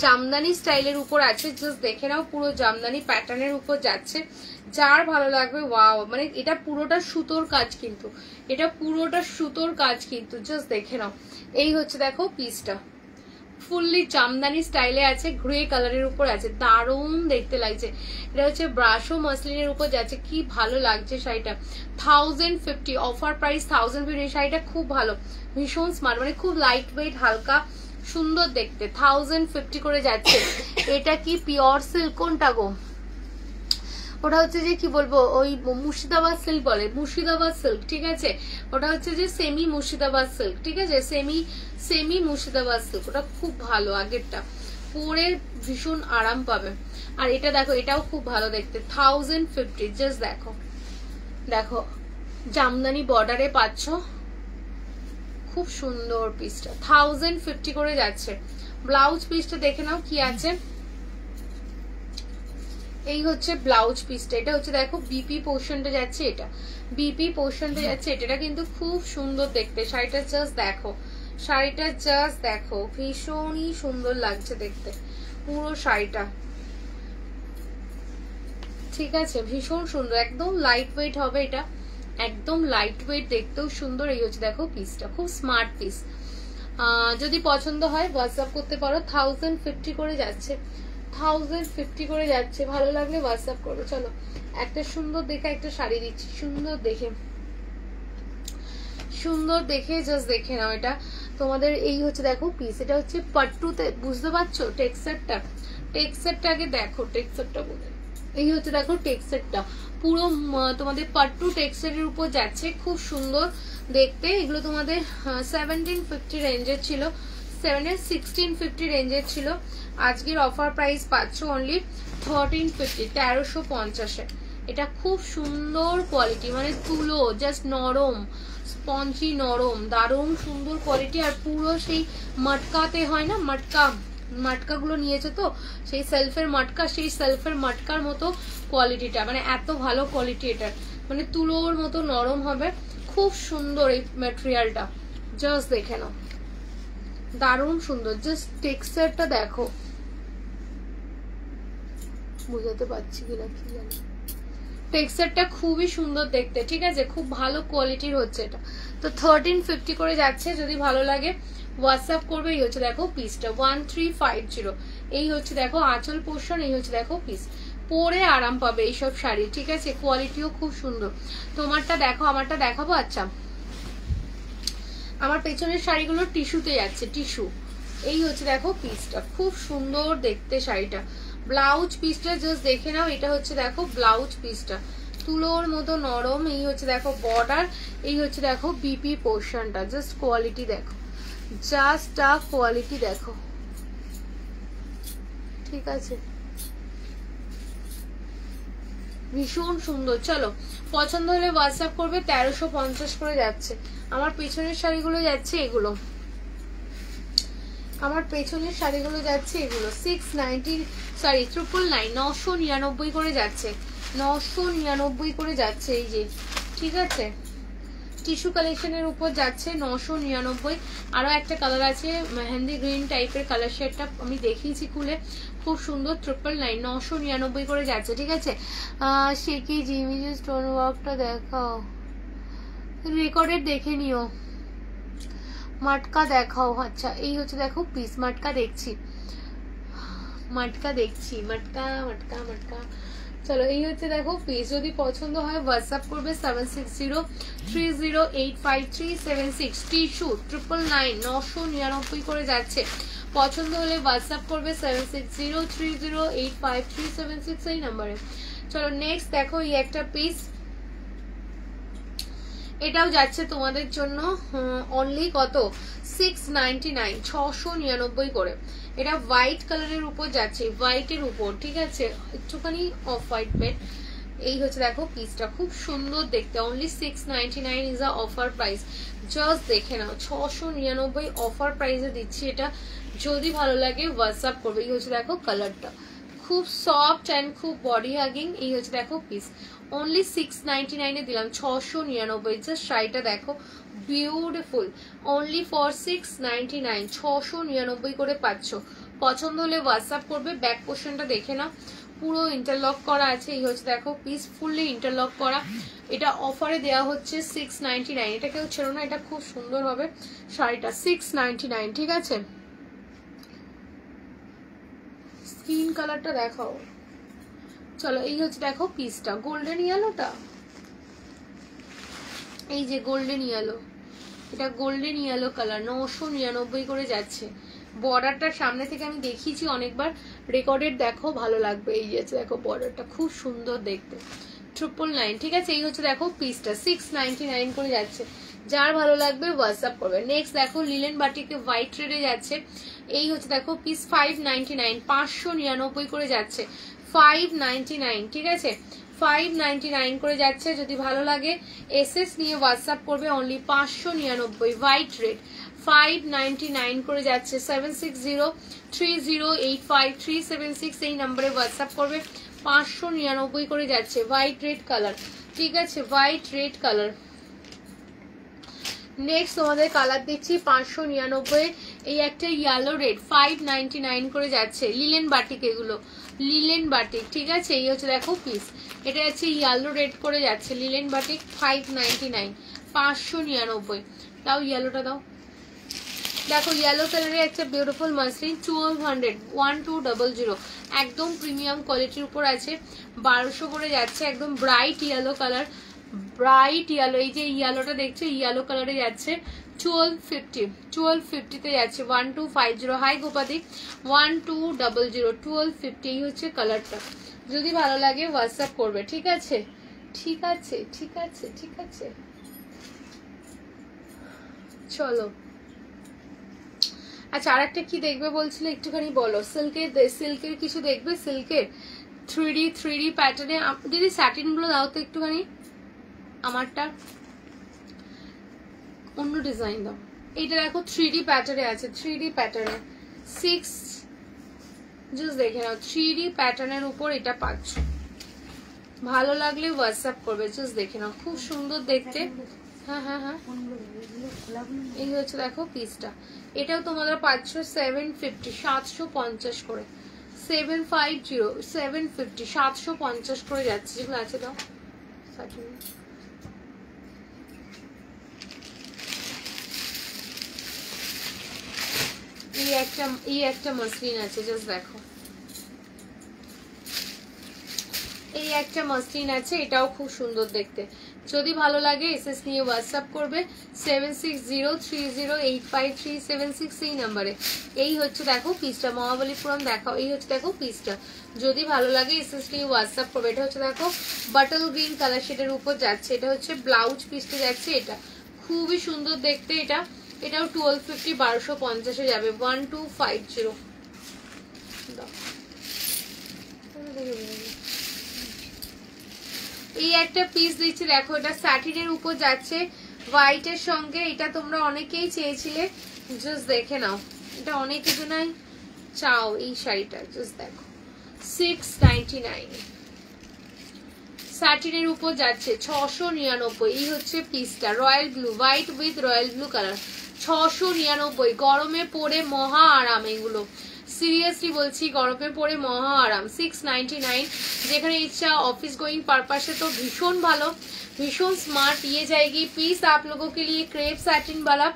জামদানি স্টাইলের উপর আছে, জাস্ট দেখে নাও, পুরো জামদানি প্যাটার্নের উপর যাচ্ছে। যার ভালো লাগবে ওয়াও, মানে এটা পুরোটা সুতোর কাজ, কিন্তু এটা পুরোটা সুতোর কাজ কিন্তু, জাস্ট দেখে নাও। এই হচ্ছে দেখো পিসটা, ফুললি জামদানি স্টাইলে আছে, গ্রে কালারের উপর আছে, দারুণ দেখতে লাগছে। এটা হচ্ছে ব্রাশো মাসলিনের উপর যাচ্ছে, কি ভালো লাগছে শাড়িটা। 1050, অফার প্রাইস 1050। এই শাড়িটা খুব ভালো, ভীষণ স্মার্ট, মানে খুব লাইট ওয়েট, হালকা সুন্দর দেখতে। 1050 করে যাচ্ছে। এটা কি পিওর সিল্ক? কোনটা গো? ওটা হচ্ছে যে কি বলবো, ওই মুর্শিদাবাদ সিল্ক বলে, মুর্শিদাবাদ সিল্ক, ঠিক আছে। ওটা হচ্ছে যে সেমি মুর্শিদাবাদ সিল্ক, ঠিক আছে, সেমি মুর্শিদাবাদ সিল্ক। ওটা খুব ভালো, আগেরটা পরে ভীষণ আরাম পাবে। আর এটা দেখো, এটাও খুব ভালো দেখতে, 1050, জাস্ট দেখো, দেখো জামদানি বর্ডারে পাচ্ছ, খুব সুন্দর পিসটা। 1050 করে যাচ্ছে। ব্লাউজ পিসটা দেখে নাও কি আছে। এই হচ্ছে ব্লাউজ পিসটা, এটা হচ্ছে দেখো বিপি পোর্শনটা যাচ্ছে, এটা বিপি পোর্শনটা যাচ্ছে। এটা কিন্তু খুব সুন্দর দেখতে। শাড়িটা জাস্ট দেখো, শাড়িটা জাস্ট দেখো, ভীষণই সুন্দর লাগছে দেখতে পুরো শাড়িটা, ঠিক আছে, ভীষণ সুন্দর, একদম লাইট ওয়েট হবে এটা, একদম লাইট ওয়েট, দেখতেও সুন্দর। এই হচ্ছে দেখো পিসটা, খুব স্মার্ট পিস। যদি পছন্দ হয় হোয়াটসঅ্যাপ করতে পারো। 1050 করে যাচ্ছে, 1050 করে যাচ্ছে। ভালো লাগলে হোয়াটসঅ্যাপ করবে। চলো একটা সুন্দর দেখে একটা শাড়ি দিচ্ছি, সুন্দর দেখে, সুন্দর দেখে, জাস্ট দেখে নাও। এটা তোমাদের এই হচ্ছে দেখো পিস, এটা হচ্ছে পাট্টুতে, বুঝতে পারছো টেক্সচারটা, টেক্সচারটা আগে দেখো, টেক্সচারটা বলে। এই হচ্ছে দেখো টেক্সচারটা, পুরো তোমাদের পাট্টু টেক্সচারের উপর যাচ্ছে, খুব সুন্দর দেখতে। এগুলো তোমাদের 1750 রেঞ্জের ছিল, 1650 রেঞ্জের ছিল। আজকের অফার প্রাইস পাচ্ছ অনলি 1350, 1350-এ। এটা খুব সুন্দর কোয়ালিটি, মানে তুলো, জাস্ট নরম, স্পঞ্জি নরম, দারুণ সুন্দর কোয়ালিটি। আর পুরো সেই মটকাতে হয় না, মাটকাগুলো নিয়েছে তো, সেই সেলফের মাটকা, সেই সেলফের মাটকার মতো কোয়ালিটিটা, মানে এত ভালো কোয়ালিটি এটা, মানে তুলোর মতো নরম হবে, খুব সুন্দর এই ম্যাটেরিয়ালটা, জাস্ট দেখে নাও, দারুণ সুন্দর। জাস্ট টেক্সচারটা দেখো, বুঝাতে পারছি কিনা কি জানি, টেক্সচারটা খুবই সুন্দর দেখতে, ঠিক আছে, খুব ভালো কোয়ালিটির হচ্ছে এটা। তো 1350 করে যাচ্ছে, যদি ভালো লাগে হোয়াটসঅ্যাপ করবে। এই হচ্ছে দেখো পিসটা 1350। এই হচ্ছে দেখো আঁচল পোর্শন, এই হচ্ছে দেখো পিস, পরে আরাম পাবে এইসব শাড়ি, ঠিক আছে, কোয়ালিটিও খুব সুন্দর। তোমারটা দেখো, আমারটা দেখাবো। আচ্ছা, আমার পেছনের শাড়িগুলো টিস্যুতে যাচ্ছে, টিস্যু, এই হচ্ছে দেখো পিসটা, খুব সুন্দর দেখতে শাড়িটা। ব্লাউজ পিসটা জাস্ট দেখে নাও, এটা হচ্ছে দেখো ব্লাউজ পিসটা, তুলোর মতো নরম। এই হচ্ছে দেখো বর্ডার, এই হচ্ছে দেখো বিপি পোর্শনটা। জাস্ট কোয়ালিটি দেখো, জাস্ট কোয়ালিটি দেখো, ঠিক আছে, ভীষণ সুন্দর। চলো পছন্দ হলে হোয়াটসঅ্যাপ করবে। 1350 করে যাচ্ছে। আমার পেছনের শাড়িগুলো যাচ্ছে এগুলো, আমার পেছনের শাড়িগুলো যাচ্ছে এগুলো 690 সরি 999 999 করে যাচ্ছে, 999 করে যাচ্ছে। এই যে ঠিক আছে, টিস্যু কালেকশনের উপর যাচ্ছে 999। আরো একটা কালার আছে মেহেন্দি গ্রিন টাইপের কালার, শেডটা আমি দেখিয়েছি খুলে, খুব সুন্দর 999 999 করে যাচ্ছে, ঠিক আছে। সে কি জিমিজি স্টোন ওয়ার্কটা দেখাও, রেকর্ডেড দেখে নিও, মাটকা দেখাও। আচ্ছা এই হচ্ছে দেখো পিস, মাটকা দেখছি, মাটকা দেখছি, মাটকা মাটকা মাটকা। চলো এই হচ্ছে দেখো পিস, যদি পছন্দ হয় হোয়াটসঅ্যাপ করবে 7603085376। টিস্যু 999 999 করে যাচ্ছে। পছন্দ হলে হোয়াটসঅ্যাপ করবে 7603085376 এই নাম্বারে। চলো নেক্সট দেখো এই একটা পিস, এটাও যাচ্ছে তোমাদের জন্য অনলি কত 699 699 করে। এটা হোয়াইট কালারের উপর যাচ্ছে, হোয়াইটের উপর, ঠিক আছে, একটুখানি অফ হোয়াইট বেড। এই হচ্ছে দেখো পিসটা, খুব সুন্দর দেখতে, only 699 is a offer price. Just দেখে নাও 699 অফার প্রাইসে দিচ্ছি এটা। যদি ভালো লাগে হোয়াটসঅ্যাপ করবে। এই হচ্ছে দেখো কালারটা, খুব সফট অ্যান্ড খুব বডি হাগিং। এই হচ্ছে দেখো পিস, অনলি 699 এ দিলাম 699। জাস্ট শাড়িটা দেখো বিউটিফুল, অনলি ফর 699 699 করে পাচ্ছ। পছন্দ হলে হোয়াটসঅ্যাপ করবে। ব্যাক পোর্শনটা দেখে নাও, পুরো ইন্টারলক করা আছে। এই হচ্ছে দেখো পিস, ফুললি ইন্টারলক করা। এটা অফারে দেওয়া হচ্ছে 699। এটা কেউ ছেড়ো না, এটা খুব সুন্দর হবে শাড়িটা, 699, ঠিক আছে। স্কিন কালারটা দেখাও। চলো এই হচ্ছে দেখো পিসটা, গোল্ডেন ইয়েলোটা, এই যে গোল্ডেন ইয়েলো, এটা গোল্ডেন ইয়েলো কালার, 999 করে যাচ্ছে। বর্ডারটা সামনে থেকে আমি দেখিয়েছি অনেকবার, রেকর্ডেড দেখো, ভালো লাগবে। এই যে দেখো বর্ডারটা খুব সুন্দর দেখতে, 999, ঠিক আছে। এই হচ্ছে দেখো পিসটা 699 করে যাচ্ছে। যার ভালো লাগবে হোয়াটসঅ্যাপ করবে। নেক্সট দেখো লিলেন বাটিকে হোয়াইট রেডে যাচ্ছে। এই হচ্ছে দেখো পিস 599 599 করে যাচ্ছে, 599, ঠিক আছে, 599 করে যাচ্ছে। যদি ভালো লাগে এসএস নিয়ে হোয়াটসঅ্যাপ করবে, অনলি 599 হোয়াইট রেড 599 করে যাচ্ছে। 7603085376 এই নাম্বারে হোয়াটসঅ্যাপ করবে। 599 করে যাচ্ছে, হোয়াইট রেড কালার, ঠিক আছে, হোয়াইট রেড কালার। নেক্সট তোমাদের কালার দিচ্ছি 599। এই একটা ইয়েলো রেড 599 করে যাচ্ছে, লিলেন বাটিক, এগুলো লিলেন বাটিক, ঠিক আছে। এই হচ্ছে দেখো পিস, এটা হচ্ছে ইয়েলো রেড করে যাচ্ছে, লিলেন বাটিক 599 599। তাও ইয়েলোটা দাও, দেখো ইয়েলো কালারের একটা বিউটিফুল মাসলিন 1200 1200, একদম প্রিমিয়াম কোয়ালিটির উপর আছে, 1200 করে যাচ্ছে, একদম bright yellow colour, bright yellow. এই যে ইয়েলোটা দেখছো, ইয়েলো কালারে যাচ্ছে 1250 1250 যাচ্ছে, 1250। হাই গোপাদি 1200 1250। এই হচ্ছে কালারটা। যদি ভালো লাগে হোয়াটসঅ্যাপ করবে, ঠিক আছে, ঠিক আছে, ঠিক আছে, ঠিক আছে। চলো আচ্ছা আর একটা কি দেখবে বলছিলে, একটুখানি বলো। সিল্কের কিছু দেখবে, সিল্কের 3D প্যাটার্নে। দিদি স্যাটিন গুলো দাও তো একটুখানি, আমারটা অন্য ডিজাইন দাও। এইটা দেখো 3D প্যাটার্নে আছে, 3D প্যাটার্নে 6, জাস্ট দেখে নাও 3D প্যাটার্নের উপর এটা পাচ্ছ। ভালো লাগলে হোয়াটসঅ্যাপ করবে, জাস্ট দেখে নাও, খুব সুন্দর দেখতে। হ্যাঁ হ্যাঁ হ্যাঁ, এই হচ্ছে দেখো পিসটা, এটাও তোমরা পাচ্ছ 750 750 করে, 750 750 750 করে যাচ্ছে। যেগুলো আছে দাও, এই একটা মাসলিন আছে, জাস্ট দেখো এই একটা মসলিন আছে, এটাও খুব সুন্দর দেখতে। যদি ভালো লাগে এসএস নিয়ে হোয়াটসঅ্যাপ করবে 7603085376 এই নাম্বারে। এই হচ্ছে দেখো পিসটা, মহাবলীপুরম দেখাও। এই হচ্ছে দেখো পিসটা, যদি ভালো লাগে এসএস নিয়ে হোয়াটসঅ্যাপ করবে। এটা হচ্ছে দেখো বাটল গ্রিন কালার শেডের উপর যাচ্ছে। এটা হচ্ছে ব্লাউজ পিসটা যাচ্ছে, এটা খুবই সুন্দর দেখতে। এটাও 1250 1250 যাবে 1250। এই একটা পিস দিচ্ছি দেখো, এটা স্যাটিনের উপর যাচ্ছে হোয়াইটের সঙ্গে। এটা তোমরা অনেকেই চেয়েছিলে, জাস্ট দেখে নাও। এটা অনেকে জনাই চাও এই শাড়িটা, জাস্ট দেখো 699 স্যাটিনের উপর যাচ্ছে 699। এই হচ্ছে পিসটা, royal blue, white with royal blue colour, 699। গরমে পরে মহা আরাম এগুলো, সিরিয়াসলি বলছি গরমে পরে মহা आराम। 699 যেখানে इच्छा ऑफिस गोइंग पर्पस से तो भीषण भालो, भीषण स्मार्ट। ये जाएगी पीस आप लोगों के लिए क्रेप सैटिन वाला,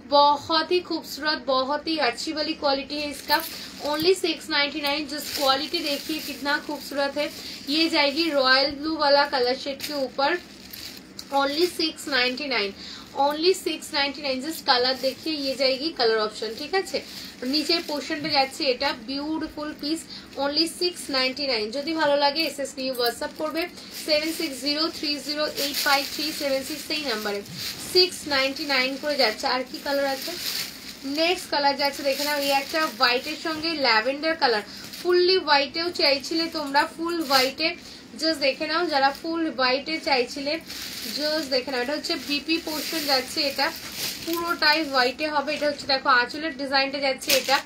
बहुत ही खूबसूरत, बहुत ही अच्छी वाली क्वालिटी है इसका। ओनली 699। जिस क्वालिटी देखिए कितना खूबसूरत है। ये जाएगी रॉयल ब्लू वाला कलर शेड के ऊपर, ओनली 699, ओनली 699। जिस कलर देखिए ये जाएगी कलर ऑप्शन, ठीक है। नीचे पोर्शन पे যাচ্ছে এটা বিউটিফুল পিস, ओनली 699। যদি ভালো লাগে এসএস নিয়ে হোয়াটসঅ্যাপ করবে 7603085376 এই নম্বরে। 699 করে যাচ্ছে। আর কি কালার আছে, নেক্সট কালার যাচ্ছে দেখে নাও। এই একটা হোয়াইটের সঙ্গে ল্যাভেন্ডার কালার, ফুললি হোয়াইটেও চাইছিলে তোমরা, ফুল হোয়াইটে জাস্ট দেখে নাও। যারা ফুল হোয়াইটে চাইছিলে জাস্ট দেখে নাও। এটা হচ্ছে বিপি পোর্শন যাচ্ছে, এটা পুরোটাই হোয়াইটে হবে। এটা হচ্ছে দেখো আঁচলের ডিজাইনটা যাচ্ছে, এটা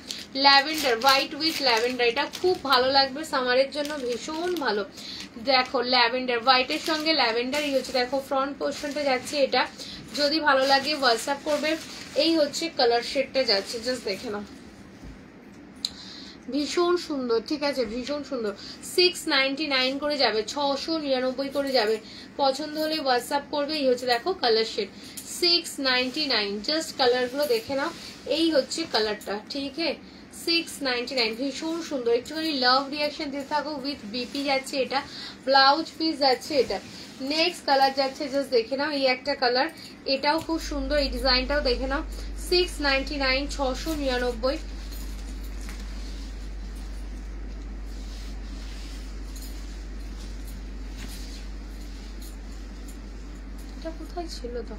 ল্যাভেন্ডার, হোয়াইট উইথ ল্যাভেন্ডার। এটা খুব ভালো লাগবে সামারের জন্য, ভীষণ ভালো। দেখো ল্যাভেন্ডার, হোয়াইটের সঙ্গে ল্যাভেন্ডার। এই হচ্ছে দেখো ফ্রন্ট পোর্শনটা যাচ্ছে এটা, যদি ভালো লাগে হোয়াটসঅ্যাপ করবে। এই হচ্ছে কালার শেডটা যাচ্ছে, জাস্ট দেখে নাও, ভীষণ সুন্দর, ঠিক আছে, ভীষণ সুন্দর। 699 করে যাবে, 699 করে যাবে। পছন্দ হলে হোয়াটসঅ্যাপ করবে। এই হচ্ছে দেখো কালার শেড 699। জাস্ট কালারগুলো দেখে নাও। এই হচ্ছে কালারটা, ঠিক আছে, 699, ভীষণ সুন্দর। একটুখানি লাভ রিয়াকশন দিতে থাকো। উইথ বিপি যাচ্ছে, এটা ব্লাউজ পিস যাচ্ছে। এটা নেক্সট কালার যাচ্ছে, জাস্ট দেখে নাও। এই একটা কালার, এটাও খুব সুন্দর, এই ডিজাইনটাও দেখে নাও। 699, 699। কোথায় ছিল তো,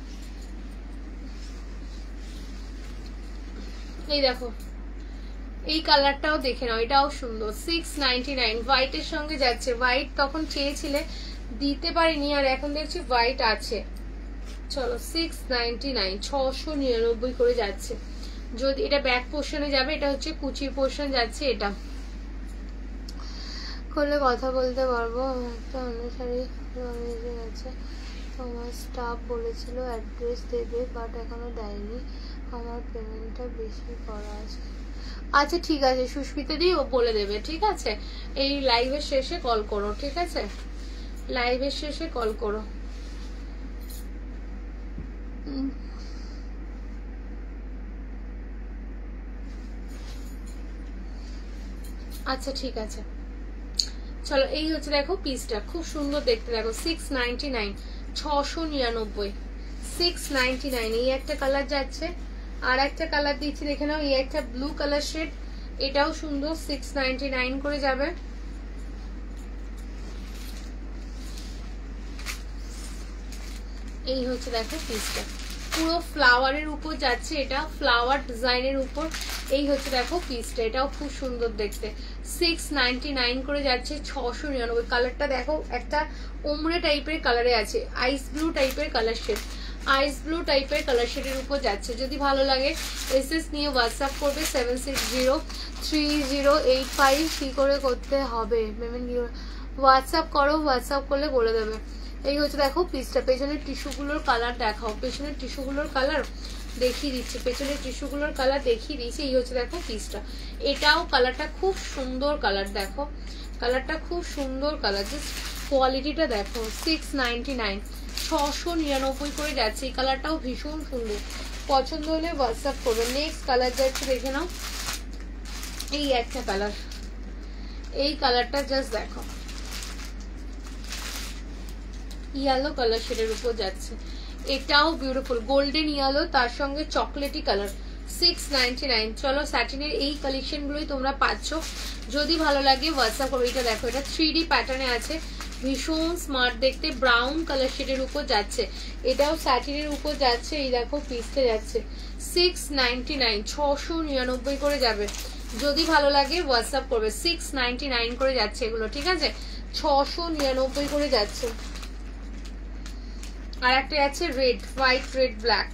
এই দেখো এই কালারটাও দেখে নাও, এটাও সুন্দর। 699 হোয়াইটের সঙ্গে যাচ্ছে। হোয়াইট তখন চেয়েছিলে, দিতে পারিনি, আর এখন দেখছি হোয়াইট আছে। চলো 699, 699 করে যাচ্ছে। যদি এটা ব্যাক পোর্শনে যাবে, এটা হচ্ছে কুচির পোর্শন যাচ্ছে। এটা করলে কথা বলতে পারবো। একটা অন্য শাড়ি আছে, তোমার স্টাফ বলেছিল অ্যাড্রেস দেবে, বাট এখনো দেয়নি। আমার পেমেন্টটা বেশি করা আছে। আচ্ছা ঠিক আছে, সুস্মিতা দি ও বলে দেবে, ঠিক আছে। এই লাইভের শেষে কল করো, ঠিক আছে, লাইভের শেষে কল করো। আচ্ছা ঠিক আছে, চলো। এই হচ্ছে দেখো পিসটা, খুব সুন্দর দেখতে। দেখো 699, 699, 699। এই একটা কালার যাচ্ছে, আর একটা কালার দিচ্ছি দেখে নাও। এই একটা ব্লু কালার শেড, এটাও সুন্দর, 699 করে যাবে। এই হচ্ছে দেখো পিসটা, পুরো ফ্লাওয়ারের উপর যাচ্ছে, এটা ফ্লাওয়ার ডিজাইনের উপর। এই হচ্ছে দেখো পিসটা, এটাও খুব সুন্দর দেখতে। 699 করে যাচ্ছে, 699। কালারটা দেখো, একটা ওমরে টাইপের কালারে আছে, আইস ব্লু টাইপের কালার শেড, আইস ব্লু টাইপের কালার শেডের উপর যাচ্ছে। যদি ভালো লাগে এসএস নিয়ে হোয়াটসঅ্যাপ করবে 76030853 কি করে করতে হবে পেমেন্ট, হোয়াটসঅ্যাপ করো। হোয়াটসঅ্যাপ করলে বলে দেবে। এই হচ্ছে দেখো পিসটা, পেছনের টিস্যুগুলোর কালার দেখাও। পেছনের টিস্যুগুলোর কালার দেখিয়ে দিচ্ছি, পেছনের টিস্যুগুলোর কালার দেখিয়ে দিচ্ছি। এই হচ্ছে দেখো পিসটা, এটাও কালারটা খুব সুন্দর কালার। দেখো কালারটা খুব সুন্দর কালার, জাস্ট কোয়ালিটিটা দেখো। 699, 699 করে যাচ্ছে। এই কালারটাও ভীষণ সুন্দর, পছন্দ হলে হোয়াটসঅ্যাপ করবে। নেক্সট কালার যাচ্ছে দেখে নাও। এই একটা কালার, এই কালারটা জাস্ট দেখো, ইয়েলো কালার শেডের উপর যাচ্ছে, এটাও বিউটিফুল গোল্ডেন ইয়েলো, তার সঙ্গে চকলেটি কালার, 699। চলো স্যাটিনের এই কালেকশন গুলোই তোমরা পাচ্ছ, যদি ভালো লাগে হোয়াটসঅ্যাপ করো। এটা দেখো, এটা 3D প্যাটার্নে আছে, ভীষণ স্মার্ট দেখতে, ব্রাউন কালার শেডের উপর যাচ্ছে, এটাও স্যাটিনের উপর যাচ্ছে। এই দেখো পিসতে যাচ্ছে 699, 699 করে যাবে। যদি ভালো লাগে হোয়াটসঅ্যাপ করবে, 699 করে যাচ্ছে এগুলো, ঠিক আছে, 699 করে যাচ্ছে। আর একটা আছে রেড, হোয়াইট রেড ব্ল্যাক,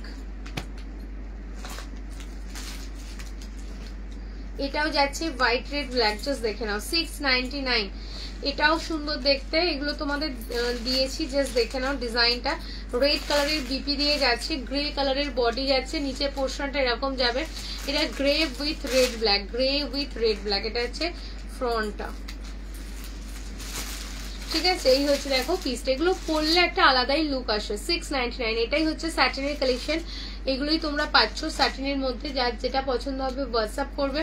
এটাও যাচ্ছে হোয়াইট রেড ব্ল্যাক, জাস্ট দেখে নাও 699। এটাও সুন্দর দেখতে, এগুলো তোমাদের দিয়েছি, জাস্ট দেখে নাও ডিজাইনটা। রেড কালারের বিপি দিয়ে যাচ্ছে, গ্রে কালারের বডি যাচ্ছে, নিচে পোর্শনটা এরকম যাবে। এটা grey with red black, grey with red black, এটা হচ্ছে ফ্রন্টটা, ঠিক আছে। এই হচ্ছে দেখো পিসটা, এগুলো পরলে একটা আলাদাই লুক আসে। 699, এটাই হচ্ছে স্যাটিনের কালেকশন, এগুলোই তোমরা পাচ্ছ স্যাটিনের মধ্যে। যার যেটা পছন্দ হবে হোয়াটসঅ্যাপ করবে।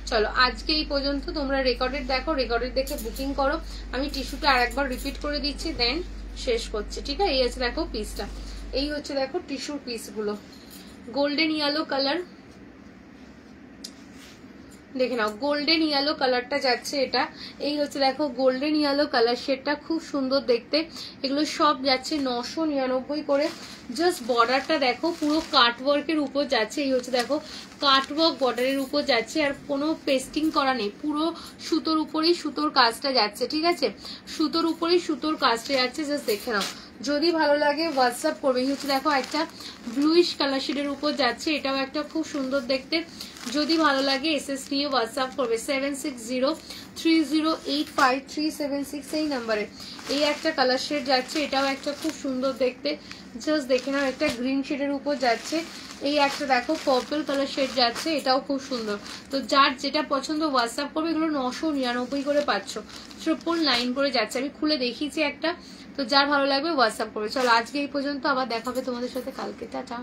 চলো আজকে এই পর্যন্ত, তোমরা রেকর্ডেড দেখো, রেকর্ডেড দেখে বুকিং করো। আমি টিস্যুটা আরেকবার রিপিট করে দিচ্ছি, দেন শেষ করছি, ঠিক আছে। এই হচ্ছে দেখো পিসটা, এই হচ্ছে দেখো টিস্যুর পিসগুলো, গোল্ডেন ইয়েলো কালার, দেখে নাও গোল্ডেন ইয়েলো কালারটা যাচ্ছে এটা। এই হচ্ছে দেখো গোল্ডেন ইয়েলো কালার শেডটা, খুব সুন্দর দেখতে। এগুলো সব যাচ্ছে 999 করে। জাস্ট বর্ডারটা দেখো, পুরো কাটওয়ার্কের উপর যাচ্ছে। এই হচ্ছে দেখো কাটওয়ার্ক বর্ডারের উপর যাচ্ছে, আর কোনো পেস্টিং করা নেই, পুরো সুতোর উপরেই সুতোর কাজটা যাচ্ছে, ঠিক আছে, সুতোর উপরেই সুতোর কাজটা যাচ্ছে। জাস্ট দেখে নাও, যদি ভালো লাগে হোয়াটসঅ্যাপ করবে। এই হচ্ছে দেখো একটা ব্লুইশ কালার শেডের উপর যাচ্ছে, এটাও একটা খুব সুন্দর দেখতে। যদি ভালো লাগে এসএস নিয়ে হোয়াটসঅ্যাপ করবে 7603085376 এই নাম্বারে। এই একটা কালার শেড যাচ্ছে, এটাও একটা খুব সুন্দর দেখতে, জাস্ট দেখে নাও। একটা গ্রিন শেডের উপর যাচ্ছে, এই একটা দেখো পার্পল কালার শেড যাচ্ছে, এটাও খুব সুন্দর। তো যার যেটা পছন্দ হোয়াটসঅ্যাপ করবে। এগুলো 999 করে পাচ্ছ, 999 করে যাচ্ছে। আমি খুলে দেখিয়েছি একটা, তো যার ভালো লাগবে হোয়াটসঅ্যাপ করবে। চলো আজকে এই পর্যন্ত, আবার দেখাবে তোমাদের সাথে কালকে, টাটা।